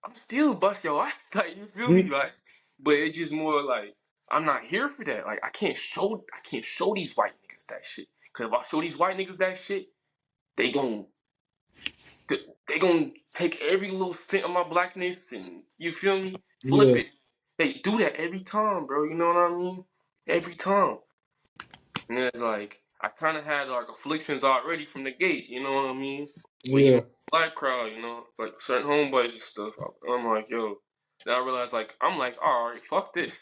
I'm still bust your ass. Like, you feel me? Like, but it's just more like, I'm not here for that. Like, I can't show these white niggas that shit. Cause if I show these white niggas that shit, they gon' they gonna take every little cent of my blackness and you feel me, flip yeah, it. They do that every time, bro. You know what I mean? Every time. And it's like I kind of had like afflictions already from the gate. You know what I mean? But even yeah, black crowd, like certain homeboys and stuff. I'm like, yo. Then I realized like I'm like, all right, fuck this.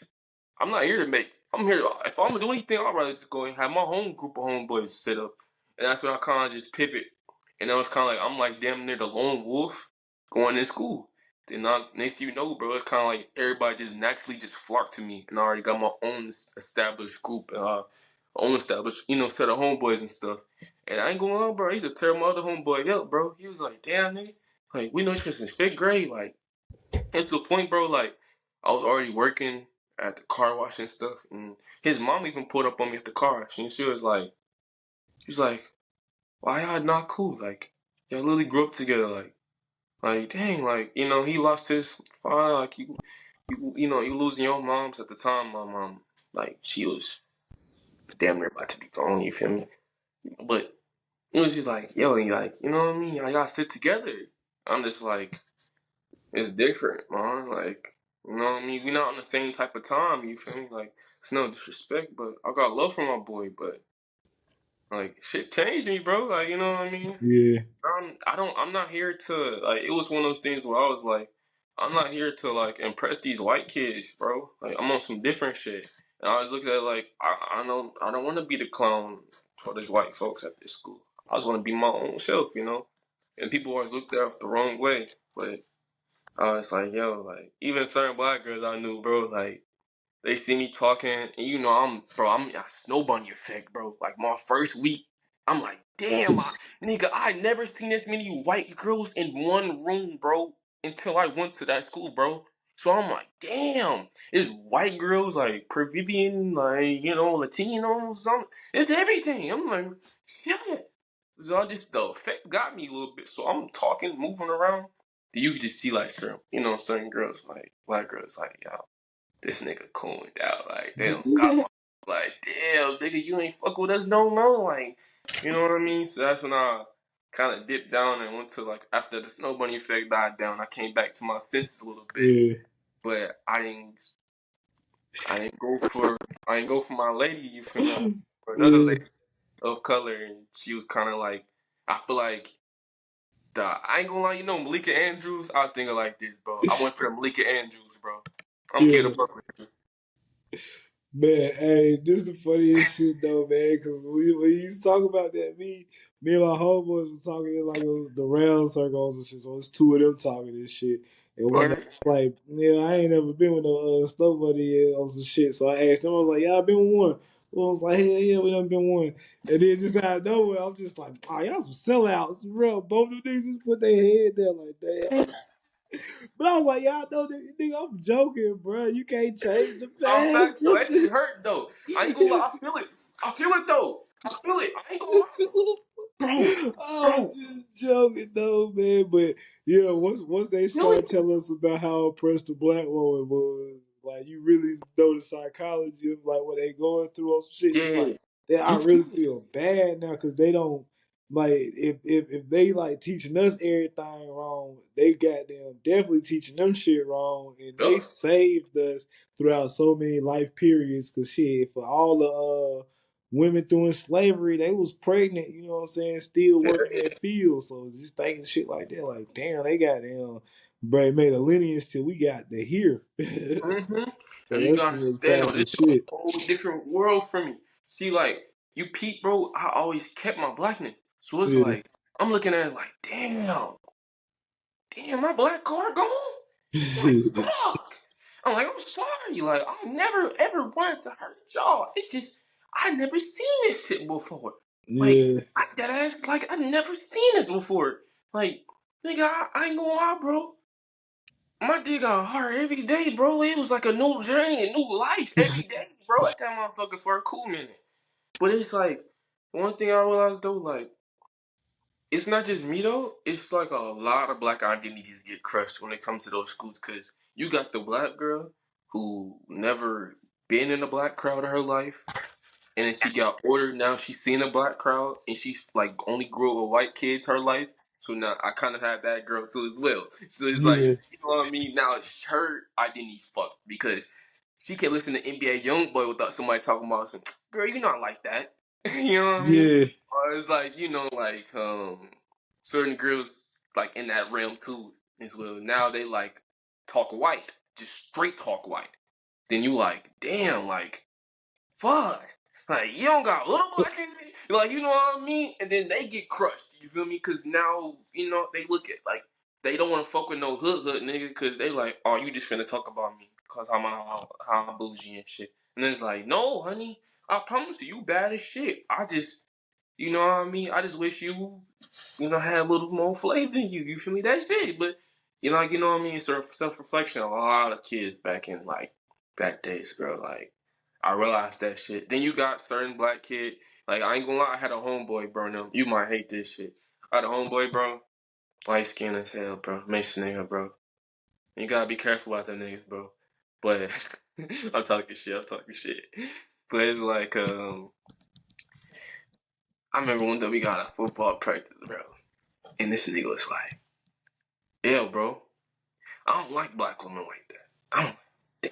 I'm not here to make. I'm here. If I'm gonna do anything, I'd rather just go and have my own group of homeboys set up, and that's when I kind of just pivot. And I was kind of like, I'm like damn near the lone wolf going to school. Then next thing you know, bro, it's kind of like everybody just naturally just flocked to me, and I already got my own established group, own established, set of homeboys and stuff. And I ain't going on, bro. I used to tear my other homeboy up, bro. He was like, damn, nigga, like we know each other since fifth grade, like. It's to a point, bro. Like I was already working at the car wash and stuff, and his mom even pulled up on me at the car wash, and she's like, "Why y'all not cool? Like y'all literally grew up together. Like dang, like he lost his father. Like you losing your moms at the time. My mom, like she was damn near about to be gone. You feel me? But it was just like, yo, like you know what I mean? I got fit together. I'm just like. It's different, man. Like, you know what I mean? We not on the same type of time, you feel me? Like, it's no disrespect, but I got love for my boy, but like shit changed me, bro. Like, you know what I mean? yeah, I'm not here to like it was one of those things where I was like, I'm not here to like impress these white kids, bro. Like I'm on some different shit. And I was looking at it like I don't wanna be the clown for these white folks at this school. I just wanna be my own self, you know? and people always looked at us the wrong way. But I was like, yo, like even certain black girls I knew, bro, like they see me talking, and I'm a snow bunny effect, bro. Like my first week, I'm like, damn, nigga, I never seen this many white girls in one room, bro, until I went to that school, bro. So I'm like, damn, it's white girls like Peruvian, like Latinos, something. It's everything. I'm like, yeah. So I just the effect got me a little bit. So I'm talking, moving around. You could just see like certain girls, like black girls, like yo, this nigga cooled out. Like, they don't got my. Like, damn, nigga, you ain't fuck with us no more. Like, you know what I mean? So that's when I kind of dipped down and went to, like, after the snow bunny effect died down, I came back to my senses a little bit. Yeah, But I didn't go for, I didn't go for my lady, you feel me? I went for another yeah, lady of color, and she was kind of like, I feel like, I ain't gonna lie, Malika Andrews, I was thinking like this, bro. I went for the Malika Andrews, bro. I'm yeah. getting a buck with you. Man, hey, this is the funniest shit though, man. Because when you talk about that, me and my homeboys was talking in like the round circles and shit. So it's two of them talking this shit, and one guy Right? was like, "Yeah, I ain't never been with no snow buddy yet or some shit." So I asked him, I was like, "Yeah, I've been with one." Well, I was like, "Hell yeah, we done been one." And then just out of nowhere, I'm just like, "Oh, y'all some sellouts, real." Both of these just put their head there like, "Damn." But I was like, "Y'all know that nigga, I'm joking, bro. You can't change the I'm facts though. That shit past." hurt though. I ain't gonna lie. I feel it. I feel it though. I feel it. I ain't gonna lie, bro. I was Bro. just joking though, man. But yeah, once they Feel it. started telling us about how oppressed the black woman was, like you really know the psychology of like what they going through or some shit. It's Yeah. like that I You really feel it. feel bad now because they don't like if they like teaching us everything wrong, they got them definitely teaching them shit wrong, and they Yup. saved us throughout so many life periods. Cause shit, for all the women doing slavery, they was pregnant, you know what I'm saying, still working in that field. So just thinking shit like that, like damn, they got them bro made a lineage till we got to here. Mm-hmm. So And you that's gotta the most understand though, this powerful is a shit. whole different world for me. See, like, you peep, bro, I always kept my blackness. So it's Yeah. like, I'm looking at it like, damn, my black card gone? Like, fuck. I'm like, I'm sorry. Like, I never ever wanted to hurt y'all. It's just, I never seen this shit before. Like, Yeah. I dead ass, like, I never seen this before. Like, nigga, I ain't gonna lie, bro. My dick got hard every day, bro. It was like a new journey, a new life every day, bro. At that motherfucker for a cool minute. But it's like, one thing I realized though, like, it's not just me though. It's like a lot of black identities get crushed when it comes to those schools. Cause you got the black girl who never been in a black crowd in her life, and then she got older. Now she's seen a black crowd, and she's like only grew up with white kids her life. So now I kind of had that girl too as well. So it's like, Yeah. you know what I mean. Now her identity's fucked because she can't listen to NBA YoungBoy without somebody talking about some girl. You're not like that. You know what I mean? Yeah. Or it's like like certain girls like in that realm too as well. Now they like talk white, just straight talk white. Then you like, damn, like fuck. Like, you don't got a little black in it. Like, you know what I mean? And then they get crushed. You feel me? Because now, they look at, like, they don't want to fuck with no hood nigga because they like, oh, you just finna talk about me because how I'm bougie and shit. And it's like, no, honey, I promise you bad as shit. I just, you know what I mean? I just wish had a little more flavor in you. You feel me? That's it. But, you know what I mean? It's self-reflection. A lot of kids back in, like, back days, bro. Like, I realized that shit. Then you got certain black kid. Like, I ain't gonna lie, I had a homeboy, bro. Now, you might hate this shit. I had a homeboy, bro. Light skin as hell, bro. Mason nigga, bro. You gotta be careful about them niggas, bro. But I'm talking shit. I'm talking shit. But it's like, I remember one day we got a football practice, bro. And this nigga was like, "Yeah, bro. I don't like black women like that. I don't." Damn,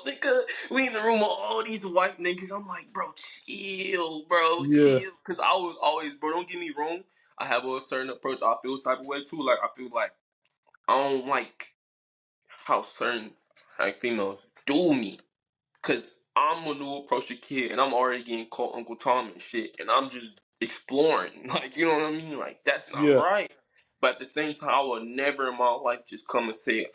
nigga, we in the room with all these white niggas. I'm like, bro, chill, bro, Yeah. chill. Cause I was always, bro, don't get me wrong. I have a certain approach. I feel type of way too. Like I feel like I don't like how certain like females do me. Cause I'm a new approach to kid and I'm already getting called Uncle Tom and shit. And I'm just exploring. Like, you know what I mean? Like that's not Yeah. right. But at the same time, I will never in my life just come and say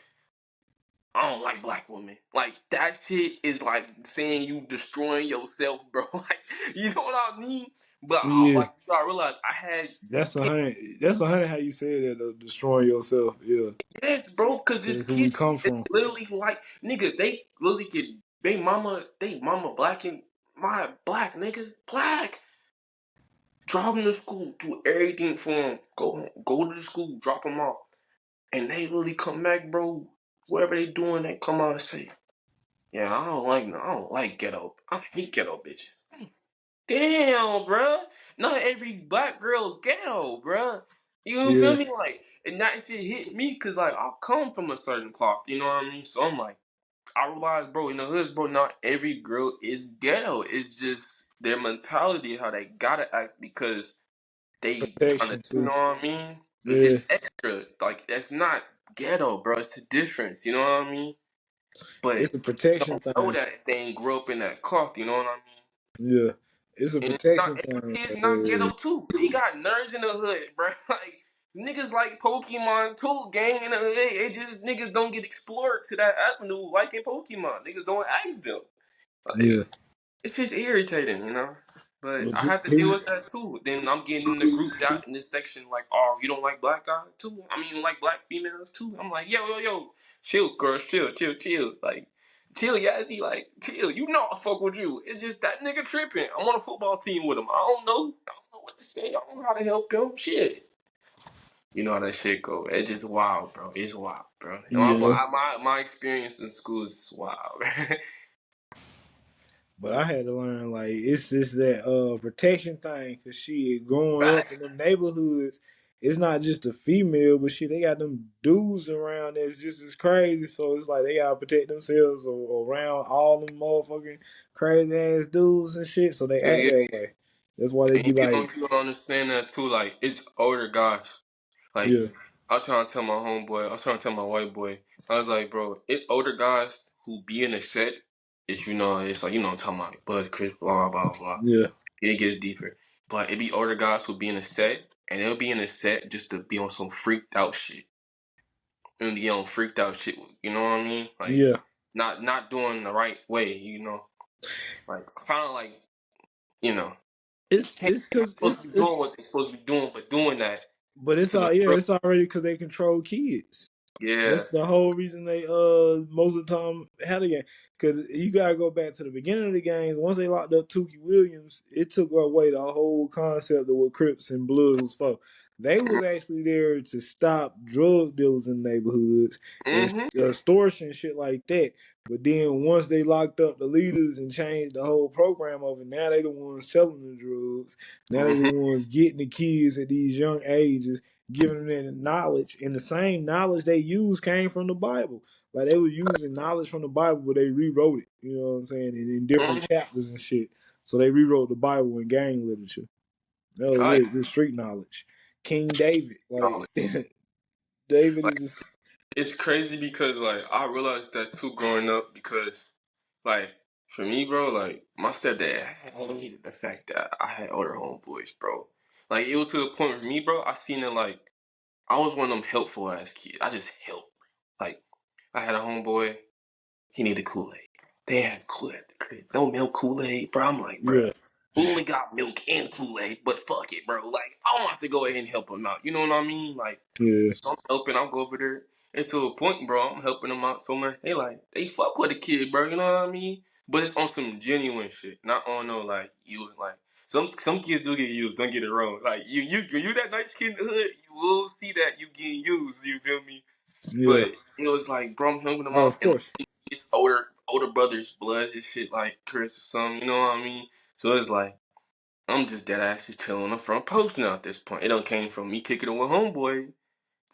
I don't like black women. Like that shit is like saying you destroying yourself, bro. Like you know what I mean? But Yeah, like you gotta realize I had that's 100. That's 100. How you say that? Though, destroying yourself. Yeah, yes, bro, because this that's where we kids come is from. literally like nigga, they literally get they mama black and my black nigga, black. Drop them to school, do everything for them. Go to the school, drop them off, and they literally come back, bro. Whatever they doing, they come out and say, "Yeah, I don't like ghetto. I hate ghetto bitches." Damn, bruh. Not every black girl ghetto, bruh. You feel Yeah, me? Like, and that shit hit me because, like, I come from a certain cloth, you know what I mean? So I'm like, I realize, bro, in the hoods, bro, not every girl is ghetto. It's just their mentality, how they gotta act because they kind of, protection you too. know what I mean? Yeah, It's extra. Like, that's not ghetto, bro. It's the difference, you know what I mean? But it's a they protection don't know thing. that if they ain't grew up in that cloth, you know what I mean? Yeah, it's a And protection thing. every kid's not ghetto too. They got nerds in the hood, bro. Like niggas like Pokemon too, gang in the hood. It just niggas don't get explored to that avenue like in Pokemon. Niggas don't ask them. Yeah. Like it's just irritating, you know. But Well, I have to deal with that too. Then I'm getting in the group chat in this section like, oh, you don't like black guys too? I mean, you like black females too? I'm like, yo, chill, girls, chill. Like, chill, Yazzie, like, chill. You know I fuck with you. It's just that nigga tripping. I'm on a football team with him. I don't know what to say. I don't know how to help him. Shit. You know how that shit go. It's just wild, bro. It's wild, bro. And yeah. my experience in school is wild. But I had to learn like it's just that protection thing because she growing up in Facts. them neighborhoods, it's not just a female, but shit, they got them dudes around that's just as crazy. So it's like they gotta protect themselves around all them motherfucking crazy ass dudes and shit. So they act Yeah, that way. That's why they and be like, you don't understand that too. Like it's older guys. Like yeah, I was trying to tell my homeboy, I was trying to tell my white boy. I was like, bro, it's older guys who be in the set. If you know, it's like you know, what I'm talking about Bud, Chris, blah blah blah. yeah, It gets deeper, but it be older guys who be in the set, and they'll be in the set just to be on some freaked out shit. And be on freaked out shit. You know what I mean? Like yeah. not doing the right way. You know, like kind of like you know, can't It's not because supposed to be doing what they're supposed to be doing, but doing that but it's to the all yeah, bro. it's already because they control kids. Yeah. That's the whole reason they most of the time had a game because you gotta go back to the beginning of the games. Once they locked up Tukey Williams, it took away the whole concept of what Crips and Bloods was for. They was actually there to stop drug dealers in neighborhoods and Mm-hmm. extortion shit like that. But then once they locked up the leaders and changed the whole program of it, now they the ones selling the drugs. Now they the Mm-hmm. ones getting the kids at these young ages, giving them the knowledge, and the same knowledge they used came from the Bible. Like they were using knowledge from the Bible, but they rewrote it. You know what I'm saying? And in different Mm-hmm. chapters and shit. So they rewrote the Bible in gang literature. That was Like, it. Just street knowledge. King David, like knowledge. David Like is just it's crazy because like I realized that too growing up because like for me, bro, like my stepdad hated the fact that I had older homeboys, bro. Like it was to the point for me, bro. I seen it like I was one of them helpful ass kids. I just helped. Like I had a homeboy. He needed Kool-Aid. They had Kool-Aid at the crib. No milk Kool-Aid, bro. I'm like, bro, yeah, we only got milk and Kool-Aid, but fuck it, bro. Like, I don't have to go ahead and help him out. You know what I mean? Like, yeah, so I'm helping. I'll go over there. And to a point, bro, I'm helping them out so much. They fuck with the kid, bro. You know what I mean? But it's on some genuine shit, not on no like you like some kids do get used. Don't get it wrong. Like you that nice kid in the hood, you will see that you getting used. You feel me? yeah. But it was like, bro, I'm helping them Oh, out, of and course. it's older brother's blood and shit like Chris or something. You know what I mean? So it's like I'm just dead ass just chilling on the front post now at this point. It don't came from me kicking it with homeboy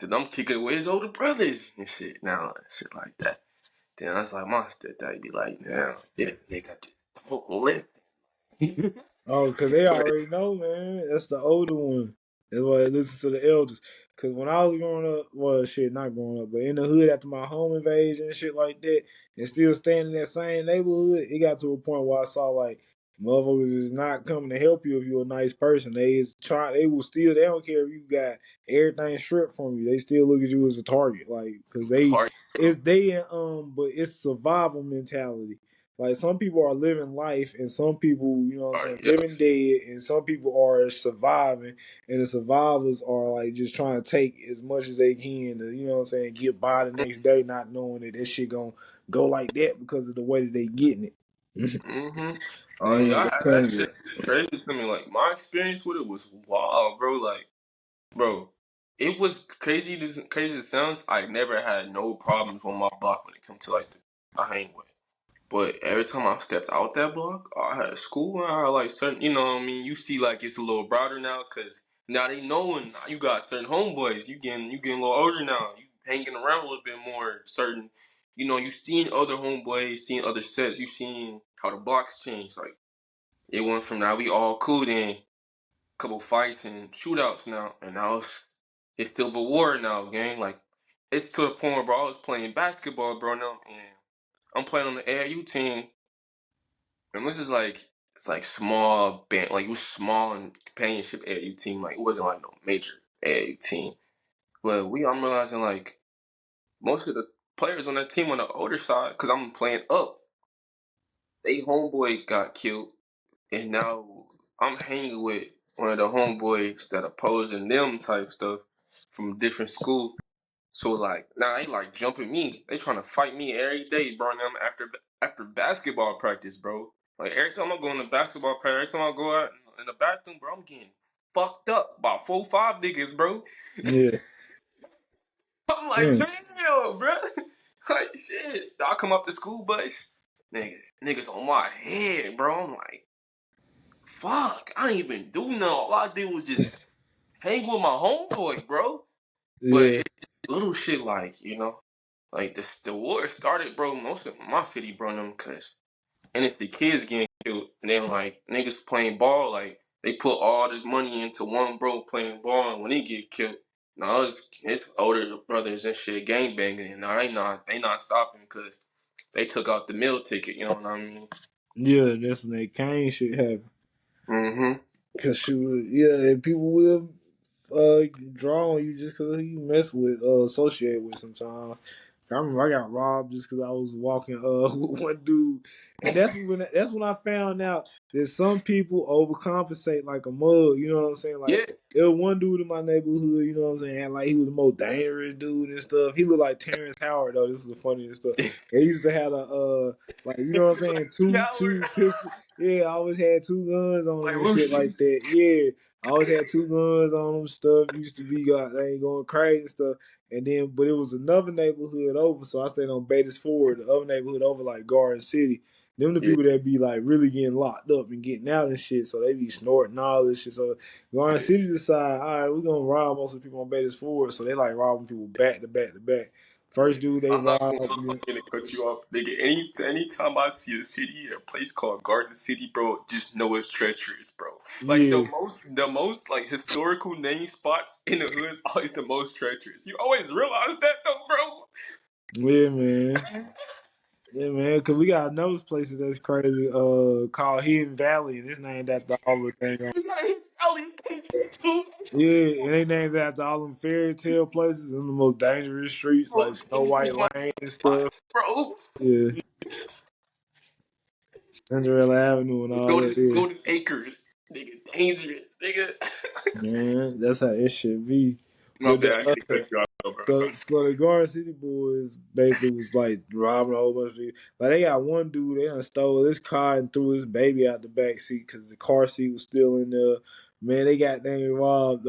to I'm kicking it with his older brothers and shit now and shit like that. Then I was like, my stepdad be like, now this nigga don't live. Oh, because they already know, man. That's the older one. That's why they listen to the elders. Because when I was growing up, well, shit, not growing up, but in the hood after my home invasion and shit like that, and still staying in that same neighborhood, it got to a point where I saw, like, Motherfuckers is not coming to help you if you're a nice person. They will still, they don't care if you got everything stripped from you. They still look at you as a target. Like, cause Target, bro. but it's survival mentality. Like some people are living life and some people, you know what I'm saying, Yeah. living dead, and some people are surviving, and the survivors are like just trying to take as much as they can to, you know what I'm saying, get by the next day, not knowing that this shit gonna go like that because of the way that they getting it. Mm-hmm. They Oh ain't yeah, I even had that coming shit with. crazy to me. Like my experience with it was wild, bro. Like, bro, it was crazy. This crazy as it sounds. I never had no problems on my block when it comes to like the I hang with. But every time I stepped out that block, I had school and I had like certain, you know what I mean? You see like it's a little broader now because now they knowing you got certain homeboys. You getting a little older now. You hanging around a little bit more certain, you seen other homeboys, seeing other sets. You seen how the blocks change. Like it went from now we all cool then, couple fights and shootouts now. And now it's civil war now, gang. Like it's to the point where bro, I was playing basketball, bro, now. And I'm playing on the AIU team. And this is like it's like small band, like it was small and companionship AAU team. Like it wasn't like no major AAU team. But I'm realizing like most of the players on that team on the older side, because I'm playing up, they homeboy got killed, and now I'm hanging with one of the homeboys that opposing them type stuff from a different school. So like now they like jumping me. They trying to fight me every day, bro. And I'm after basketball practice, bro. Like every time I go in the basketball practice, every time I go out in the bathroom, bro, I'm getting fucked up about 4, 5 niggas, bro. Yeah. I'm like, Mm. damn, bro. Like shit. I come up the school bus, niggas on my head, bro. I'm like, fuck. I ain't even do nothing. All I did was just hang with my homeboy, bro. But Yeah. it's little shit like, like the war started, bro. Most of my city, bro, them and it's the kids getting killed, and then like niggas playing ball, like they put all this money into one bro playing ball, and when he get killed, now his older brothers and shit gang banging, and now they not stopping because they took out the meal ticket. You know what I mean? Yeah, that's when that Kane shit happened. Mm-hmm. Cause shoot, yeah, and people will draw on you just because you mess with, associate with sometimes. I remember I got robbed just because I was walking with one dude, and that's when I found out that some people overcompensate like a mug. You know what I'm saying? Like Yeah. there was one dude in my neighborhood. You know what I'm saying? And, like he was the most dangerous dude and stuff. He looked like Terrence Howard though. This is the funniest stuff. And he used to have a like you know what I'm saying, two Howard, pistols. Yeah, I always had two guns on him like and shit Lucian. like that. Yeah, I always had two guns on him. Stuff used to be they ain't going crazy and stuff. And then, but it was another neighborhood over, so I stayed on Betis Ford. The other neighborhood over, like Garden City. Them the Yeah. people that be like really getting locked up and getting out and shit. So they be snorting all this shit. So Garden City decide, all right, we're gonna rob most of the people on Betis Ford. So they like robbing people back to back to back. First dude they I'm not gonna robbed. lie, I'm gonna cut you off, nigga. Anytime I see a city, a place called Garden City, bro, just know it's treacherous, bro. Like Yeah, the most like historical name spots in the hood are always the most treacherous. You always realize that though, bro. yeah, man. Yeah, man, because we got another places that's crazy, called Hidden Valley, and it's named after all the thing on. You got hit, Ellie. Yeah, and they named after all them fairy tale places and the most dangerous streets like Most Snow White dangerous Lane and stuff. spots, bro. Yeah, Cinderella Avenue and all that. Yeah, Golden Acres, nigga, dangerous, nigga. man, that's how it should be. My But bad, I gotta cut you off, bro. so the Garden City boys basically was like robbing a whole bunch of people. Like they got one dude, they done stole his car and threw his baby out the back seat because the car seat was still in there. Man, they got they robbed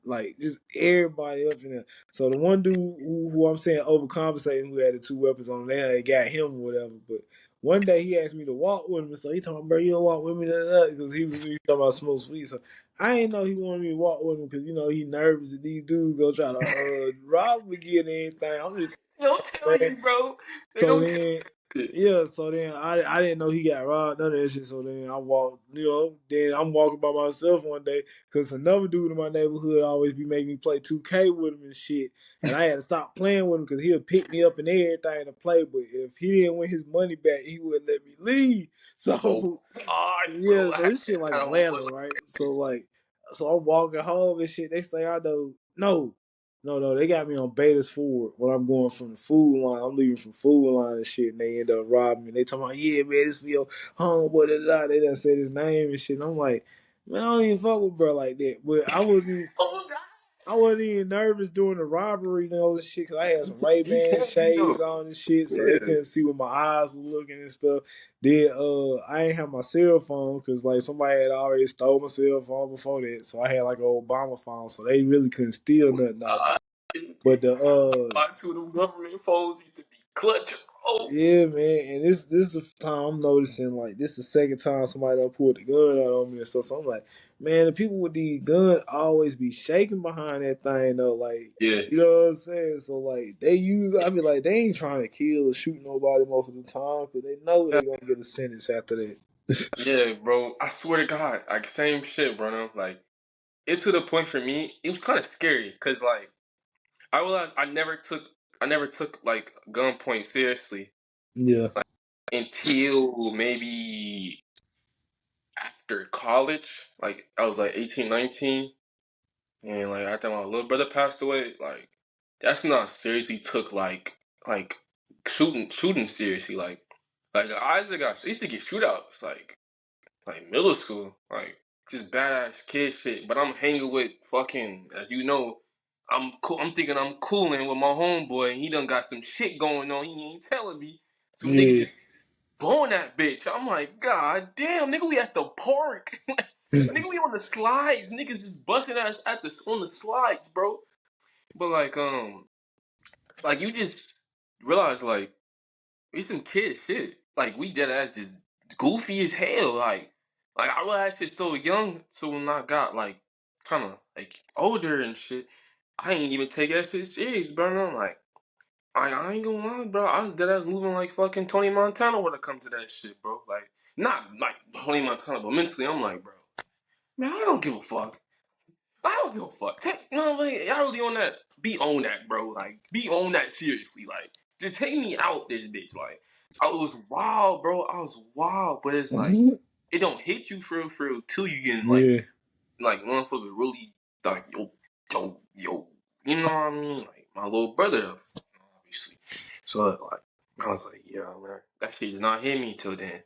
like just everybody up in there. So the one dude who I'm saying overcompensating, who had the two weapons on him, they got him or whatever. But one day he asked me to walk with him, so he told me, "Bro, you don't walk with me," because he talking about smoke sweet. So I ain't know he wanted me to walk with him because he nervous that these dudes go try to rob me, get anything. I'm just They don't tell man. you, bro. They So don't tell then, you. Yeah, so then I didn't know he got robbed, none of that shit. So then I walked, then I'm walking by myself one day because another dude in my neighborhood always be making me play 2K with him and shit. And I had to stop playing with him because he'll pick me up and everything to play. But if he didn't win his money back, he wouldn't let me leave. Oh So God, yeah, bro, so this shit like I don't Atlanta, right? So I'm walking home and shit. Next thing I know, no, they got me on Betas Ford when I'm going from the food line. I'm leaving from food line and shit, and they end up robbing me. They talking about, yeah, man, this for your homeboy, da, da, da. They done said his name and shit. And I'm like, man, I don't even fuck with bro like that. But oh God. I wasn't even nervous during the robbery and all this shit because I had some Ray-Ban You can't be shades though. on and shit, so they Yeah. couldn't see where my eyes were looking and stuff. Then I ain't have my cell phone because like somebody had already stole my cell phone before that, so I had like an Obama phone, so they really couldn't steal nothing off me. Uh, But the my two of them government phones used to be clutch, bro. yeah, man, and this is the time I'm noticing like this is the second time somebody done pulled the gun out on me and stuff. So I'm like, man, the people with these guns always be shaking behind that thing though, like Yeah. you know what I'm saying. So like I be like, they ain't trying to kill or shoot nobody most of the time because they know they gonna get a sentence after that. Yeah, bro. I swear to God, like same shit, bro. Like it's to the point for me. It was kind of scary because like I realized I never took like gunpoint seriously Yeah, until maybe after college. Like I was like 18, 19, and like after my little brother passed away, like that's when I seriously took like shooting seriously. Like I used to get shootouts like middle school, like just badass kid shit. But I'm hanging with fucking, as you know, I'm cool. I'm thinking I'm cooling with my homeboy, and he done got some shit going on. He ain't telling me. Some nigga yeah, just blowing that bitch. I'm like, God damn, nigga, we at the park. Nigga, we on the slides. Niggas just busting us on the slides, bro. But like you just realize we some kid shit. Like we dead ass just goofy as hell. Like I realized shit so young. So when I got like kind of like older and shit, I ain't even take that shit serious, bro. I'm like, I ain't gonna lie, bro. I was dead ass moving like fucking Tony Montana when it comes to that shit, bro. Like not like Tony Montana, but mentally, I'm like, bro, man, I don't give a fuck. I don't give a fuck. No, like, y'all really on that? Be on that, bro. Like, be on that seriously. Like, just take me out this bitch. Like, I was wild, bro. I was wild, but it's like it don't hit you for real till you get in, yeah. like motherfucker really like yo. You know what I mean? Like my little brother, obviously. So like I was like, yeah, man, that shit did not hit me till then.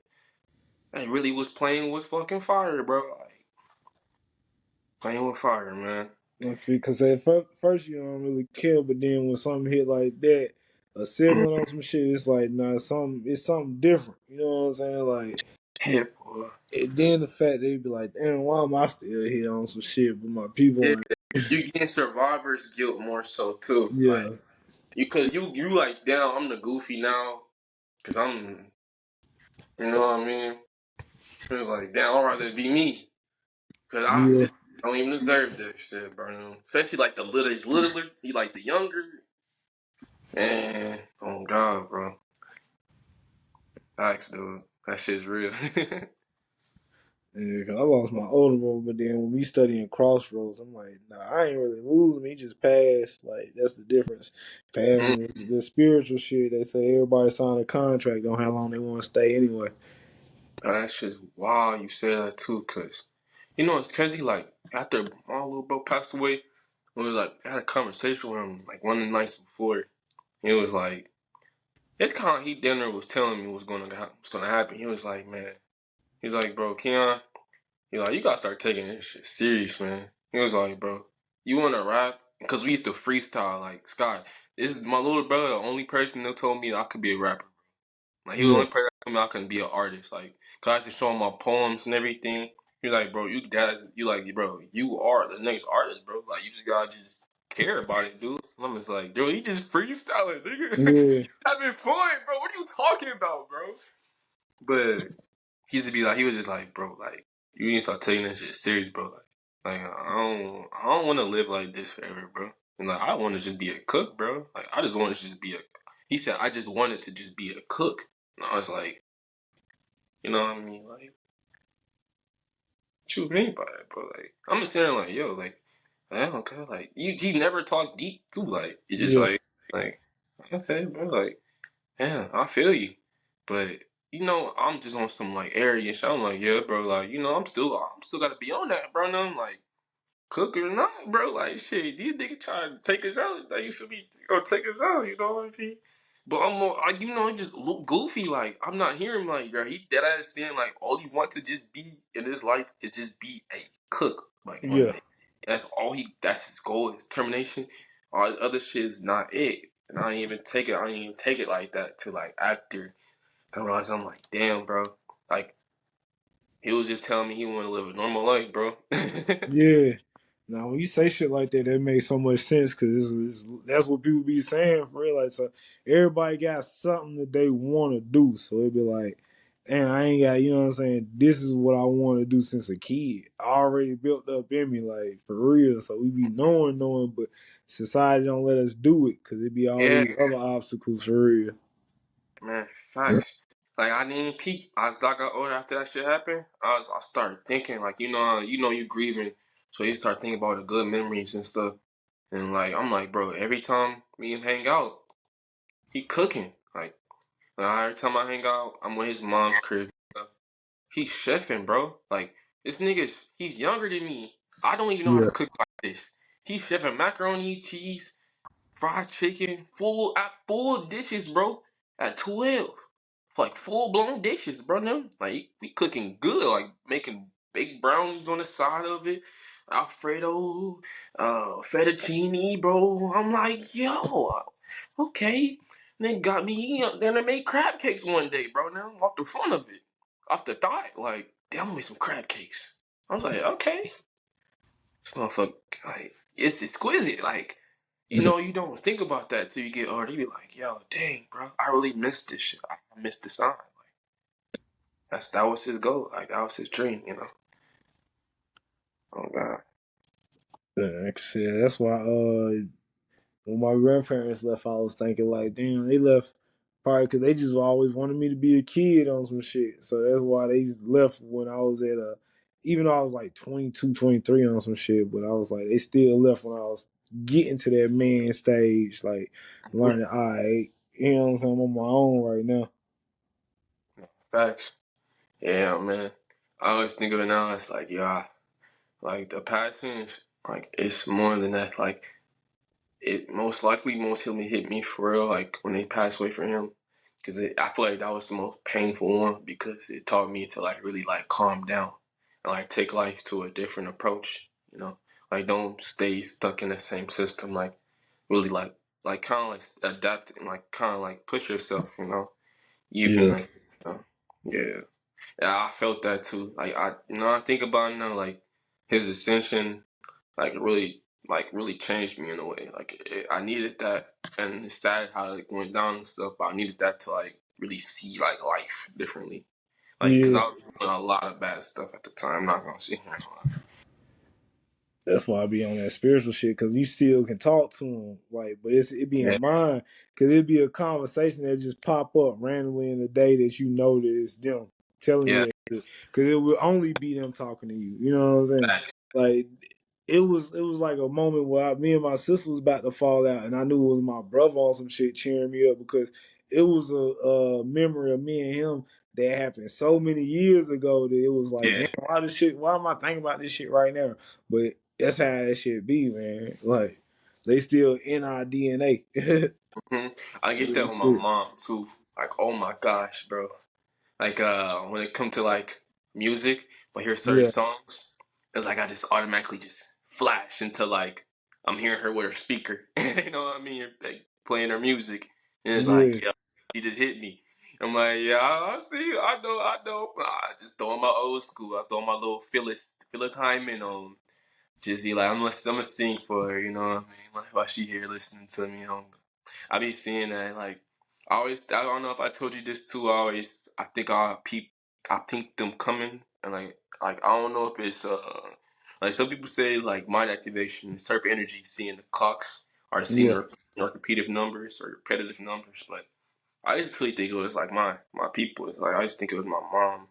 I really was playing with fucking fire, bro. Like playing with fire, man. Because at first you don't really care, but then when something hit like that, a sibling on some shit, it's like nah, it's something different. You know what I'm saying? Like, Yeah, boy. and then the fact they be like, damn, why am I still here on some shit? But my people Yeah, ain't. you getting survivor's guilt more so too. Like Yeah, because you like down. I'm the goofy now because you know what I mean. It was like damn, I'd rather be me because I yeah, just don't even deserve this shit, bro. Especially like the littler, he like the younger. Man, oh God, bro. Facts, dude. That shit's real. yeah. Cause I lost my older brother, but then when we studying crossroads, I'm like, nah, I ain't really losing. He just passed. Like that's the difference. Mm. Passing the spiritual shit. They say everybody sign a contract on how long they want to stay anyway. Oh, that shit's wild. You say that too, cause you know it's crazy. Like after my little bro passed away, we was like had a conversation with him like one of the nights before. He was like, it's kind of he dinner was telling me what's gonna happen. He was like, man, he's like, bro, Keon, he's like, you gotta start taking this shit serious, man. He was like, bro, you wanna rap? Because we used to freestyle like Scott. This is my little brother, the only person that told me that I could be a rapper. Like he was the Yeah, only person that told me I couldn't be an artist. Like, cause I used to show him my poems and everything. He was like, bro, you are the next artist, bro. Like, you just gotta just care about it, dude. And I'm just like, dude, he just freestyling, nigga. yeah, Having fun, bro. What are you talking about, bro? But he was just like, bro, like, you need to start taking that shit serious, bro. Like I don't want to live like this forever, bro. And like, I want to just be a cook, bro. Like, I just want to just be a. He said, I just wanted to just be a cook. And I was like, you know what I mean? Like, what you mean by that, bro? Like, I'm just sitting there like, yo, like, I don't care. Like, he never talk deep too. Like, it just Yeah, like, okay, bro. Like, yeah, I feel you, but I'm just on some like arrogant shit. I'm like, yeah, bro. Like, I'm still gotta be on that, bro. And I'm like, cook it or not, bro. Like, shit, these niggas try to take us out. Like, you should be or take us out. You know what I mean? But I'm more, it just look goofy. Like, I'm not hearing like, bro, he dead ass saying like, all he want to just be in his life is just be a cook, like one yeah, day. That's all that's his goal, his determination. All the other shit is not it. And I didn't even take it like that to like after I realized I'm like, damn, bro. Like, he was just telling me he want to live a normal life, bro. yeah. Now, when you say shit like that, that makes so much sense because that's what people be saying for real. Like, so everybody got something that they want to do. So it'd be like, damn, I ain't got, you know what I'm saying? This is what I want to do since a kid. Already built up in me, like, for real. So we be knowing, but society don't let us do it because it be all Yeah, these other obstacles for real. man, facts. Like I didn't peep. As I got older after that shit happened, I started thinking like you grieving, so you start thinking about the good memories and stuff. And like I'm like, bro, every time me and him hang out, he cooking. Like every time I hang out, I'm with his mom's crib. He's chefing, bro. Like this nigga, he's younger than me. I don't even know how to Yeah, cook like this. He's chefing macaroni, cheese, fried chicken, full dishes, bro. At 12, like full blown dishes, bro. Them like we cooking good, like making baked brownies on the side of it, Alfredo, fettuccine, bro. I'm like, yo, okay. And they got me. Then they made crab cakes one day, bro. Now off the front of it, off the thigh, like, damn, I made some crab cakes. I was like, okay, this motherfucker, like, it's exquisite, like. You don't think about that till you get older. You be like, yo, dang, bro, I really missed this shit. I missed the sign. Like that was his goal. Like that was his dream. Oh God. yeah, like I said, that's why when my grandparents left, I was thinking like, damn, they left probably because they just always wanted me to be a kid on some shit. So that's why they left when I was at even though I was like 22, 23 on some shit, but I was like, they still left when I was getting to that man stage, like learning, all right, you know what I'm saying, I'm on my own right now. Facts. Yeah, man. I always think of it now. It's like, yeah, like the passions, like it's more than that. Like it most likely most of them hit me for real. Like when they passed away from him, because I feel like that was the most painful one because it taught me to like really like calm down and like take life to a different approach. Like don't stay stuck in the same system. Like really like kind of like adapt and like kind of like push yourself. Even Yeah, like yeah. Yeah, I felt that too. Like I think about it now, like his ascension, like really changed me in a way. Like I needed that, and it's sad how it went down and stuff. But I needed that to like really see like life differently. Like because yeah. I was doing a lot of bad stuff at the time. I'm not gonna sit here and lie. That's why I be on that spiritual shit because you still can talk to them, like, but it be in Yeah, mind because it be a conversation that just pop up randomly in the day that you know that it's them telling yeah, you that because it will only be them talking to you. You know what I'm saying? facts. Like it was like a moment where me and my sister was about to fall out, and I knew it was my brother on some shit cheering me up because it was a memory of me and him that happened so many years ago that it was like, Yeah. damn, why am I thinking about this shit right now? But that's how that shit be, man. Like they still in our DNA. hmm I get that Real with my shit. mom too. Like, oh my gosh, bro. Like when it comes to like music, I hear certain Yeah, songs, it's like I just automatically just flash into like I'm hearing her with her speaker. You know what I mean? Like playing her music, and it's like, yeah, yeah, she just hit me. I'm like, yeah, I see you. I know. I just throw in my old school. I throw my little Phyllis Hyman on. Just be like, I'm gonna sing for her. You know what I mean? Like while she here listening to me. I be seeing that like I don't know if I told you this too. I think them coming and like I don't know if it's like some people say like mind activation, serpent energy, seeing the clocks or seeing yeah, the repetitive numbers or repetitive numbers, but I used to really think it was like my people. It's like I used to think it was my mom,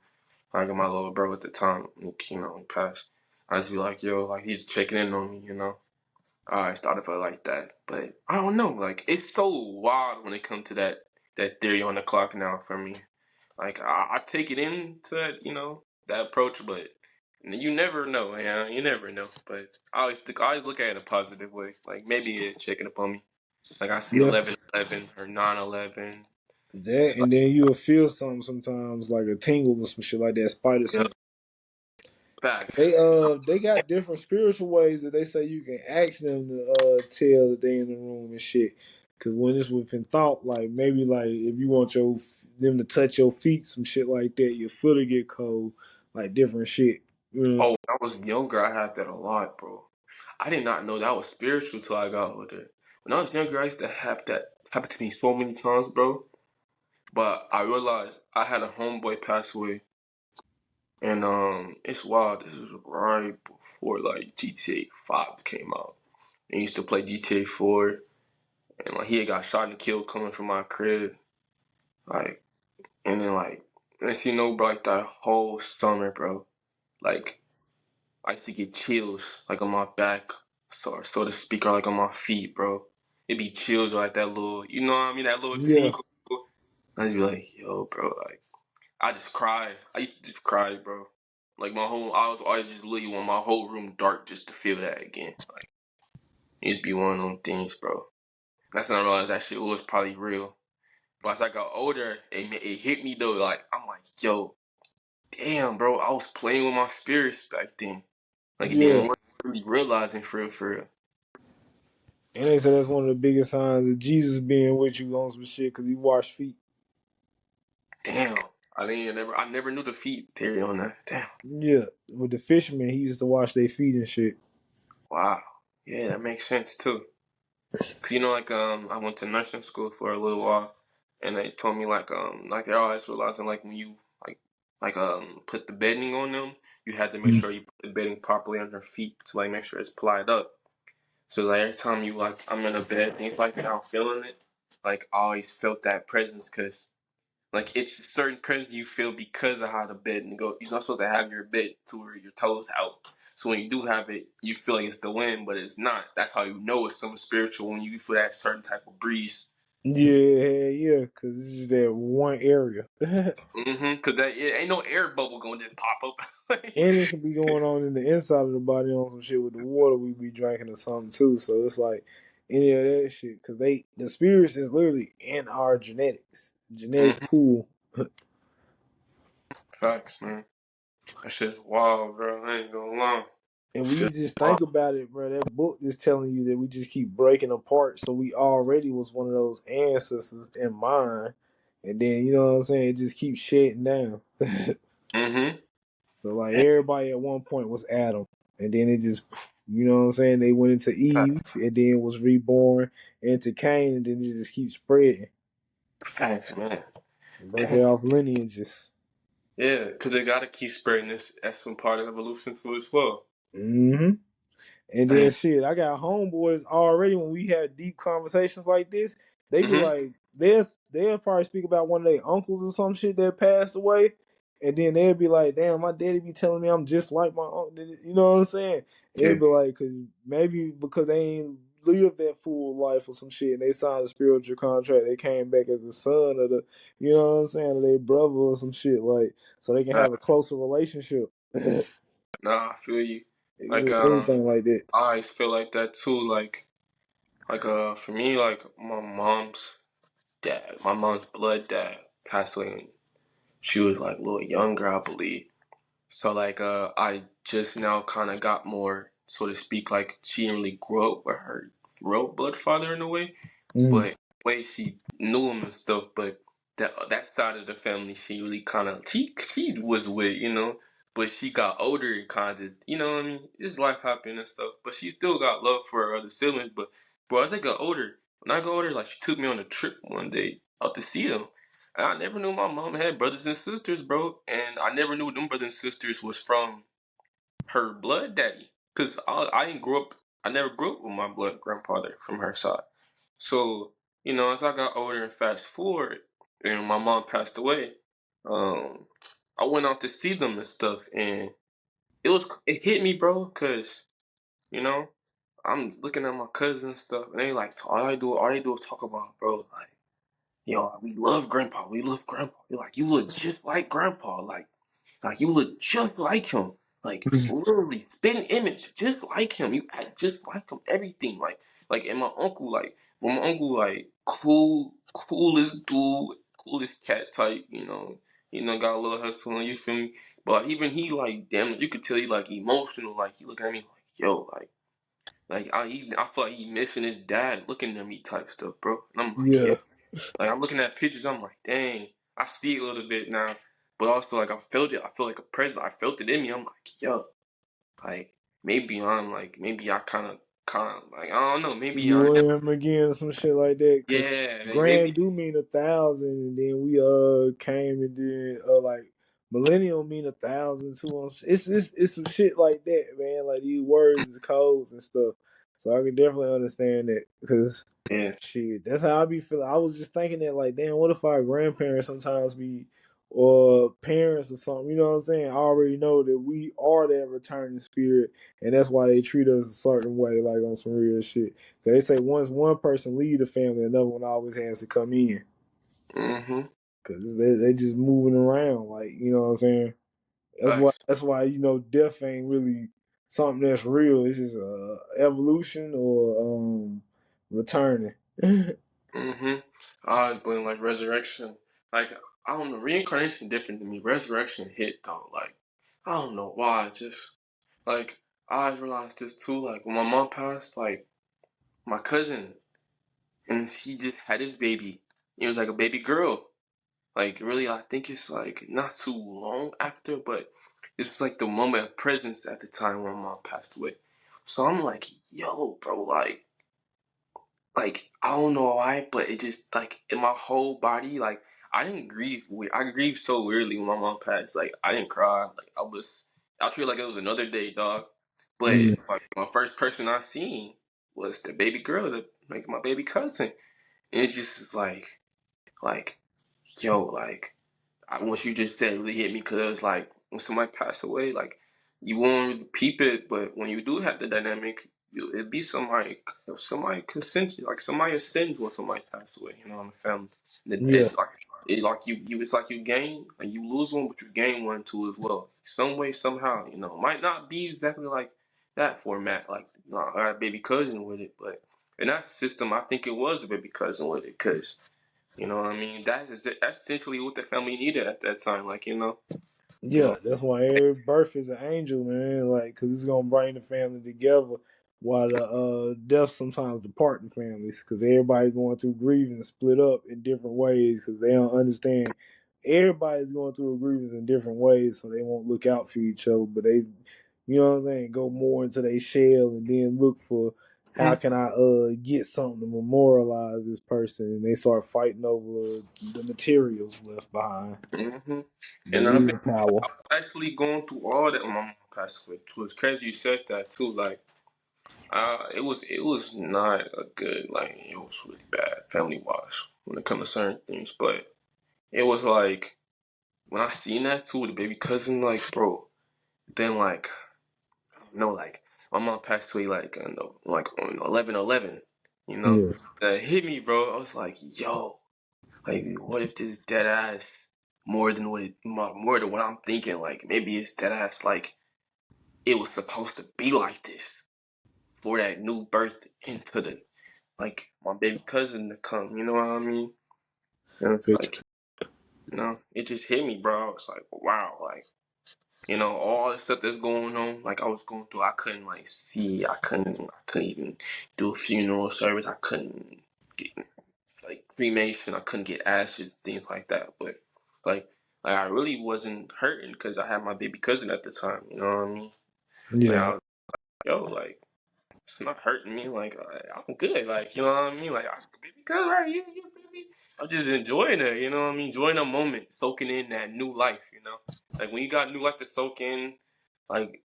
like my little bro at the time. He passed. I used to be like, yo, like he's checking in on me. I started for like that, but I don't know. Like it's so wild when it comes to that theory on the clock now for me. Like I take it into that approach, but you never know, man. You never know. But I always look at it in a positive way. Like maybe it's checking up on me. Like I see Yeah, 11/11 or 9/11. that It's like and then you'll feel something sometimes like a tingle or some shit like that, spider yeah, sense. facts. They got different spiritual ways that they say you can ask them to tell that they in the room and shit. Cause when it's within thought, like maybe like if you want them to touch your feet, some shit like that, your foot will get cold, like different shit. You know? Oh, when I was younger, I had that a lot, bro. I did not know that was spiritual till I got older. When I was younger, I used to have that happen to me so many times, bro. But I realized I had a homeboy pass away, and it's wild. This was right before like GTA 5 came out. I used to play GTA 4, and like he had got shot and killed coming from my crib, like, and then like, bro, like that whole summer, bro, like I used to get chills like on my back, so to speak, or like on my feet, bro. It'd be chills like that little, you know what I mean, that little Yeah, tingle. I just be like, yo, bro, like I just cry. I used to just cry, bro. Like I was always just literally want my whole room dark just to feel that again. Like it used to be one of them things, bro. That's when I realized that shit was probably real. But as I got older, it hit me though. Like I'm like, yo, damn, bro, I was playing with my spirits back then. Like it yeah. didn't really realizing for real, for real. And they say that's one of the biggest signs of Jesus being with you on some shit because he washed feet. Damn. I never knew the feet theory on that. Damn. Yeah, with the fishermen, he used to wash their feet and shit. Wow. Yeah, that makes sense too. 'Cause like I went to nursing school for a little while, and they told me like they're always realizing like when you put the bedding on them, you had to make Mm. sure you put the bedding properly on their feet to like make sure it's plied up. So like every time you like I'm in a bed, things like that, I'm feeling it. Like I always felt that presence because like it's a certain presence you feel because of how the bed and go. You're not supposed to have your bed to where your toes out. So when you do have it, you feel like it's the wind, but it's not. That's how you know it's something spiritual when you feel that certain type of breeze. Yeah, yeah, because it's just that one area. Cause that ain't no air bubble gonna just pop up. And it can be going on in the inside of the body on some shit with the water we be drinking or something too. So it's like any of that shit because the spirits is literally in our genetic hmm pool. Facts, man. That shit's wild, bro. I ain't gonna lie. And we Shit just wild. think about it, bro. That book is telling you that we just keep breaking apart. So we already was one of those ancestors in mind, and then you know what I'm saying. It just keeps shedding down. Mm-hmm. So like everybody at one point was Adam, and then it just, you know what I'm saying. They went into Eve, and then was reborn into Cain, and then it just keeps spreading, Facts, man. breaking Damn. off lineages. Yeah, because they gotta keep spreading this as some part of evolution too as well. Hmm. And then Damn. shit, I got homeboys already when we have deep conversations like this, they be Mm-hmm. like, they'll probably speak about one of their uncles or some shit that passed away. And then they'll be like, damn, my daddy be telling me I'm just like my uncle. You know what I'm saying? It'll Yeah. be like, cause maybe because they ain't lived that full life or some shit and they signed a spiritual contract, they came back as the son of the, you know what I'm saying, of their brother or some shit, like, so they can have a closer relationship. Nah, I feel you. Like Anything like that. I always feel like that too. For me, like my mom's blood dad passed away when she was like a little younger, I believe. So I just now kind of got more, so to speak. Like she didn't really grow up with her real blood father in a way, Mm. but way she knew him and stuff. But that side of the family, she really kind of she was with, but she got older and kind of, you know what I mean. It's life happening and stuff, but she still got love for her other siblings. But bro, as I got older, when I got older, like she took me on a trip one day out to see them. And I never knew my mom had brothers and sisters, bro, and I never knew them brothers and sisters was from her blood daddy. Cause I didn't grow up. I never grew up with my blood grandfather from her side. So, as I got older and fast forward, and my mom passed away, um, I went out to see them and stuff, and it hit me, bro, cause you know I'm looking at my cousins and stuff, and they like all they do is talk about, bro, like yo, we love grandpa, we love grandpa. They're like, you look just like grandpa, like you look just like him. Like literally spitting image, just like him. You act just like him. Everything. Like and my uncle, my uncle coolest dude, coolest cat type, got a little hustle on, you feel me? But even he like damn you could tell he like emotional, like he looking at me like, yo, I feel like he missing his dad looking at me type stuff, bro. And I'm like, yeah. Yeah, Like I'm looking at pictures, I'm like, dang, I see it a little bit now. But also like I felt it. I feel like a presence. I felt it in me. I'm like, yo, like maybe I kinda like I don't know, maybe I you am. and him again, some shit like that. Cause Yeah, grand maybe do mean 1,000, and then we came and then like millennial mean 1,000 too. It's some shit like that, man. Like these words is codes and stuff. So I can definitely understand that because yeah. shit, that's how I be feeling. I was just thinking that like, damn, what if our grandparents sometimes be or parents or something? You know what I'm saying? I already know that we are that returning spirit, and that's why they treat us a certain way, like on some real shit. Cause they say once one person leave the family, another one always has to come in. Mm-hmm. Cause they just moving around, like you know what I'm saying. Facts. That's why death ain't really something that's real. It's just evolution or returning. Mm-hmm. I always believe like resurrection. Like I don't know, reincarnation different than me. Resurrection hit though. Like I don't know why. Just like I always realized this too. Like when my mom passed, like my cousin and he just had his baby. It was like a baby girl. Like really, I think it's like not too long after, but it's like the moment of presence at the time when my mom passed away. So I'm like, yo, bro, like I don't know why, but it just like in my whole body, like I didn't grieve. I grieved so weirdly when my mom passed. Like I didn't cry. Like I treated like it was another day, dog. But Yeah, like my first person I seen was the baby girl, like my baby cousin, and it just is like, yo, like what you just said really hit me because it was like when somebody passed away, like you won't really peep it, but when you do have the dynamic, it'd be somebody consent, like somebody ascends when somebody passed away, in the family. And yeah, it's like it's like you gain and you lose one, but you gain one too as well. Some way, somehow, might not be exactly like that format. Like I got a baby cousin with it, but in that system, I think it was a baby cousin with it because. You know what I mean? That's essentially what the family needed at that time. Like, yeah. so That's why every birth is an angel, man. Like, cause it's gonna bring the family together. While the deaths sometimes depart the families, cause everybody going through grieving, split up in different ways, cause they don't understand. Everybody's going through a grievance in different ways, so they won't look out for each other. But they, you know what I'm saying, go more into their shell and then look for how can I get something to memorialize this person, and they start fighting over the materials left behind, mm-hmm. the And I've been real power. actually going through all that when my mom passed away too. It's crazy you said that too. Like, it was not a good, like it was really bad family wise when it comes to certain things. But it was like when I seen that too with the baby cousin, like bro. Then like I don't know, like my mom passed away on 11/11. You know Yeah, that hit me, bro. I was like, yo. Like, what if this dead ass more than what I'm thinking? Like, maybe it's dead ass. Like, it was supposed to be like this for that new birth into the like my baby cousin to come. You know what I mean? And it's like, it just hit me, bro. I was like, wow, like all the stuff that's going on. Like I was going through, I couldn't like see, I couldn't even do a funeral service. I couldn't get like cremation. I couldn't get ashes, things like that. But like, like I really wasn't hurting because I had my baby cousin at the time. You know what I mean? Like I yeah, was, yo, like it's not hurting me. Like I'm good. Like you know what I mean? Like baby cousin, right? Yeah, baby. I'm just enjoying it. You know what I mean? Enjoying the moment, soaking in that new life. Like when you got new life to soak in, like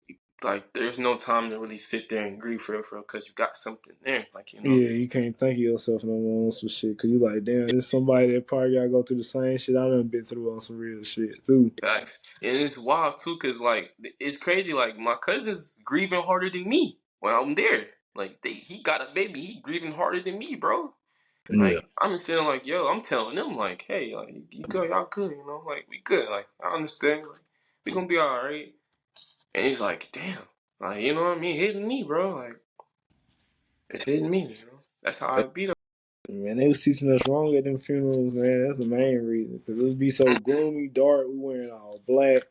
like there's no time to really sit there and grieve for real, because you got something there, like Yeah, you can't think of yourself no more on some shit because you like, damn, there's somebody that probably gotta go through the same shit I done been through on some real shit too. Facts. And it's wild too, cause like it's crazy. Like my cousin's grieving harder than me when I'm there. Like he got a baby, he grieving harder than me, bro. Yeah, Like I'm just sitting like, yo, I'm telling them like, hey, like you good, y'all good, you know, like we good. Like I understand, like we gonna be all right. And he's like, damn, like you know what I mean, hitting me, bro. Like it's hitting me, you know. That's how I beat up. man, they was teaching us wrong at them funerals, man. That's the main reason because it would be so gloomy, dark. We wearing all black.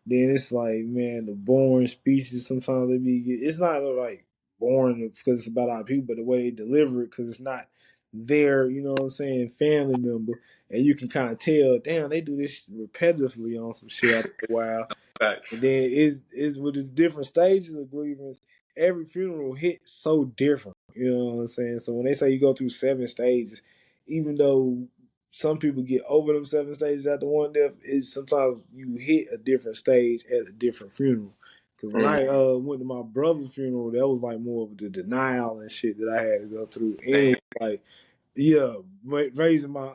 Then it's like, man, the boring speeches. Sometimes they be. It's not like boring because it's about our people, but the way they deliver it because it's not their, you know what I'm saying, family member, and you can kind of tell, damn, they do this repetitively on some shit after a while. And Facts. then is with the different stages of grievance, every funeral hits so different. You know what I'm saying? So when they say you go through 7 stages, even though some people get over them 7 stages after one death, is sometimes you hit a different stage at a different funeral. Because when I Mm, went to my brother's funeral, that was like more of the denial and shit that I had to go through, and it damn, was like, yeah, raising my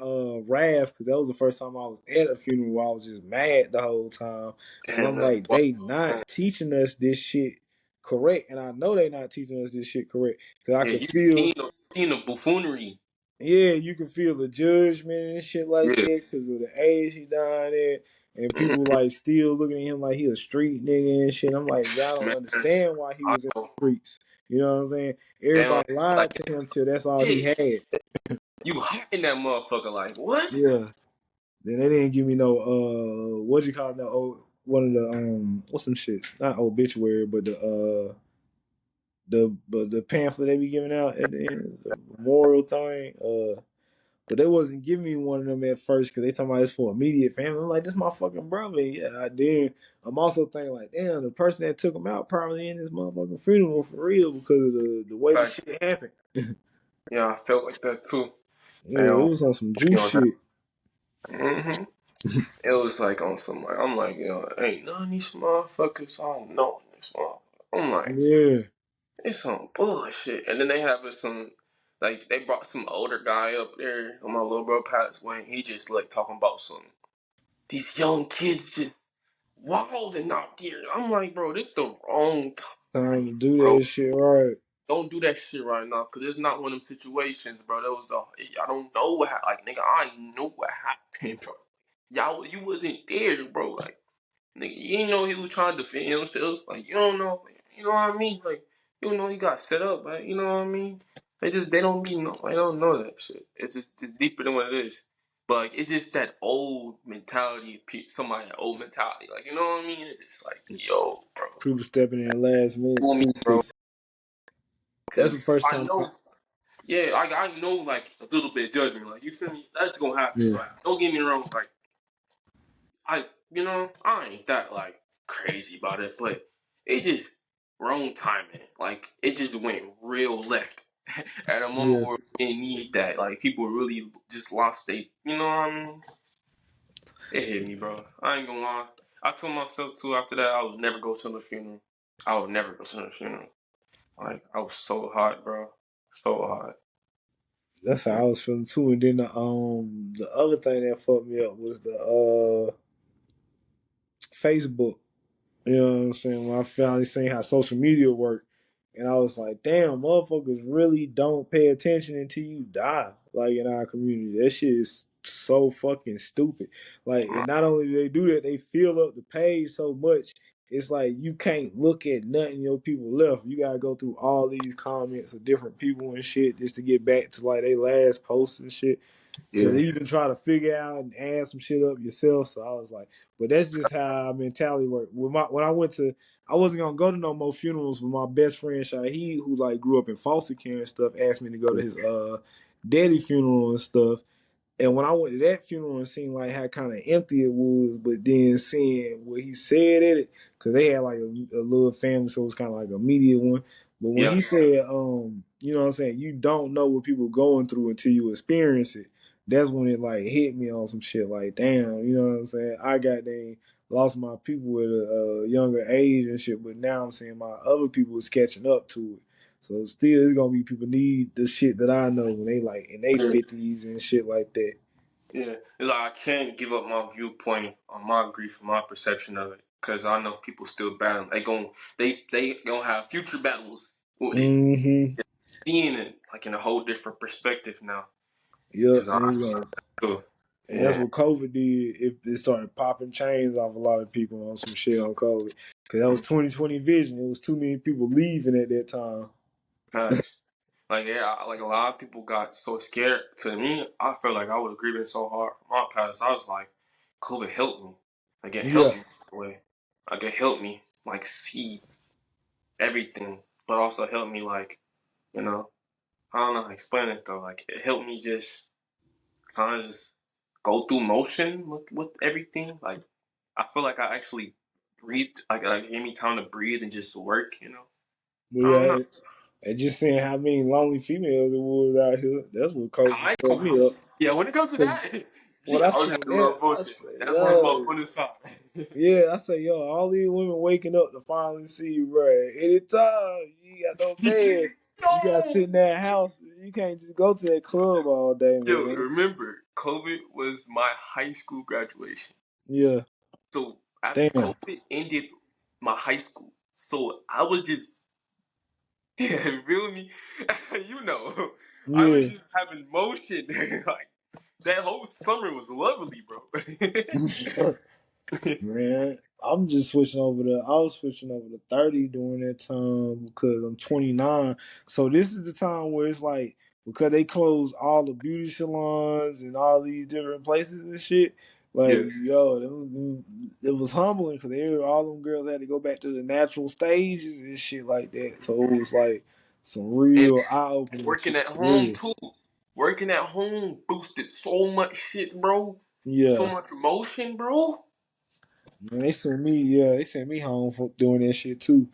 wrath because that was the first time I was at a funeral where I was just mad the whole time because damn, I'm that's like, wild. they not teaching us this shit correct, and I know they not teaching us this shit correct because I Yeah, could you feel, seen the buffoonery. yeah, you can feel the judgment and shit like Yeah. that because of the age he died at, and Mm, people like still looking at him like he a street nigga and shit. I'm like, y'all don't man, understand why he I was in know. the streets. You know what I'm saying? They don't Everybody like lied to him till that's all he shit. had. You hot in that motherfucker, like what? Yeah. Then they didn't give me no what you call it, no one of the what's some shits, not obituary, but the pamphlet they be giving out at the end, the memorial thing. But they wasn't giving me one of them at first because they talking about it's for immediate family. I'm like, this my fucking brother. Yeah, I did. I'm also thinking like, damn, the person that took him out probably in this motherfucking funeral for real because of the way the Facts. shit happened. Yeah, I felt like that too. Yeah, it And was on some be juice on that. shit. It was like on some like I'm like, yo, ain't none of these motherfuckers I don't know in this motherfucker. I'm like, Yeah, it's some bullshit. And then they have some like they brought some older guy up there. My little bro passed away. And he just like talking about some these young kids just wilding out there. I'm like, bro, this the wrong time, time to do bro. that shit right. Don't do that shit right now, cause it's not one of them situations, bro. That was I don't know what happened. Like, nigga, I ain't know what happened, bro. You wasn't there, bro. Like, nigga, you didn't know he was trying to defend himself. Like, you don't know, you know what I mean? Like, you don't know he got set up, right? You know what I mean? They don't be no, they don't know that shit. It's deeper than what it is. But like, it's just that old mentality, somebody old mentality. Like, you know what I mean? It's just like, yo, bro, People stepping in last minute fool me, too, bro. because that's the Cause first I time. know. Yeah, I know like a little bit of judgment. Like you feel me? That's gonna happen. Yeah, Like don't get me wrong. Like I ain't that like crazy about it, but it just wrong timing. Like it just went real left at a moment yeah. where we didn't need that. Like people really just lost they. You know what I mean? It hit me, bro. I ain't gonna lie. I told myself too after that I would never go to the funeral. I would never go to the funeral. Like I was so hot, bro. So hot. That's how I was feeling too. And then the other thing that fucked me up was the Facebook. You know what I'm saying? When I finally seen how social media worked, and I was like, damn, motherfuckers really don't pay attention until you die. Like in our community, that shit is so fucking stupid. Like, and not only do they do that, they fill up the page so much. It's like you can't look at nothing your people left. You gotta go through all these comments of different people and shit just to get back to like their last posts and shit to Yeah. even try to figure out and add some shit up yourself. So I was like, but that's just how our mentality worked. When I went to, I wasn't gonna go to no more funerals, but my best friend Shaheed, who like grew up in foster care and stuff, asked me to go to his daddy funeral and stuff. And when I went to that funeral and seen like how kind of empty it was, but then seeing what he said at it, because they had like a little family, so it was kind of like a media one. But when Yeah. he said, you know what I'm saying, you don't know what people going through until you experience it. That's when it like hit me on some shit like, damn, you know what I'm saying? I got lost my people at a younger age and shit. But now I'm seeing my other people is catching up to it. So still, it's gonna be people need the shit that I know when they like in their 50s and shit like that. Yeah, it's like I can't give up my viewpoint on my grief and my perception of it because I know people still battling. They gonna have future battles with it, Mm-hmm. seeing it like in a whole different perspective now. Yeah, Cause I so, and that's yeah, what COVID did. It started popping chains off a lot of people on some shit on COVID. Cause that was 2020 vision. It was too many people leaving at that time. facts. Like yeah, like a lot of people got so scared. To me, I felt like I was grieving so hard from my past. I was like, COVID helped me. Like it Yeah, helped me in a way. Like it helped me like see everything, but also helped me like you know I don't know how to explain it though. Like it helped me just kind of just go through motion with everything. Like I feel like I actually breathed. Like gave me time to breathe and just work. but I don't know. yeah, and just seeing how many lonely females there was out here, that's what COVID I fucked me up. yeah. When it comes to Cause that, when yeah, I I was having seen a rough that, I bullshit. said, That's once upon yo, a time. yeah, I said, yo, all these women waking up to finally see you, bro. Anytime you ain't got no man, you got to Yo, sit in that house. You can't just go to that club all day, yo, man. remember, COVID was my high school graduation. Yeah, So after damn. COVID ended my high school, so I was just yeah, you feel me? I was Yeah. just having motion. Like that whole summer was lovely, bro. Man, I'm just switching over to. I was switching over to 30 during that time because I'm 29. So this is the time where it's like because they closed all the beauty salons and all these different places and shit. Like Yeah, yo, it was humbling because all them girls had to go back to the natural stages and shit like that. So it was like some and real eye opening working shit. at For home real. too. Working at home boosted so much shit, bro. So Yeah. much emotion, bro. Man, they sent me home for doing that shit too.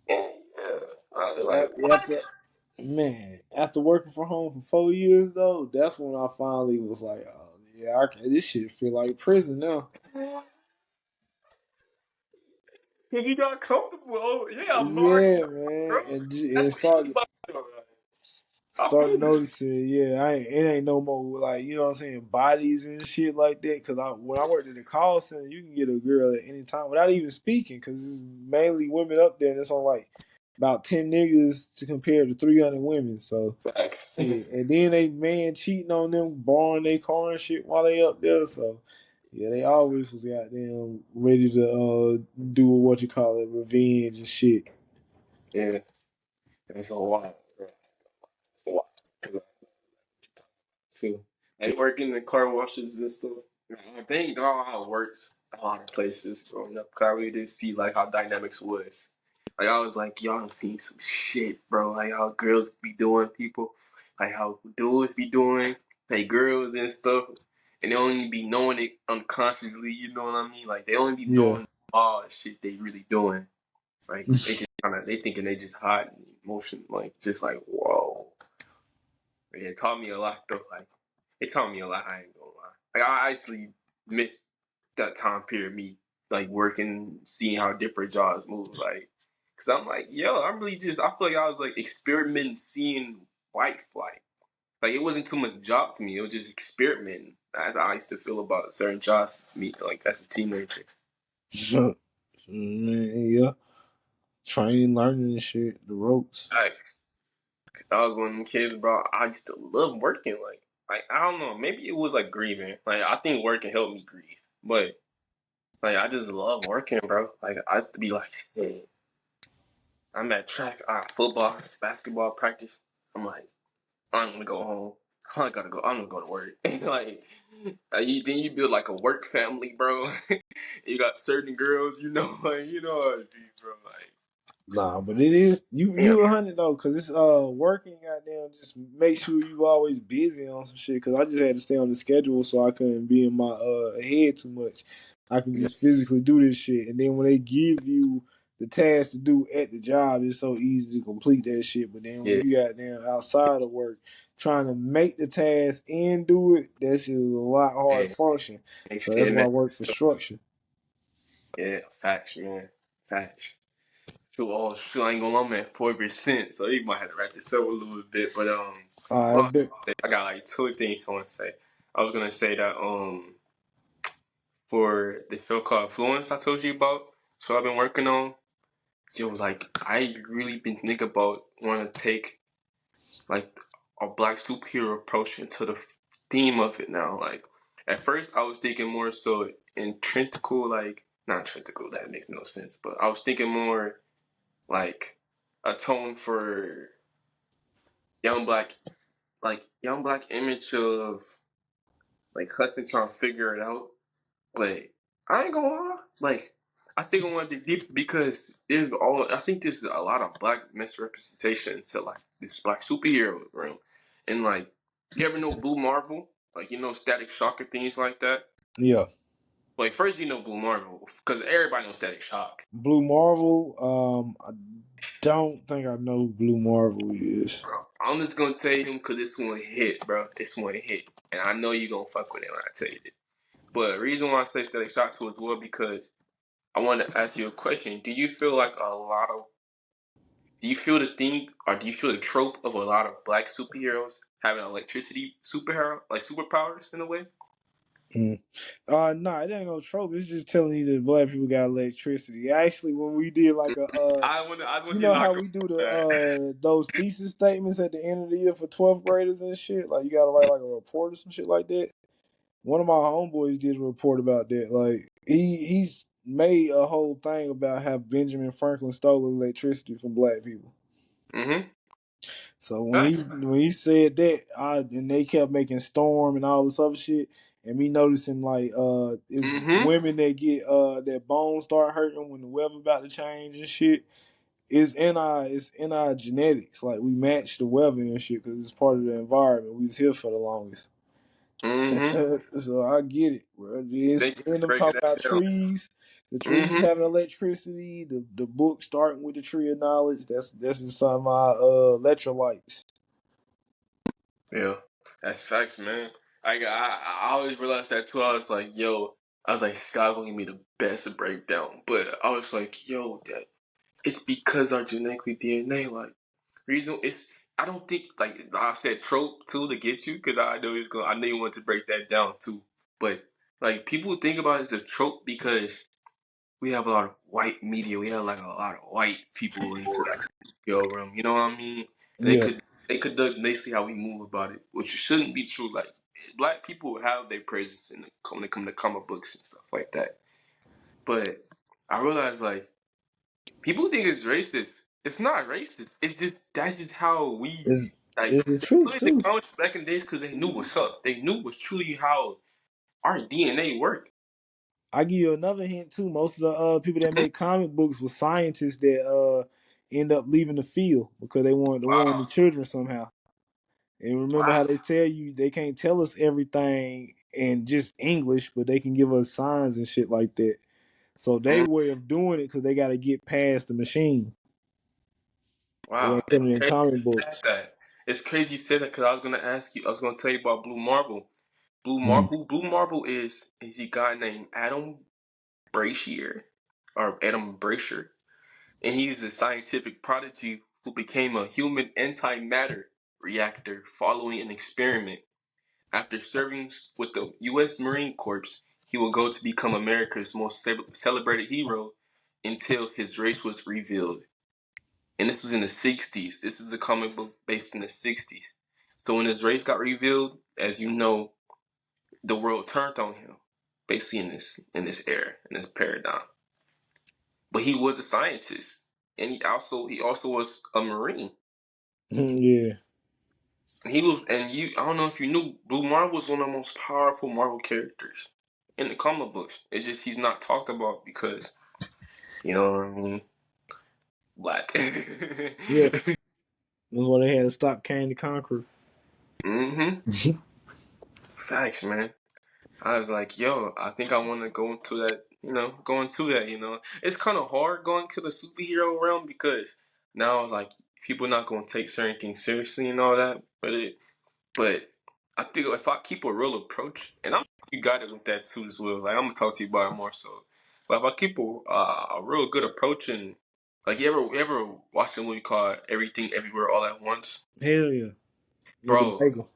And yeah, I was like, what? After after working from home for 4 years though, that's when I finally was like, oh yeah, this shit feel like prison now. Cause he got comfortable. Oh yeah, I'm already Yeah, comfortable, bro. man, That's and crazy about it. Though. I started feel you. noticing, yeah, it ain't no more like you know what I'm saying, bodies and shit like that. Cause when I worked at the call center, you can get a girl at any time without even speaking, cause it's mainly women up there, and it's on like about 10 niggas to compare to 300 women. So Facts. yeah, and then they man cheating on them, borrowing their car and shit while they up there. So yeah, they always was goddamn ready to do what you call it, revenge and shit. Yeah, that's a lot. Bro. A lot. Too. Like working in the car washes and stuff. I think all how it works a lot of places growing up. 'Cause I really did see like how dynamics was. Like I was like, y'all done seen some shit, bro. Like how girls be doing people, like how dudes be doing, they girls and stuff, and they only be knowing it unconsciously. You know what I mean? Like they only be Yeah. knowing all the shit they really doing. Like they just they thinking they just hot emotion, like just like whoa. Yeah, it taught me a lot though. Like it taught me a lot. I ain't gonna lie. Like I actually missed that time period. Me like working, seeing how different jobs move. Like, cause I'm like, yo, I'm really just. I feel like I was like experimenting, seeing life. Like it wasn't too much job to me. It was just experimenting. As I used to feel about certain jobs. Me like as a teenager. Man, yeah. Training, learning and shit, the ropes. Like I was one of them kids, bro. I used to love working. Like I don't know. Maybe it was like grieving. Like I think working helped me grieve, but. Like I just love working, bro. Like I used to be like, hey, I'm at track, football, basketball practice. I'm like, I'm gonna go home. I gotta go. I'm gonna go to work. Like, then you build like a work family, bro. You got certain girls, like you know how it be, bro. Like, Nah, but it is damn, you 100 though, cause it's working goddamn. Just make sure you always busy on some shit. Cause I just had to stay on the schedule so I couldn't be in my head too much. I can just physically do this shit, and then when they give you the task to do at the job, it's so easy to complete that shit. But then when yeah, you goddamn outside of work, trying to make the task and do it, that shit is a lot harder man, function. they So that's said why I that. work for structure. Yeah, facts, man. Facts. Shoot, I ain't gonna lie, I'm at 4%, so you might have to wrap this up a little bit. But I well, bet. I got like two things I want to say. I was gonna say that for the field called Fluence I told you about, so I've been working on. So like I really been thinking about want to take like a black superhero approach into the theme of it now. Like at first I was thinking more so intrinsical, like not intrinsical, that makes no sense, but I was thinking more like a tone for young black, like young black image of like hustling trying to figure it out. But I ain't gonna lie, like I think I want to dig deep because I think there's a lot of black misrepresentation to like this black superhero realm, and like you ever know Blue Marvel, like Static Shock and things like that. Yeah. Like first Blue Marvel because everybody knows Static Shock. Blue Marvel. I don't think I know who Blue Marvel is. Bro, I'm just gonna tell you him because this one hit, bro. This one hit, and I know you gonna fuck with it when I tell you this. But the reason why I say Static Shock too as well because I want to ask you a question. Do you feel the thing, or do you feel the trope of a lot of black superheroes having electricity superhero, like superpowers in a way? Mm. No, it ain't no trope. It's just telling you that black people got electricity. Actually, when we did like a I want you you to know not how go we do the that. those thesis statements at the end of the year for 12th graders and shit? Like you gotta write like a report or some shit like that. One of my homeboys did a report about that. Like he's made a whole thing about how Benjamin Franklin stole electricity from black people. Mm-hmm. So when he Facts. when he said that, and they kept making storm and all this other shit, and me noticing like it's Mm-hmm. women that get that bones start hurting when the weather about to change and shit. It's in our genetics. Like we match the weather and shit because it's part of the environment. We was here for the longest. Mm-hmm. So I get it, bro. They It's keep and them breaking talking about that down. trees, the trees Mm-hmm. having electricity, the book starting with the tree of knowledge. That's just some of my electrolytes. Yeah, that's facts, man. I always realized that too. I was like, yo, I was like, Scott gonna give me the best breakdown, but I was like, yo, that it's because our genetically DNA, like. Reason it's I don't think like I said trope too to get you because I know you want to break that down too. But like people think about it as a trope because we have a lot of white media. We have like a lot of white people into like the skill room. You know what I mean? And Yeah. they could do basically how we move about it, which shouldn't be true. Like black people have their presence when they come to comic books and stuff like that. But I realized like people think it's racist. It's not racist. It's just that's just how we It's like. it's the They truth put the too. comics back in the days because they knew what's up. They knew what's truly how our DNA worked. I give you another hint too. Most of the people that make comic books were scientists that end up leaving the field because they want to warn Wow, the children somehow. And remember wow. how they tell you they can't tell us everything in just English, but they can give us signs and shit like that. So they Mm, way of doing it because they got to get past the machine. They're gonna wow. put it in comic books. It's crazy you said that because I was gonna ask you. I was gonna tell you about Blue Marvel. Mm. Who Blue Marvel is a guy named Adam Brashear or Adam Brasher, and he's a scientific prodigy who became a human antimatter reactor following an experiment. After serving with the U.S. Marine Corps, he would go to become America's most celebrated hero until his race was revealed. And this was in the 60s. This is a comic book based in the 60s. So when his race got revealed, as you know, the world turned on him, basically in this era, in this paradigm. But he was a scientist, and he also was a Marine. Yeah. And he was, and you, I don't know if you knew, Blue Marvel was one of the most powerful Marvel characters in the comic books. It's just he's not talked about because you know what I mean, black. Yeah. That's why they had to stop Kane the Conqueror. hmm Facts, man. I was like, yo, I think I want to go into that. Go into that. It's kind of hard going to the superhero realm because now like people not gonna take certain things seriously and all that. But I think if I keep a real approach, and you got it with that too as well. Like I'm gonna talk to you about it more so. But if I keep a real good approach and like you ever watched a movie called Everything Everywhere All at Once? Hell yeah. With the Bro, bagel.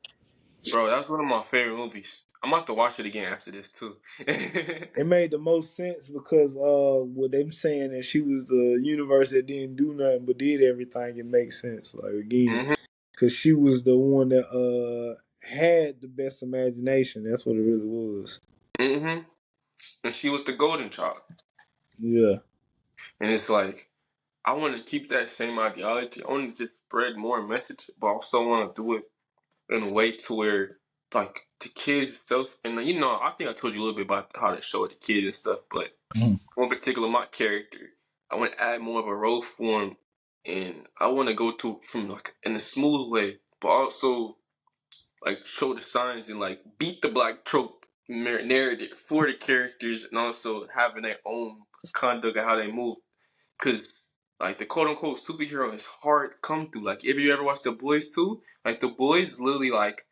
that's one of my favorite movies. I'm about to watch it again after this too. It made the most sense because what them saying that she was the universe that didn't do nothing but did everything. It makes sense. Like again, Mhm. because she was the one that had the best imagination. That's what it really was. Mhm. And she was the golden child. Yeah. And it's like I want to keep that same ideology. I want to just spread more message, but I also want to do it in a way to where like the kids itself. And I think I told you a little bit about how to show the kids and stuff. But Mhm. one particular, my character, I want to add more of a role form, and I want to go to from like in a smooth way, but also like show the signs and like beat the black trope narrative for the characters, and also having their own conduct and how they move. Cause like the quote unquote superhero is hard to come through. Like if you ever watch The Boys too, like The Boys is literally like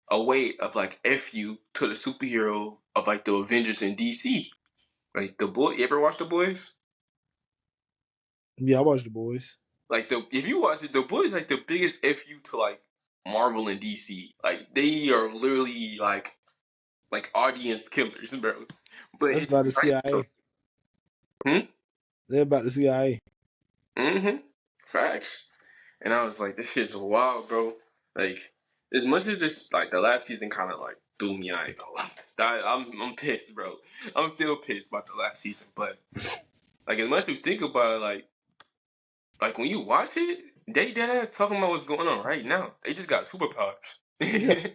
a way of like F you to the superhero of like the Avengers in DC. Like you ever watch The Boys? Yeah, I watched the boys. Like if you watch it, The Boys like the biggest fu to like Marvel and DC. Like they are literally like audience killers, bro. But That's it's about the nice though. CIA. Hmm? They're about the CIA. Mm-hmm. Facts. And I was like, this shit's wild, bro. Like as much as this like the last season kind of like threw me, I ain't gonna lie. I'm pissed, bro. I'm still pissed about the last season, but like as much as you think about it, like when you watch it, they dead ass talking about what's going on right now. They just got superpowers. Yeah,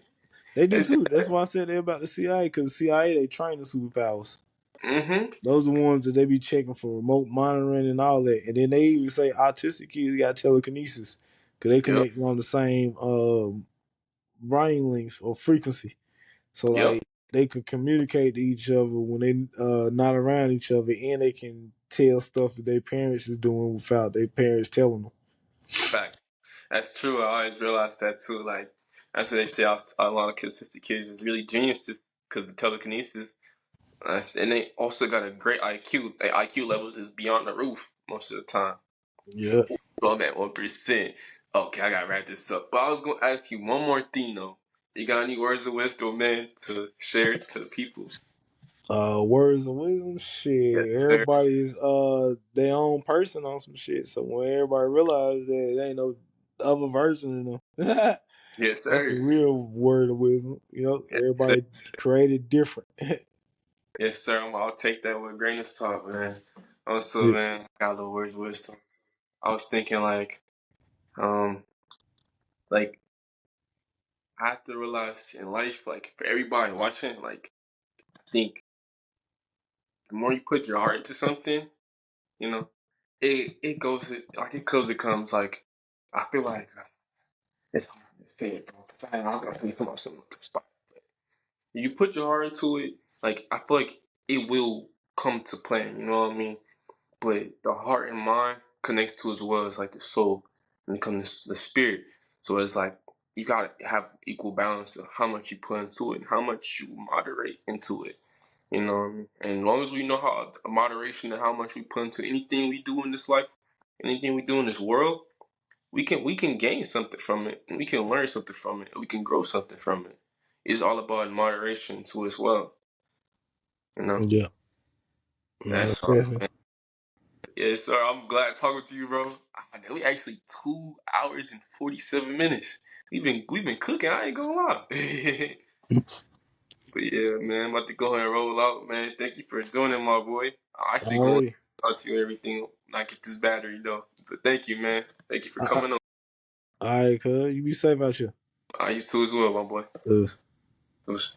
they do It's, too. That's why I said they're about the CIA because CIA they train the superpowers. mm-hmm. Those are the ones that they be checking for remote monitoring and all that. And then they even say autistic kids got telekinesis because they Yep. connect on the same brain length or frequency. So Yep. like they could communicate to each other when they not around each other, and they can tell stuff that their parents is doing without their parents telling them. Fact. That's true. I always realized that too. Like that's what they say. A lot of autistic kids is really geniuses because the telekinesis, and they also got a great IQ. Their IQ levels is beyond the roof most of the time. Yeah. So I'm at 1%. Okay, I gotta wrap this up. But I was gonna ask you one more thing though. You got any words of wisdom, man, to share to the people? Words of wisdom, Yes, shit. sir. Everybody's their own person on some shit. So when everybody realizes that it ain't no other version of them, Yes, that's the sir. real word of wisdom. Yes, sir. Everybody created different. Yes, sir. I'll take that with a grain of salt, man. Also, Yeah. man, I got a little words of wisdom. I was thinking um, like I have to realize in life, like for everybody watching, like I think the more you put your heart into something, you know, it goes like it goes, it comes. Like I feel like it's hard to say it, bro. 'Cause I'm gonna come out some spot. You put your heart into it, like I feel like it will come to plan. You know what I mean? But the heart and mind connects to as well as like the soul and it comes the spirit. So it's like you gotta have equal balance of how much you put into it and how much you moderate into it. You know what I mean? And as long as we know how moderation and how much we put into anything we do in this life, anything we do in this world, we can gain something from it. And we can learn something from it. We can grow something from it. It's all about moderation too as well. You know? Yeah. No, That's all. definitely. Yes, sir. I'm glad talking to you, bro. We actually 2 hours and 47 minutes. We've been cooking. I ain't gonna lie. But yeah, man, I'm about to go ahead and roll out, man. Thank you for joining, my boy. I'll actually go and Already. talk to you and everything when I get this battery though. But thank you, man. Thank you for All coming on. right, cuz. You be safe out here. I used to as well, my boy. 'Cause It was